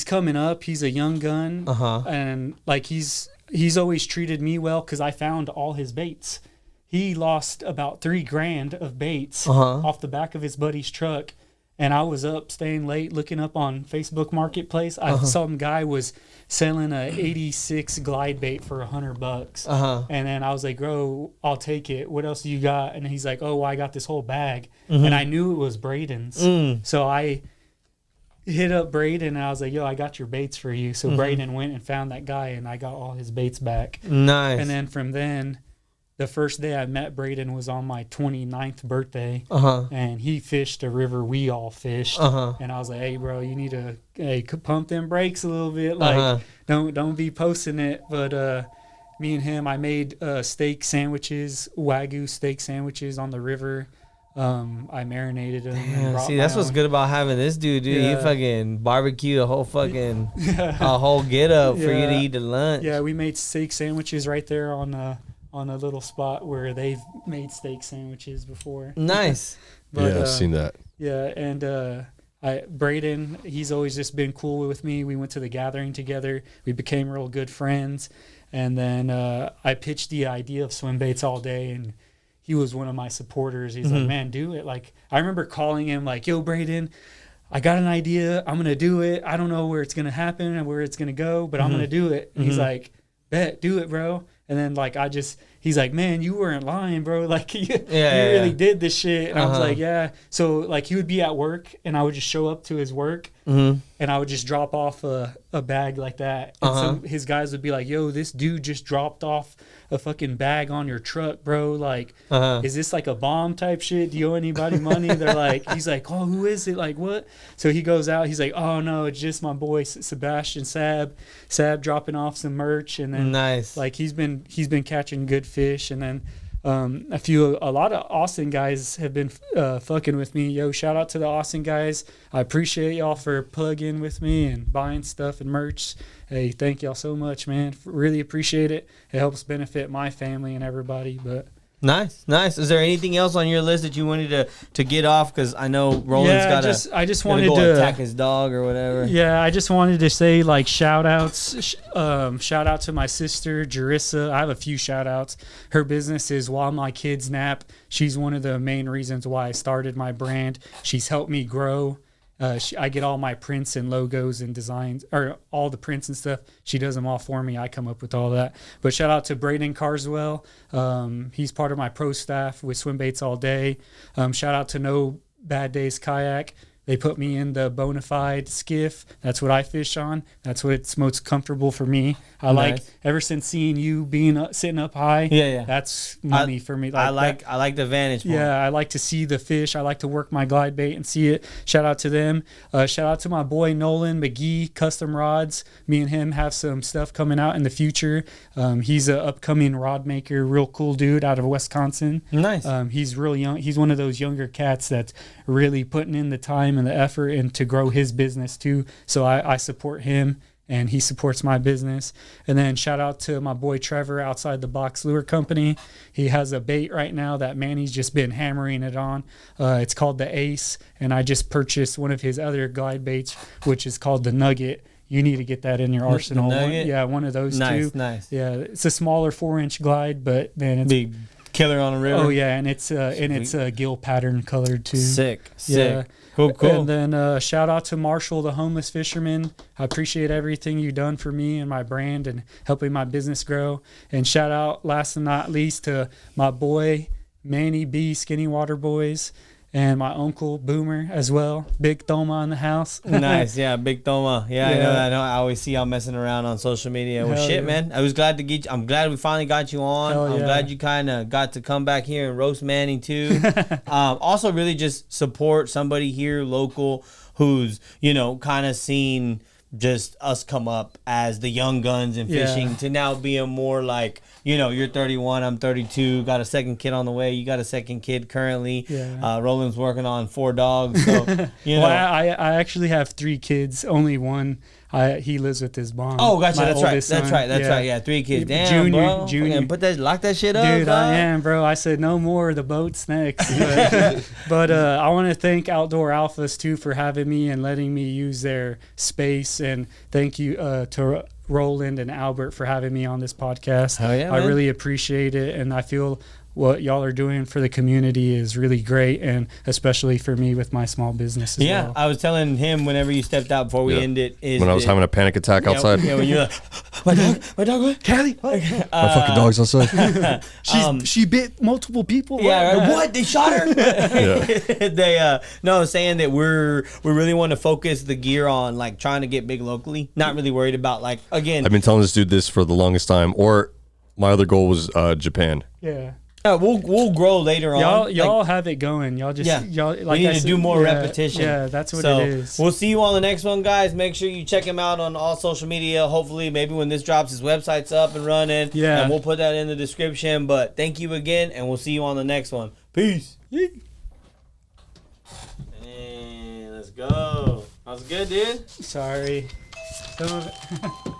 [SPEAKER 1] coming up. He's a young gun. And like he's always treated me well because I found all his baits. He lost about $3,000 of baits off the back of his buddy's truck, and I was up staying late looking up on Facebook Marketplace. Some guy was selling a 86 glide bait for $100, and then I was like, "Bro, I'll take it. What else do you got?" And he's like, "Oh, well, I got this whole bag," and I knew it was Braden's, so I hit up Braden and I was like, yo, I got your baits for you. So Braden went and found that guy and I got all his baits back.
[SPEAKER 2] Nice.
[SPEAKER 1] And then from then the first day I met Braden was on my 29th birthday,
[SPEAKER 2] Uh-huh.
[SPEAKER 1] and he fished a river we all fished, and I was like, "Hey, bro, you need to pump them brakes a little bit. Like, don't be posting it." But me and him, I made steak sandwiches, Wagyu steak sandwiches on the river. I marinated them.
[SPEAKER 2] Yeah, see, that's what's good about having this dude. He fucking barbecued a whole fucking a whole get up for you to eat the lunch.
[SPEAKER 1] Yeah, we made steak sandwiches right there on a little spot where they've made steak sandwiches before.
[SPEAKER 2] Nice.
[SPEAKER 1] But,
[SPEAKER 3] yeah, I've seen that.
[SPEAKER 1] Yeah, and Braden, he's always just been cool with me. We went to the gathering together. We became real good friends. And then I pitched the idea of swim baits all day, and he was one of my supporters. He's like, "Man, do it." Like, I remember calling him like, "Yo, Braden, I got an idea. I'm going to do it. I don't know where it's going to happen and where it's going to go, but I'm going to do it." And he's like, "Bet, do it, bro." And then like he's like, "Man, you weren't lying, bro. Like you really did this shit." And I was like, "Yeah." So like he would be at work, and I would just show up to his work, and I would just drop off a bag like that. And so his guys would be like, "Yo, this dude just dropped off a fucking bag on your truck, bro. Like, is this like a bomb type shit? Do you owe anybody money?" They're like, he's like, "Oh, who is it? Like, what?" So he goes out. He's like, "Oh no, it's just my boy Sebastian, Sab dropping off some merch." And then like he's been catching good fish. And then a lot of Austin guys have been fucking with me. Yo, shout out to the Austin guys. I appreciate y'all for plugging with me and buying stuff and merch. Hey, thank y'all so much, man. Really appreciate it. It helps benefit my family and everybody. But
[SPEAKER 2] nice. Is there anything else on your list that you wanted to get off? Because I know Roland's
[SPEAKER 1] I just wanted
[SPEAKER 2] go
[SPEAKER 1] to
[SPEAKER 2] attack his dog or whatever.
[SPEAKER 1] Yeah, I just wanted to say like shout outs. Shout out to my sister Jerissa. I have a few shout outs. Her business is While My Kids Nap. She's one of the main reasons why I started my brand. She's helped me grow. I get all my prints and logos and designs, or all the prints and stuff. She does them all for me. I come up with all that. But shout out to Braden Carswell. He's part of my pro staff with Swim Baits All Day. Shout out to No Bad Days Kayak. They put me in the Bonafide skiff. That's what I fish on. That's what's most comfortable for me. I like, ever since seeing you being sitting up high. That's money for me.
[SPEAKER 2] I like the vantage point.
[SPEAKER 1] Yeah, I like to see the fish. I like to work my glide bait and see it. Shout out to them. Shout out to my boy Nolan McGee, Custom Rods. Me and him have some stuff coming out in the future. He's an upcoming rod maker, real cool dude out of Wisconsin.
[SPEAKER 2] Nice.
[SPEAKER 1] He's real young. He's one of those younger cats that's really putting in the time and the effort and to grow his business too. So I support him, and he supports my business. And then shout out to my boy Trevor, Outside the Box Lure Company. He has a bait right now that Manny's just been hammering it on. It's called the Ace, and I just purchased one of his other glide baits, which is called the Nugget. You need to get that in your arsenal. One of those two. Nice. Yeah, it's a smaller 4-inch glide, but man, it's
[SPEAKER 2] big killer on a river.
[SPEAKER 1] Oh yeah, and it's gill pattern colored too.
[SPEAKER 2] Sick.
[SPEAKER 1] Yeah.
[SPEAKER 2] Cool.
[SPEAKER 1] And then shout out to Marshall, the homeless fisherman. I appreciate everything you've done for me and my brand and helping my business grow. And shout out, last and not least, to my boy Manny B, Skinny Water Boys, and my uncle Boomer as well. Big Thoma in the house.
[SPEAKER 2] Nice, yeah, Big Thoma. Yeah, I know. I always see y'all messing around on social media. Well, shit, man. I was glad to get you. I'm glad we finally got you on. I'm glad you kind of got to come back here and roast Manny too. Also, really just support somebody here local who's kind of seen just us come up as the young guns in fishing to now being more like, you're 31, I'm 32, got a second kid on the way, you got a second kid currently. Roland's working on 4 dogs. So,
[SPEAKER 1] Well, I actually have 3 kids, only one. He lives with his mom.
[SPEAKER 2] Oh, gotcha. That's right. Yeah, 3 kids. Damn, Junior. Lock that shit up.
[SPEAKER 1] Dude, I am, bro. I said no more. The boat's next. But I want to thank Outdoor Alphas too for having me and letting me use their space. And thank you to Roland and Albert for having me on this podcast.
[SPEAKER 2] Hell yeah,
[SPEAKER 1] I really appreciate it, and I feel what y'all are doing for the community is really great, and especially for me with my small business as well.
[SPEAKER 2] I was telling him whenever you stepped out before we end it.
[SPEAKER 3] When I was having a panic attack outside.
[SPEAKER 2] Yeah, when you're like, my dog, Callie.
[SPEAKER 3] My fucking dog's outside.
[SPEAKER 1] She bit multiple people.
[SPEAKER 2] Yeah, what? They shot her? They saying that we really want to focus the gear on like trying to get big locally. Not really worried about like, again.
[SPEAKER 3] I've been telling this dude this for the longest time, or my other goal was Japan.
[SPEAKER 1] Yeah.
[SPEAKER 2] Yeah, we'll grow later on.
[SPEAKER 1] Y'all have it going. Y'all just y'all like
[SPEAKER 2] we need to do more repetition.
[SPEAKER 1] Yeah, that's what
[SPEAKER 2] so
[SPEAKER 1] it is.
[SPEAKER 2] We'll see you on the next one, guys. Make sure you check him out on all social media. Hopefully, maybe when this drops, his website's up and running.
[SPEAKER 1] Yeah.
[SPEAKER 2] And we'll put that in the description. But thank you again, and we'll see you on the next one. Peace.
[SPEAKER 1] Yeet.
[SPEAKER 2] And let's go. That was good, dude.
[SPEAKER 1] Sorry. Some of it.